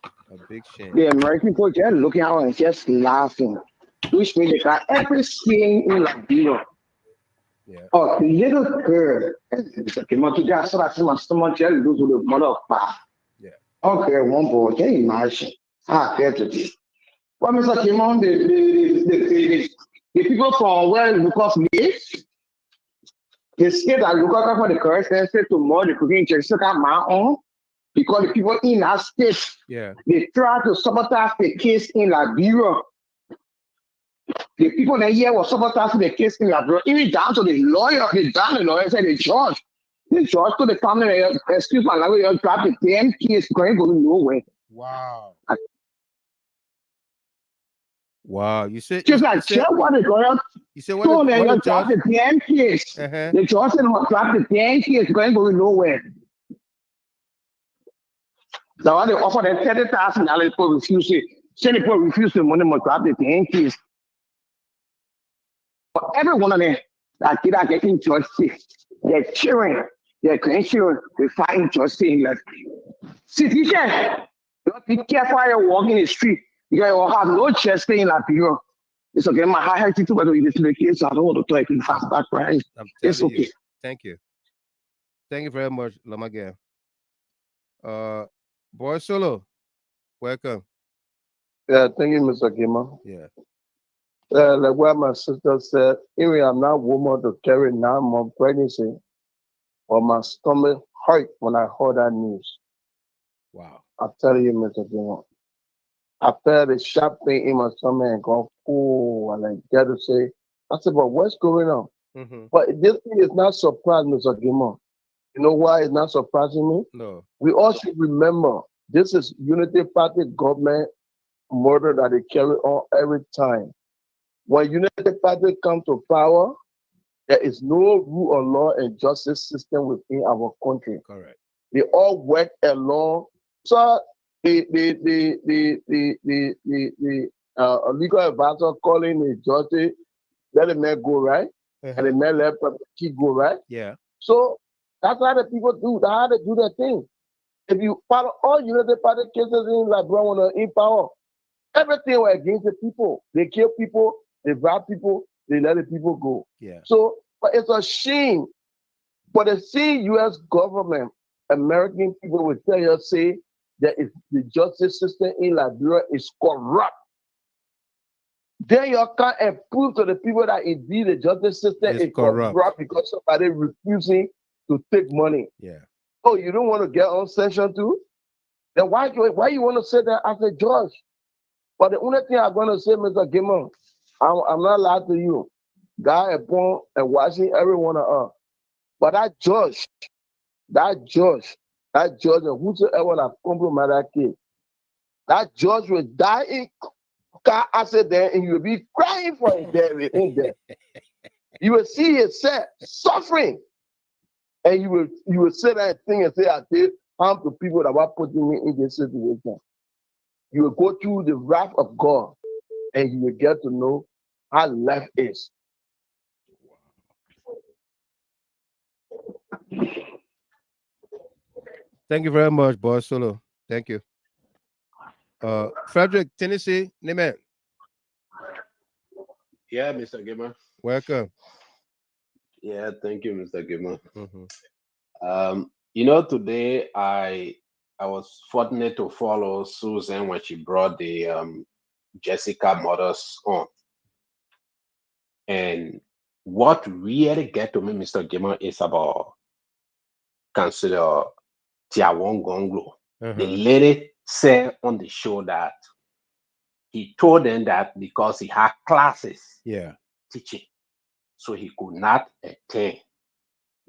Speaker 2: A big shame.
Speaker 13: The American people just looking out and just laughing, which means they got every skin in Liberia.
Speaker 2: Yeah.
Speaker 13: Oh, little girl. Mr. Gimon, today I saw that my stomach just lose with the mother of God.
Speaker 2: Yeah.
Speaker 13: Okay, one boy, can you imagine? Here today. Well, Mr. Gimon, the people from where Lucas lives, they say that Lucas for the correct answer tomorrow, the cooking just got my own, because the people in that state, they try to sabotage the case in Liberia. The people that here was sabotaging the case in Liberia, even down to the lawyer, said the judge. The judge to the family, excuse my language, you drop the damn case going nowhere.
Speaker 2: Wow. Wow, you said
Speaker 13: just like what the lawyer.
Speaker 2: You said what the
Speaker 13: judge the damn case. The judge said drop the damn case going nowhere. So when they offer them $30,000, people refuse it. Say the people refuse the money, must drop the damn case. But every one of them that did not get in justice, they're cheering, their grandchildren, they fighting justice. Like, CDCIAN, be careful how you walk in the street. You will have no justice in Liberia. It's okay. My high too, but we listen to the kids. I don't want to talk in fast back, right? It's okay.
Speaker 2: You. Thank you. Thank you very much, Lomage. Boy Solo, welcome.
Speaker 14: Yeah, thank you, Mr. Gimon.
Speaker 2: Yeah.
Speaker 14: Like what my sister said, even I'm not woman to carry 9-month pregnancy, but my stomach hurt when I heard that news.
Speaker 2: Wow.
Speaker 14: I'm telling you, Mr. Gimon. I felt a sharp pain in my stomach and go, oh, and I got to say, I said, but what's going on? But this thing is not surprising, Mr. Gimon. You know why it's not surprising me?
Speaker 2: No.
Speaker 14: We all should remember this is Unity Party government murder that they carry on every time. When Unity Party come to power, There is no rule of law and justice system within our country.
Speaker 2: Correct.
Speaker 14: They all work along. So the legal advisor calling the judge, let the man go, right? And the man let keep go, right?
Speaker 2: Yeah.
Speaker 14: So that's how the people do. That's how they do their thing. If you follow all Unity Party cases in Liberia in power, everything was against the people. They kill people, they rob people, they let the people go.
Speaker 2: Yeah.
Speaker 14: So, but it's a shame. But the same U.S. government, American people will tell you, say that if the justice system in Liberia is corrupt. Then you can't prove to the people that indeed the justice system is corrupt because somebody refusing to take money.
Speaker 2: Yeah.
Speaker 14: Oh, you don't want to get on session too? Then why you want to sit there as a judge? But the only thing I'm going to say, Mr. Gimon, I'm not lying to you. God upon and watching every one of us. But that judge, and whosoever that compromised that case, that judge will die in car accident and you will be crying for him there in there. You will see yourself suffering. And you will say that thing and say, I did harm to people that were putting me in this situation. You will go through the wrath of God and you will get to know how life is.
Speaker 2: Thank you very much, Boss Solo. Thank you. Frederick, Tennessee, Neiman.
Speaker 15: Yeah, Mr. Gimmer.
Speaker 2: Welcome.
Speaker 15: Yeah, thank you, Mr. Gimmer.
Speaker 2: Mm-hmm.
Speaker 15: Today I was fortunate to follow Susan when she brought the Jessica mothers on. And what really get to me, Mr. Gimmer, is about Councillor Tiawon Gonglo. The lady said on the show that he told them that because he had classes teaching, so he could not attend.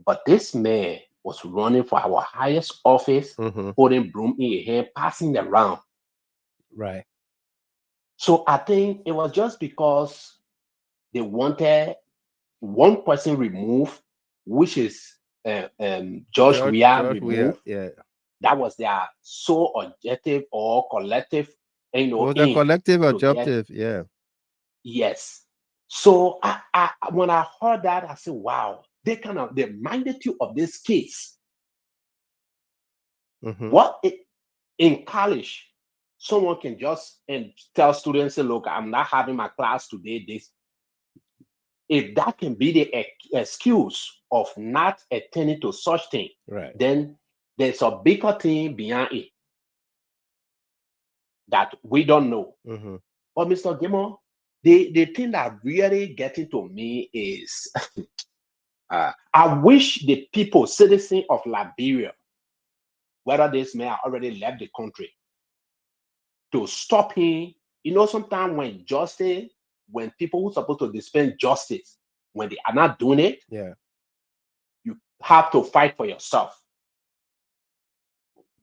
Speaker 15: But this man was running for our highest office, holding broom in his hand, passing around.
Speaker 2: Right.
Speaker 15: So I think it was just because they wanted one person removed, which is George Weah removed.
Speaker 2: Yeah.
Speaker 15: That was their sole objective or collective,
Speaker 2: It was a collective objective, yeah.
Speaker 15: Yes. So I when I heard that, I said, wow, the magnitude of this case. What in college, someone can just tell students, say, look, I'm not having my class today. If that can be the excuse of not attending to such thing, then there's a bigger thing behind it that we don't know. But Mr. Gimmer, the thing that really getting to me is I wish the people, citizens of Liberia, whether this man already left the country, to stop him. Sometimes when people who are supposed to dispense justice, when they are not doing it, you have to fight for yourself.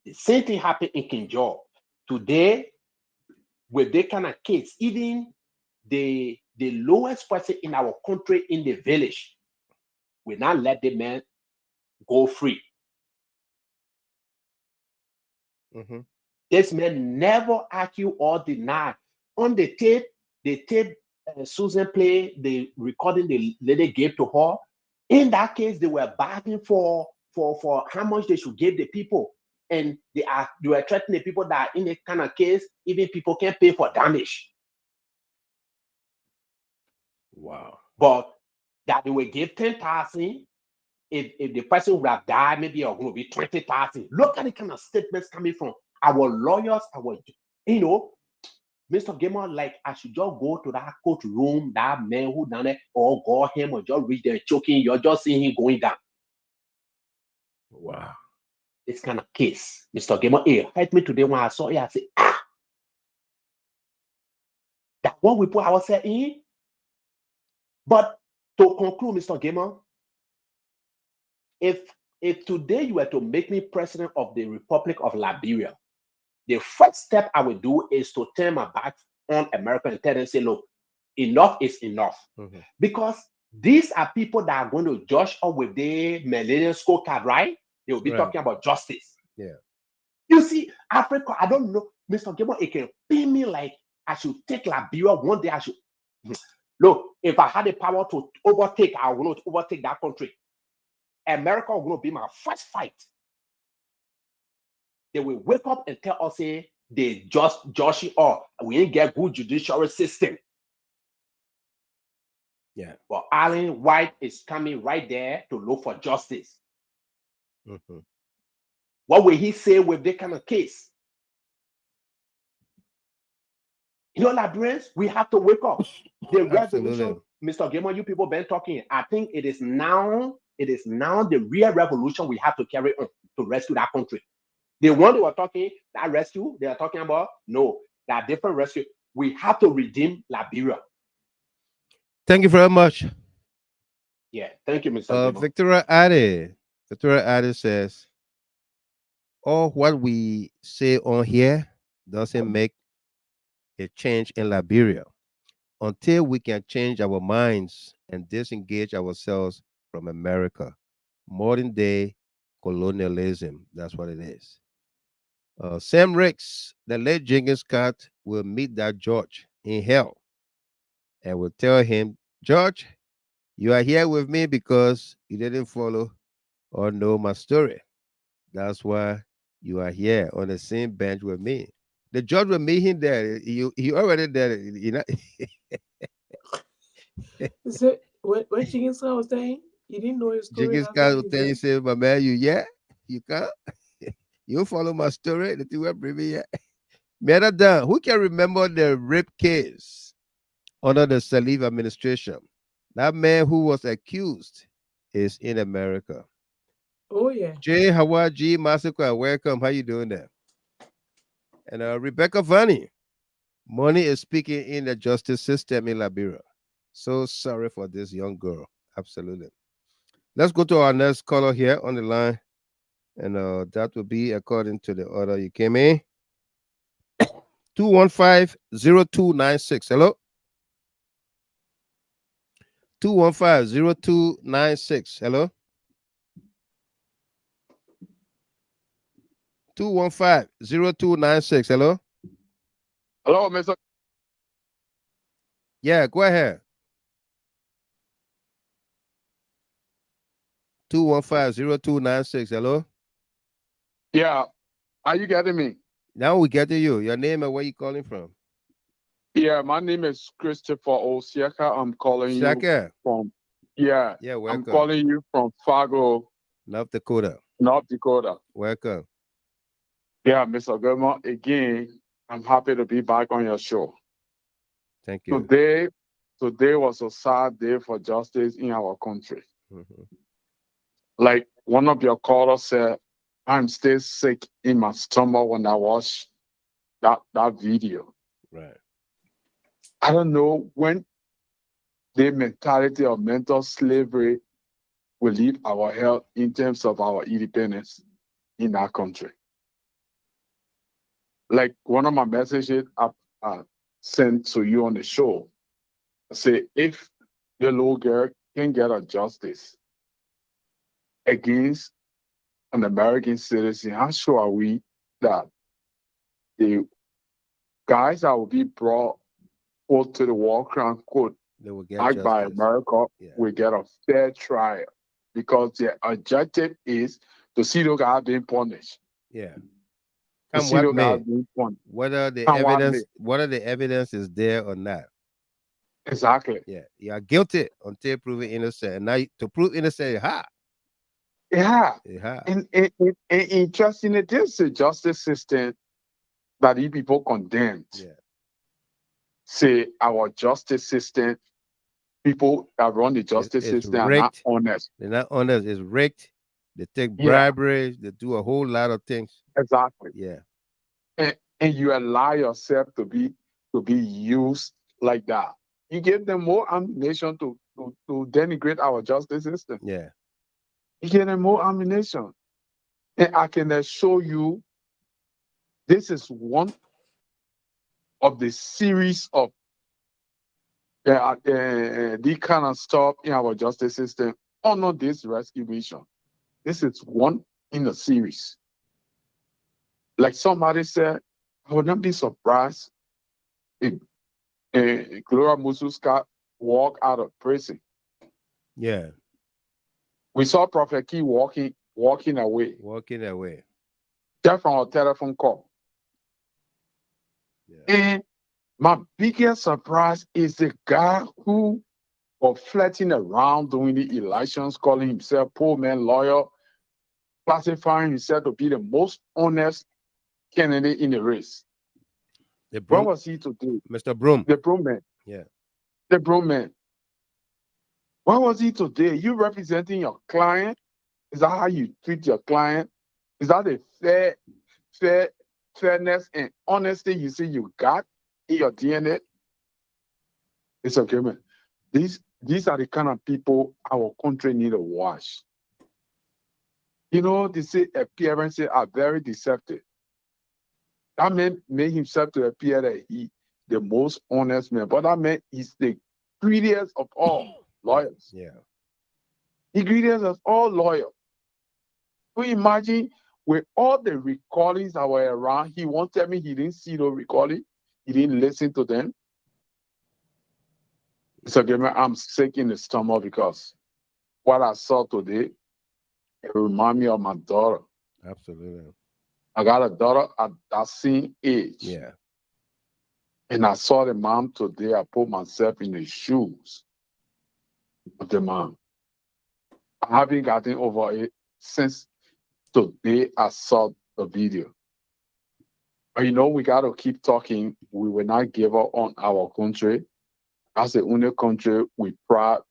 Speaker 15: The same thing happened in King George. Today, with that kind of case, even the lowest person in our country in the village will not let the man go free. This man never argue or deny. On the tape Susan played, the recording the lady gave to her. In that case, they were bargaining for how much they should give the people. And they were threatening the people that in a kind of case, even people can pay for damage.
Speaker 2: Wow.
Speaker 15: But that they will give 10,000. If the person would have died, maybe it's going to be 20,000. Look at the kind of statements coming from our lawyers, Mr. Gamer, like I should just go to that courtroom, that man who done it, or go him, or just reach there choking. You're just seeing him going down.
Speaker 2: Wow.
Speaker 15: This kind of case, Mr. Gamer, it hurt me today when I saw it. I said, that's what we put ourselves in. But to conclude, Mr. Gamer, if today you were to make me president of the Republic of Liberia, the first step I will do is to turn my back on America and tell them, say, look, enough is enough. Because These are people that are going to judge up with their millennial scorecard, right? They will be
Speaker 2: Right.
Speaker 15: talking about justice.
Speaker 2: Yeah.
Speaker 15: You see, Africa, I don't know, Mr. Gilmore, it can pay me like I should take Liberia one day. I should look, if I had the power to overtake, I will not overtake that country. America will not be my first fight. They will wake up and tell us, say, they just Joshi, or we ain't get good judicial system.
Speaker 2: Yeah.
Speaker 15: But Alan White is coming right there to look for justice.
Speaker 2: Mm-hmm.
Speaker 15: What will he say with that kind of case? You know, Liberians, we have to wake up. The revolution, Mr. Gamer, you people been talking. I think it is now the real revolution we have to carry on to rescue that country. The one they were talking, that rescue, they are talking about, no, that different rescue. We have to redeem Liberia.
Speaker 2: Thank you very much.
Speaker 15: Yeah, thank you, Mr. Gamer.
Speaker 2: Victoria Ade says, all what we say on here doesn't make a change in Liberia until we can change our minds and disengage ourselves from America. Modern day colonialism, that's what it is. Sam Ricks, the late Jenkins Scott, will meet that George in hell and will tell him, George, you are here with me because you didn't follow or know my story. That's why you are here on the same bench with me. The judge will meet him there. He already there. You know.
Speaker 5: So when Jenkins Scott was saying he didn't know his story.
Speaker 2: Jenkins Scott will tell you, say, my man, you can't. You follow my story. The thing will bring me here. Meradon, who can remember the rape case under the Salif administration? That man who was accused is in America.
Speaker 5: Oh yeah.
Speaker 2: Jay Hawaji Masakwa, welcome. How you doing there? And Rebecca Vanny, money is speaking in the justice system in Liberia. So sorry for this young girl. Absolutely. Let's go to our next caller here on the line. And that will be according to the order you came in. 215-0296. Hello? 215-0296. Hello? 215-0296. Hello?
Speaker 16: Hello, Mr.
Speaker 2: Yeah, go ahead. 215-0296. Hello?
Speaker 16: Yeah. Are you getting me?
Speaker 2: Now we get to you. Your name and where you calling from?
Speaker 16: Yeah, my name is Christopher Osiaka. I'm calling you from
Speaker 2: welcome.
Speaker 16: I'm calling you from Fargo,
Speaker 2: North Dakota. Welcome.
Speaker 16: Yeah, Mr. Gilmore, again, I'm happy to be back on your show.
Speaker 2: Thank you.
Speaker 16: Today was a sad day for justice in our country.
Speaker 2: Mm-hmm.
Speaker 16: Like one of your callers said, I'm still sick in my stomach when I watch that video.
Speaker 2: Right.
Speaker 16: I don't know when the mentality of mental slavery will leave our health in terms of our independence in our country. Like one of my messages I sent to you on the show, say if the little girl can get a justice against an American citizen, how sure are we that the guys that will be brought forth to the war crime court backed by America will get a fair trial? Because their objective is to see those guys being punished.
Speaker 2: Yeah.
Speaker 16: Whether
Speaker 2: the evidence is there or not.
Speaker 16: Exactly.
Speaker 2: Yeah. You are guilty until proven innocent. And now to prove innocent,
Speaker 16: Yeah. And interestingly, this is a justice system that these people condemned.
Speaker 2: Yeah.
Speaker 16: Say our justice system, people that run the justice system are not honest.
Speaker 2: They're not honest. It's rigged. They take bribery. They do a whole lot of things.
Speaker 16: Exactly.
Speaker 2: Yeah.
Speaker 16: And you allow yourself to be used like that. You give them more ammunition to denigrate our justice system.
Speaker 2: Yeah.
Speaker 16: You give them more ammunition. And I can assure you, this is one of the series of They kind of stuff in our justice system. Oh no, this rescue mission. This is one in a series. Like somebody said, I would not be surprised if Gloria Mususka walk out of prison.
Speaker 2: Yeah.
Speaker 16: We saw Prophet Key walking away.
Speaker 2: Walking away.
Speaker 16: Just from a telephone call. Yeah. And my biggest surprise is the guy who was flirting around during the elections, calling himself poor man lawyer, classifying himself to be the most honest candidate in the race. What was he to do?
Speaker 2: Mr. Broom.
Speaker 16: The Broom man.
Speaker 2: Yeah.
Speaker 16: The Broom man. What was he to do? You representing your client? Is that how you treat your client? Is that the fairness and honesty you see you got in your DNA? It's okay, man. These are the kind of people our country need to watch. You know, they say appearances are very deceptive. That man made himself to appear that he the most honest man, but that man is the greediest of all lawyers.
Speaker 2: Yeah.
Speaker 16: The greediest of all lawyers. We imagine with all the recordings that were around, he won't tell me he didn't see those recordings, he didn't listen to them. So I'm sick in the stomach because what I saw today, it reminds me of my daughter.
Speaker 2: Absolutely.
Speaker 16: I got a daughter at that same age.
Speaker 2: Yeah.
Speaker 16: And I saw the mom today. I put myself in the shoes of the mom. I haven't gotten over it since today I saw the video. But you know, we got to keep talking. We will not give up on our country. That's the only country we're proud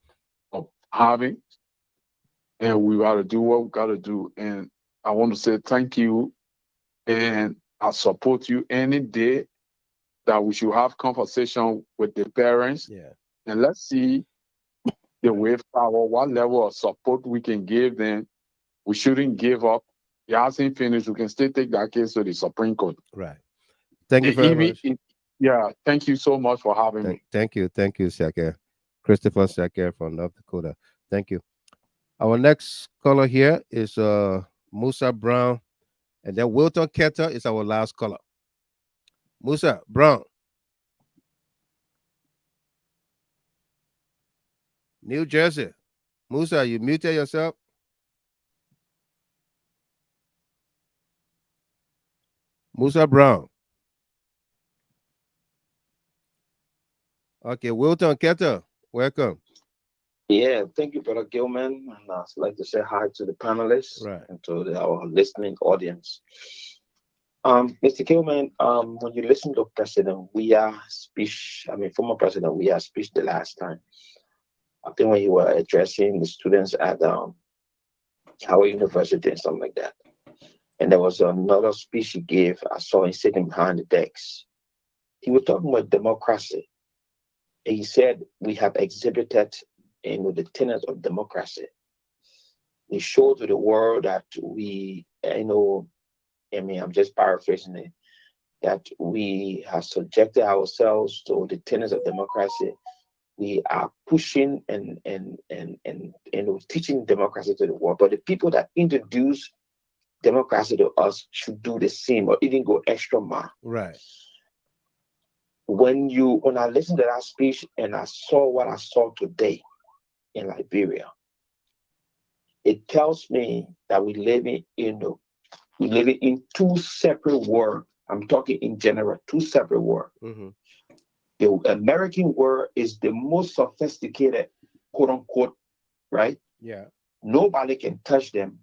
Speaker 16: of having. And we got to do what we got to do. And I want to say thank you. And I support you any day that we should have conversation with the parents.
Speaker 2: Yeah.
Speaker 16: And let's see the way forward, what level of support we can give them. We shouldn't give up. It hasn't finished. We can still take that case to the Supreme Court.
Speaker 2: Right. Thank you very much.
Speaker 16: Yeah, thank you so much for having me.
Speaker 2: Thank you, Shaka. Christopher Shaka from North Dakota. Thank you. Our next caller here is Musa Brown, and then Wilton Ketter is our last caller. Musa Brown. New Jersey. Musa, you muted yourself. Musa Brown. Okay, Wilton Ketter, welcome.
Speaker 17: Yeah, thank you, Brother Gilman. And I'd like to say hi to the panelists and to our listening audience. Mr. Gilman, when you listen to President Weah's speech, former President Weah's speech the last time, I think when he was addressing the students at Howard University and something like that. And there was another speech he gave, I saw him sitting behind the decks. He was talking about democracy. And he said, we have exhibited the tenets of democracy. He showed to the world that I'm just paraphrasing it, that we have subjected ourselves to the tenets of democracy. We are pushing and teaching democracy to the world. But the people that introduce democracy to us should do the same or even go extra mile.
Speaker 2: Right.
Speaker 17: When I listened to that speech and I saw what I saw today in Liberia, it tells me that we live in two separate worlds. I'm talking in general, two separate worlds.
Speaker 2: Mm-hmm.
Speaker 17: The American world is the most sophisticated, quote unquote, right?
Speaker 2: Yeah.
Speaker 17: Nobody can touch them.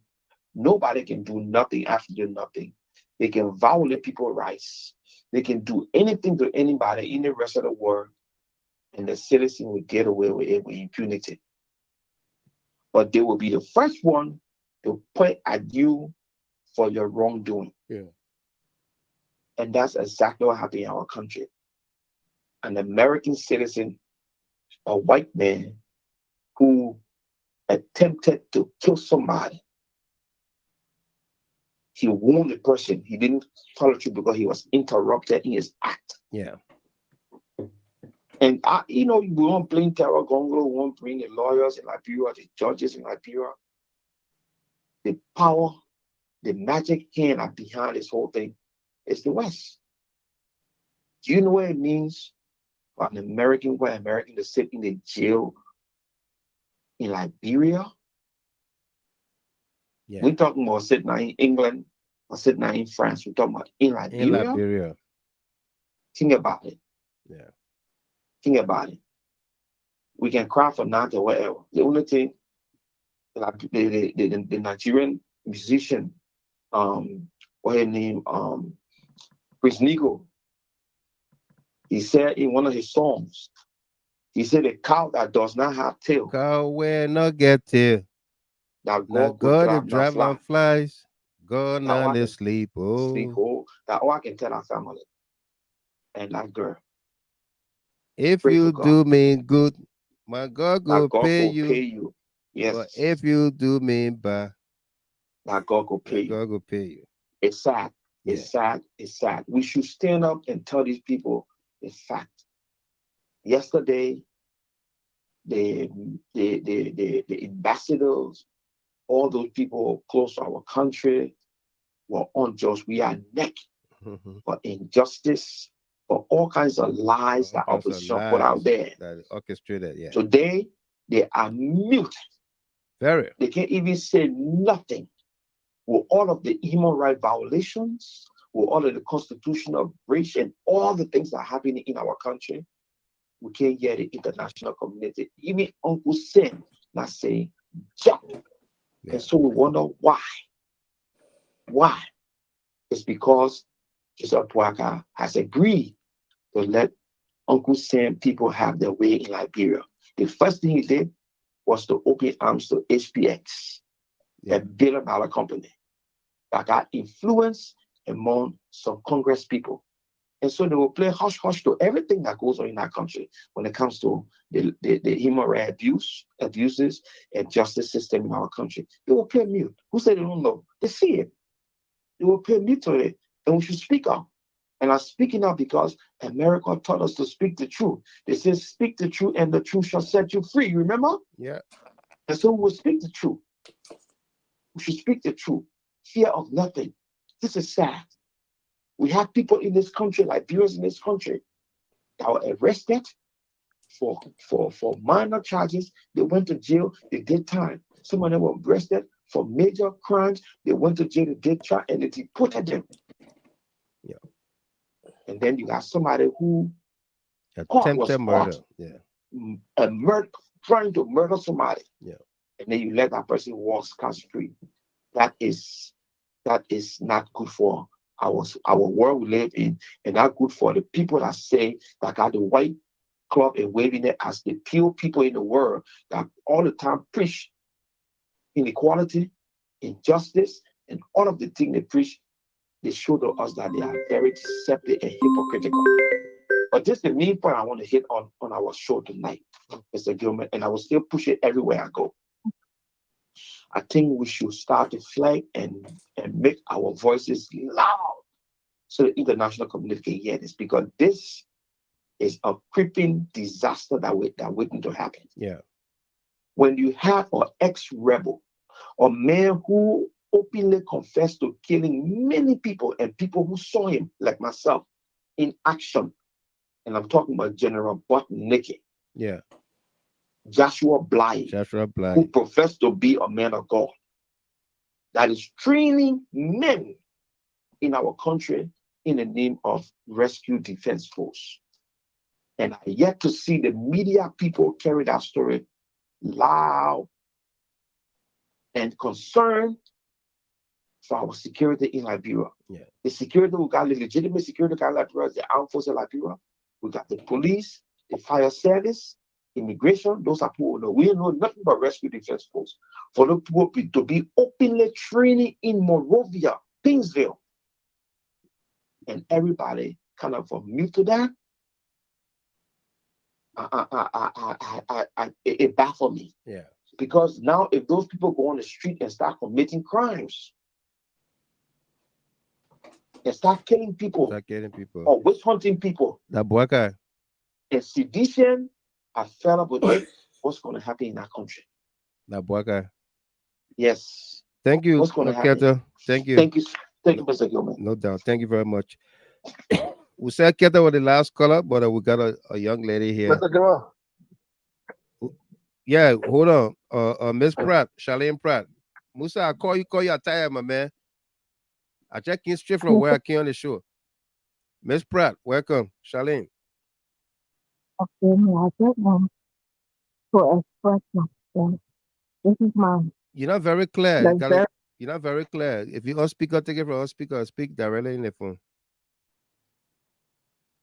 Speaker 17: Nobody can do nothing, absolutely nothing. They can violate people's rights. They can do anything to anybody in the rest of the world, and the citizen will get away with it with impunity. But they will be the first one to point at you for your wrongdoing.
Speaker 2: Yeah.
Speaker 17: And that's exactly what happened in our country. An American citizen, a white man who attempted to kill somebody. He warned the person. He didn't follow through because he was interrupted in his act.
Speaker 2: Yeah.
Speaker 17: And we won't blame Terror Gongo, we won't bring the lawyers in Liberia, the judges in Liberia. The power, the magic hand behind this whole thing is the West. Do you know what it means for an American, to sit in the jail in Liberia?
Speaker 2: Yeah.
Speaker 17: We're talking about sitting in England or sitting in France. We're talking about in Liberia.
Speaker 2: In Liberia.
Speaker 17: Think about it.
Speaker 2: Yeah.
Speaker 17: Think about it. We can cry for nothing or whatever. The only thing, the Nigerian musician, what his name, Prince Nigo, he said in one of his songs, he said, a cow that does not have tail.
Speaker 2: Cow will not get tail.
Speaker 17: That
Speaker 2: God
Speaker 17: God
Speaker 2: drive on flies. God none is sleep.
Speaker 17: Sleep.
Speaker 2: Oh.
Speaker 17: That all I can tell our family. And that girl.
Speaker 2: If you do me good, my God will pay you.
Speaker 17: Yes.
Speaker 2: But if you do me bad,
Speaker 17: that God will pay you.
Speaker 2: God will pay you.
Speaker 17: It's sad. It's sad. It's sad. We should stand up and tell these people the fact. Yesterday, the ambassadors, all those people close to our country were unjust. We are naked for injustice, for all kinds of lies that opposition put out there.
Speaker 2: That orchestrated, yeah.
Speaker 17: Today, they are mute.
Speaker 2: Very.
Speaker 17: They can't even say nothing. With all of the human rights violations, with all of the constitutional breach and all the things that are happening in our country, we can't hear the international community. Even Uncle Sam not saying jump. Yeah. And so we wonder why. Why? It's because Joseph Boakai has agreed to let Uncle Sam people have their way in Liberia. The first thing he did was to open arms to HPX, a $1 billion company that got influence among some Congress people. And so they will play hush-hush to everything that goes on in our country when it comes to the human rights abuses and justice system in our country. They will play mute. Who said they don't know? They see it. They will play mute to it, and we should speak up. And I'm speaking up because America taught us to speak the truth. They say, speak the truth, and the truth shall set you free. Remember?
Speaker 2: Yeah.
Speaker 17: And so we will speak the truth. We should speak the truth. Fear of nothing. This is sad. We have people in this country, Liberians in this country, that were arrested for minor charges. They went to jail, they did time. Some of them were arrested for major crimes. They went to jail, they did trial, and they deported them. Yeah. And then you got somebody who
Speaker 2: attempted murder. Yeah.
Speaker 17: Trying to murder somebody.
Speaker 2: Yeah.
Speaker 17: And then you let that person walk scot-free. That is not good for our world we live in, and not good for the people that say that got the white club and waving it as the pure people in the world that all the time preach inequality, injustice, and all of the things they preach. They show to us that they are very deceptive and hypocritical. But just the main point I want to hit on our show tonight, Mr. Gilman, and I will still push it everywhere I go. I think we should start to flag and make our voices loud so the international community can hear this, because this is a creeping disaster that waiting to happen.
Speaker 2: Yeah.
Speaker 17: When you have an ex-rebel, a man who openly confessed to killing many people and people who saw him, like myself, in action, and I'm talking about General Nuquay.
Speaker 2: Yeah.
Speaker 17: Joshua Bly, who professed to be a man of God, that is training men in our country in the name of Rescue Defense Force. And I yet to see the media people carry that story loud and concerned for our security in Liberia.
Speaker 2: Yeah.
Speaker 17: The security, we got the legitimate security in Liberia, the armed forces of Liberia. We got the police, the fire service, immigration. Those are people who know. We know nothing but Rescue Defense Force. For the people to be openly training in Monrovia, Pingsville, and everybody kind of mute to that. It baffles me.
Speaker 2: Yeah.
Speaker 17: Because now if those people go on the street and start committing crimes, and start killing people, or witch hunting people,
Speaker 2: that Boakai,
Speaker 17: and CDCIAN are fed up with it, what's going to happen in that country?
Speaker 2: Now, boy, guy.
Speaker 17: Yes.
Speaker 2: Thank you,
Speaker 17: What's going to happen?
Speaker 2: Keto. Thank you.
Speaker 17: Thank you, Mr. Gilman.
Speaker 2: No doubt. Thank you very much. We said Keto was the last caller, but we got a young lady here.
Speaker 14: Mr. Gilman.
Speaker 2: Yeah, hold on. Miss Pratt, Charlene Pratt. Musa, I call you tired, my man. I just came straight from where I came on the show. Miss Pratt, welcome. Charlene.
Speaker 18: Okay, I just want to express myself. This is my.
Speaker 2: You're not very clear.
Speaker 18: Like
Speaker 2: You're not very clear. If you on speaker, take it from on speaker. Speak directly in the phone.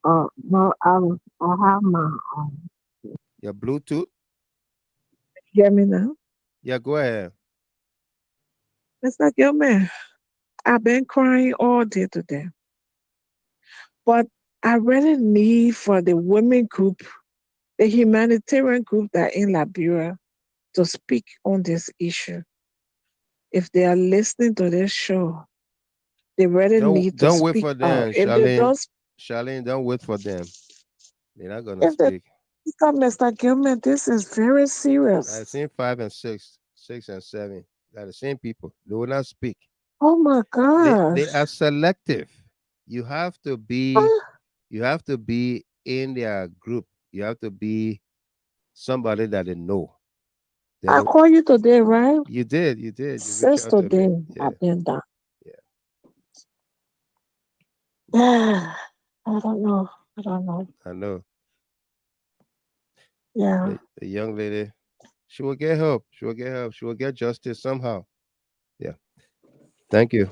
Speaker 18: No, I have my.
Speaker 2: Your Bluetooth.
Speaker 18: Hear me now,
Speaker 2: Yeah, go ahead.
Speaker 18: Mr. Gilman. I've been crying all day today, but I really need for the women group, the humanitarian group that in Liberia, to speak on this issue. If they are listening to this show, they really need to
Speaker 2: Don't
Speaker 18: speak
Speaker 2: wait for them,
Speaker 18: out. If they don't,
Speaker 2: Charlene, don't wait for them. They're not gonna
Speaker 18: if they
Speaker 2: speak.
Speaker 18: Mr. Gilman, this is very serious.
Speaker 2: I've seen 5 and 6, 6 and 7. They're the same people. They will not speak.
Speaker 18: Oh my gosh.
Speaker 2: They are selective. You have to be in their group. You have to be somebody that they know.
Speaker 18: I called you today, right?
Speaker 2: You did. You
Speaker 18: Since today, I've been done. Yeah. I don't know.
Speaker 2: I know.
Speaker 18: Yeah.
Speaker 2: The young lady, she will get help. She will get justice somehow. Yeah. Thank you.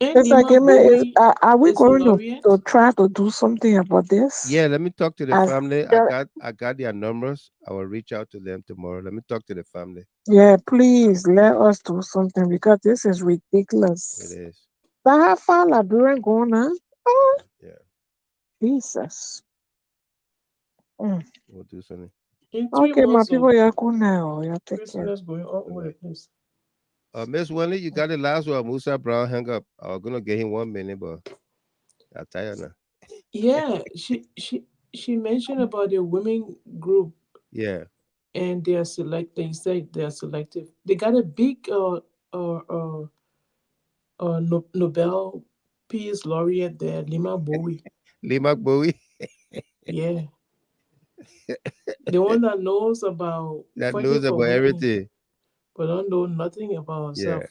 Speaker 18: Mr. Gilman, are we going to try to do something about this?
Speaker 2: Yeah, let me talk to the family. I got their numbers. I will reach out to them tomorrow. Let me talk to the family.
Speaker 18: Yeah, please let us do something because this is ridiculous.
Speaker 2: It is.
Speaker 18: But how far Liberian going on?
Speaker 2: Yeah.
Speaker 18: Jesus.
Speaker 2: We'll do something.
Speaker 18: Okay, my people, you're cool now. You're take care.
Speaker 5: Going all over the place.
Speaker 2: Miss Wendy, you got the last one. Musa Brown hang up. I was gonna get him 1 minute, but I'll tell you now.
Speaker 5: Yeah, she mentioned about the women group.
Speaker 2: Yeah.
Speaker 5: And they are selecting. Say they are selective. They got a big Nobel Peace Laureate there, Lima Bowie.
Speaker 2: Lima Bowie.
Speaker 5: Yeah. The one that knows about
Speaker 2: everything,
Speaker 5: but don't know nothing about herself.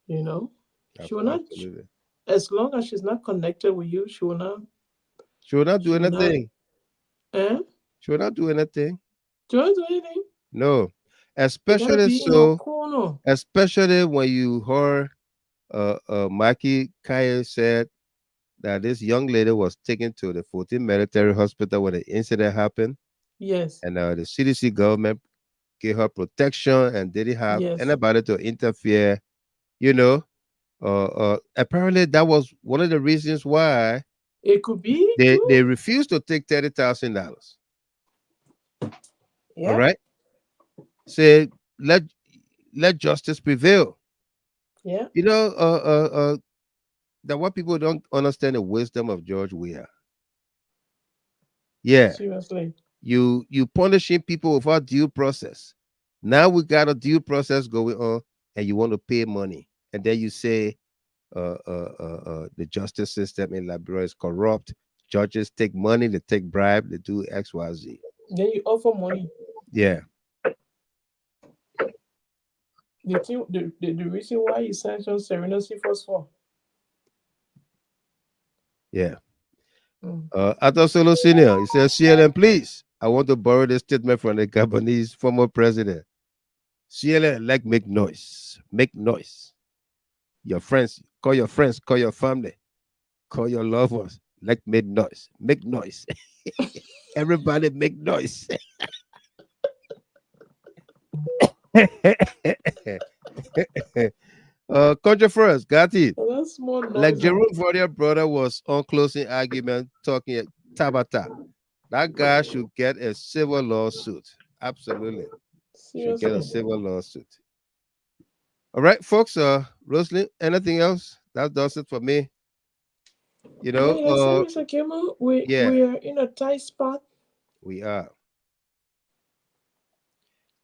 Speaker 2: Yeah.
Speaker 5: You know, she will not. As long as she's not connected with you, she will not.
Speaker 2: She will not do anything. She will not do anything.
Speaker 5: She won't do anything.
Speaker 2: No, especially especially when you heard Mikey Kaya said that this young lady was taken to the 14th military hospital when the incident happened.
Speaker 5: Yes.
Speaker 2: And the CDC government gave her protection and didn't have anybody to interfere. You know, apparently that was one of the reasons why
Speaker 5: it could be
Speaker 2: they refused to take $30,000.
Speaker 5: Yeah.
Speaker 2: All right. Say let justice prevail.
Speaker 5: Yeah.
Speaker 2: You know, that what people don't understand the wisdom of George Weah. Yeah.
Speaker 5: Seriously.
Speaker 2: You punishing people without due process. Now we got a due process going on, and you want to pay money, and then you say, the justice system in Liberia is corrupt. Judges take money, they take bribe, they do X, Y, Z.
Speaker 5: Then you offer money.
Speaker 2: Yeah.
Speaker 5: The reason why you sanctioned Serena C4 for.
Speaker 2: Yeah. Ato Solo Senior, he says, CLN, please. I want to borrow this statement from the Gabonese former president. CLN, like make noise. Make noise. Your friends, call your friends, call your family, call your loved ones. Like make noise. Make noise. Everybody make noise. Country first, got it.
Speaker 5: That's more
Speaker 2: like Jerome Vordier brother was on closing argument talking Tabata. That guy should get a civil lawsuit. Absolutely. Should get a civil lawsuit. All right, folks. Rosalind, anything else? That does it for me. You know,
Speaker 5: Like I said, Mr. Gilman, we are in a tight spot.
Speaker 2: we are.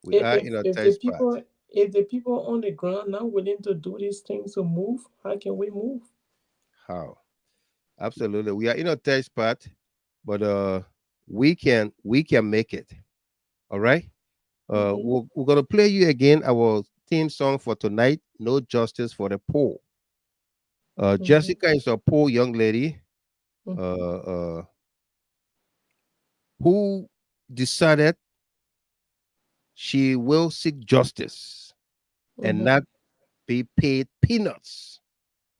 Speaker 2: We
Speaker 5: If
Speaker 2: are
Speaker 5: if,
Speaker 2: in a
Speaker 5: if
Speaker 2: tight
Speaker 5: the
Speaker 2: spot.
Speaker 5: people if the people on the ground not willing to do these things to move, how can we move?
Speaker 2: How? Absolutely. We are in a tight spot, but we can make it. All right. We're gonna play you again our theme song for tonight. No justice for the poor. Jessica is a poor young lady who decided she will seek justice and not be paid peanuts.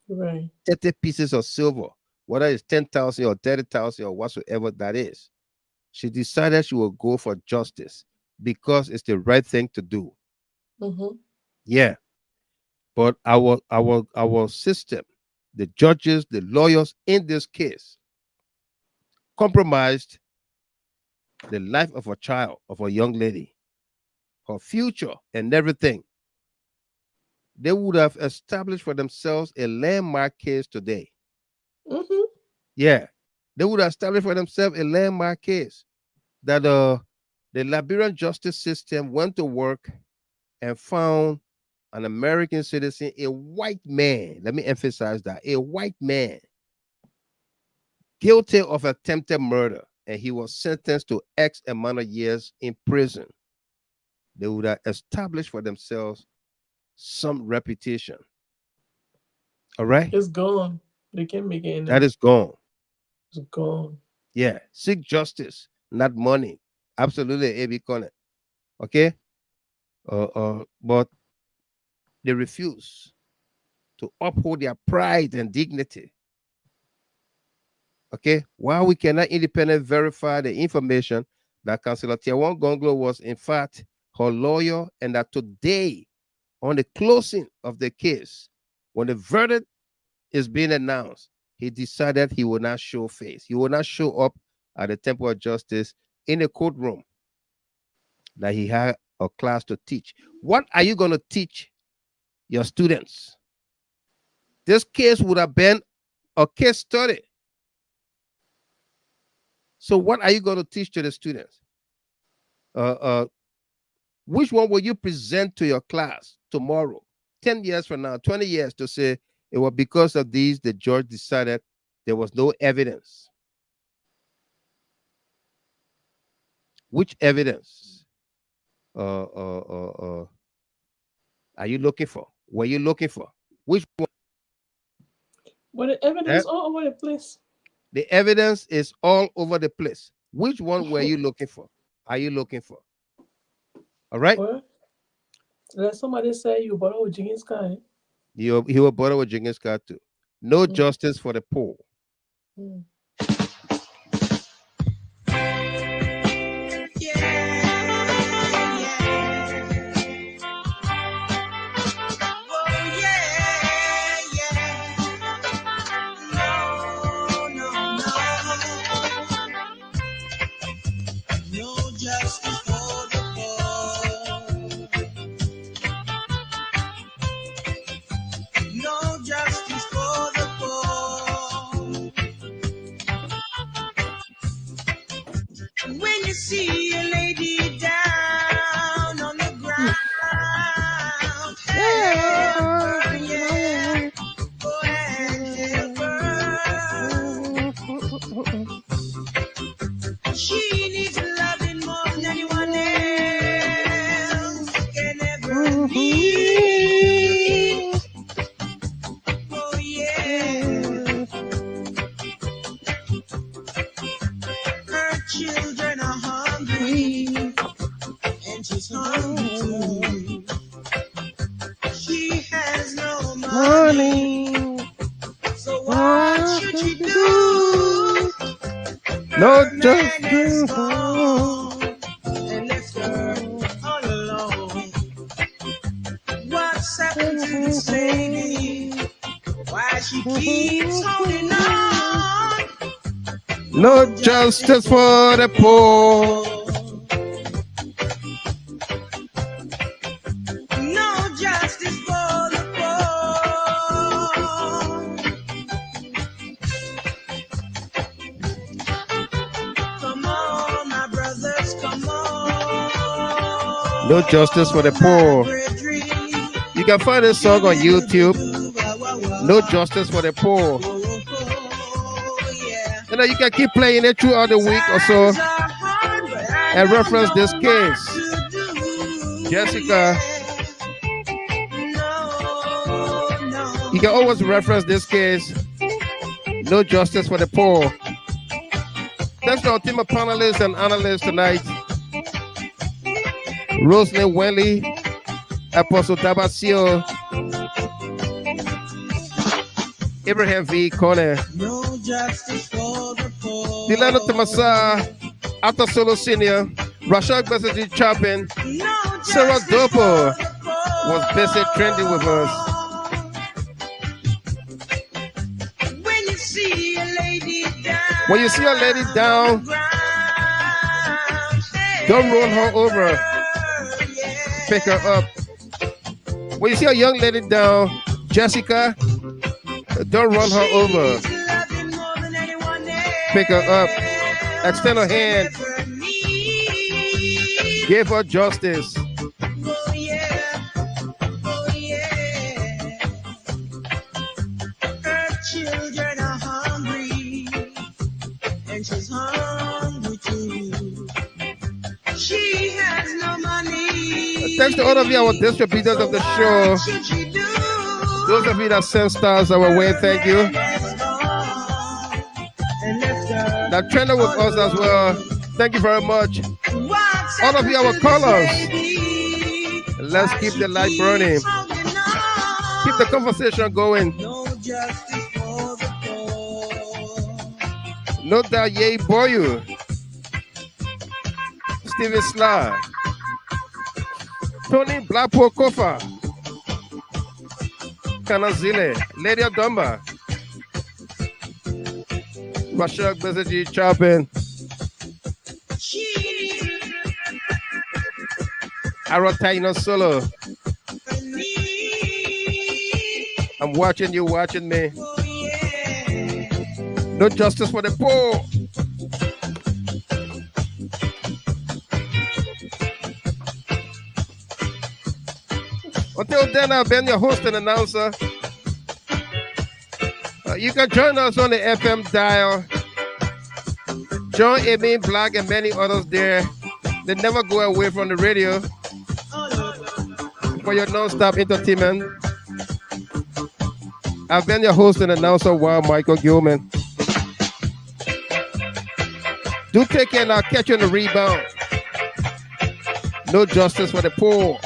Speaker 5: Right.
Speaker 2: 30 pieces of silver, whether it's 10,000 or 30,000 or whatsoever that is. She decided she will go for justice because it's the right thing to do. Yeah. But our system, the judges, the lawyers in this case, compromised the life of a child, of a young lady, her future and everything. They would have established for themselves a landmark case today. Yeah. They would have established for themselves a landmark case that the Liberian justice system went to work and found an American citizen, a white man, let me emphasize that, a white man, guilty of attempted murder, and he was sentenced to X amount of years in prison. They would have established for themselves some reputation. All right?
Speaker 5: It's gone. They can't make it.
Speaker 2: That is gone.
Speaker 5: It's gone.
Speaker 2: Yeah. Seek justice, not money. Absolutely, A.B. Connett. Okay? But they refuse to uphold their pride and dignity. Okay? While we cannot independently verify the information that Councillor Tiawan Gonglo was in fact her lawyer, and that today, on the closing of the case, when the verdict is being announced, he decided he will not show face. He will not show up at the Temple of Justice in the courtroom that he had a class to teach. What are you going to teach your students? This case would have been a case study. So what are you going to teach to the students? Which one will you present to your class tomorrow, 10 years from now, 20 years, to say it was because of these the judge decided there was no evidence? Which evidence are you looking for? Were you looking for? Which one?
Speaker 5: But the evidence all over the place.
Speaker 2: The evidence is all over the place. Which one were you looking for? Are you looking for? All right.
Speaker 5: Well, let somebody say you borrow with Jiggins guy.
Speaker 2: He will borrow with Jiggins car too. No justice for the poor.
Speaker 1: When you see a lady down on the ground, help her, yeah, go and help her. She needs loving more than anyone else can ever need. Oh yeah. Her children are hungry, and she's hungry too. She has no money, so what should she do?
Speaker 2: No
Speaker 1: justice and left her all alone. What's happened to this lady? Why she keeps holding on?
Speaker 2: No justice for the poor.
Speaker 1: No justice for the poor.
Speaker 2: No justice for the poor. You can find this song on YouTube. No justice for the poor. You know, you can keep playing it throughout the week or so and reference this case. Jessica. You can always reference this case. No justice for the poor. Thanks to our team of panelists and analysts tonight. Rosemary Welly, Apostle Tabasio, Abraham V. Corner, Delano Tamasa, Arthur Solo Sr., Rashad Bessetti Chapin, Sarah Dopo was busy trending with us. When you see a lady down, don't roll her over. Pick her up. When you see a young lady down, Jessica, don't run her over. Pick her up. Extend her hand. Give her justice.
Speaker 1: Her children are hungry, and she's hungry too. She has no money.
Speaker 2: Thanks to all of you, our distributors of the show. Those of you that send stars our way, thank you. That trended with us as well. Thank you very much. All of you, our callers. Let's keep the light burning. Keep the conversation going. No doubt, yay, boy, you. Steven Sly. Tony Blackpool Kofa. Kanazile. Lady Adamba. Rashad Bessetti Chapin. Arotaino Solo. I'm watching you, watching me. No justice for the poor. Until then, I've been your host and announcer. You can join us on the FM dial. John Amin Black and many others there. They never go away from the radio for your non-stop entertainment. I've been your host and announcer, Wild Michael Gilman. Do take care and I'll catch you in the rebound. No justice for the poor.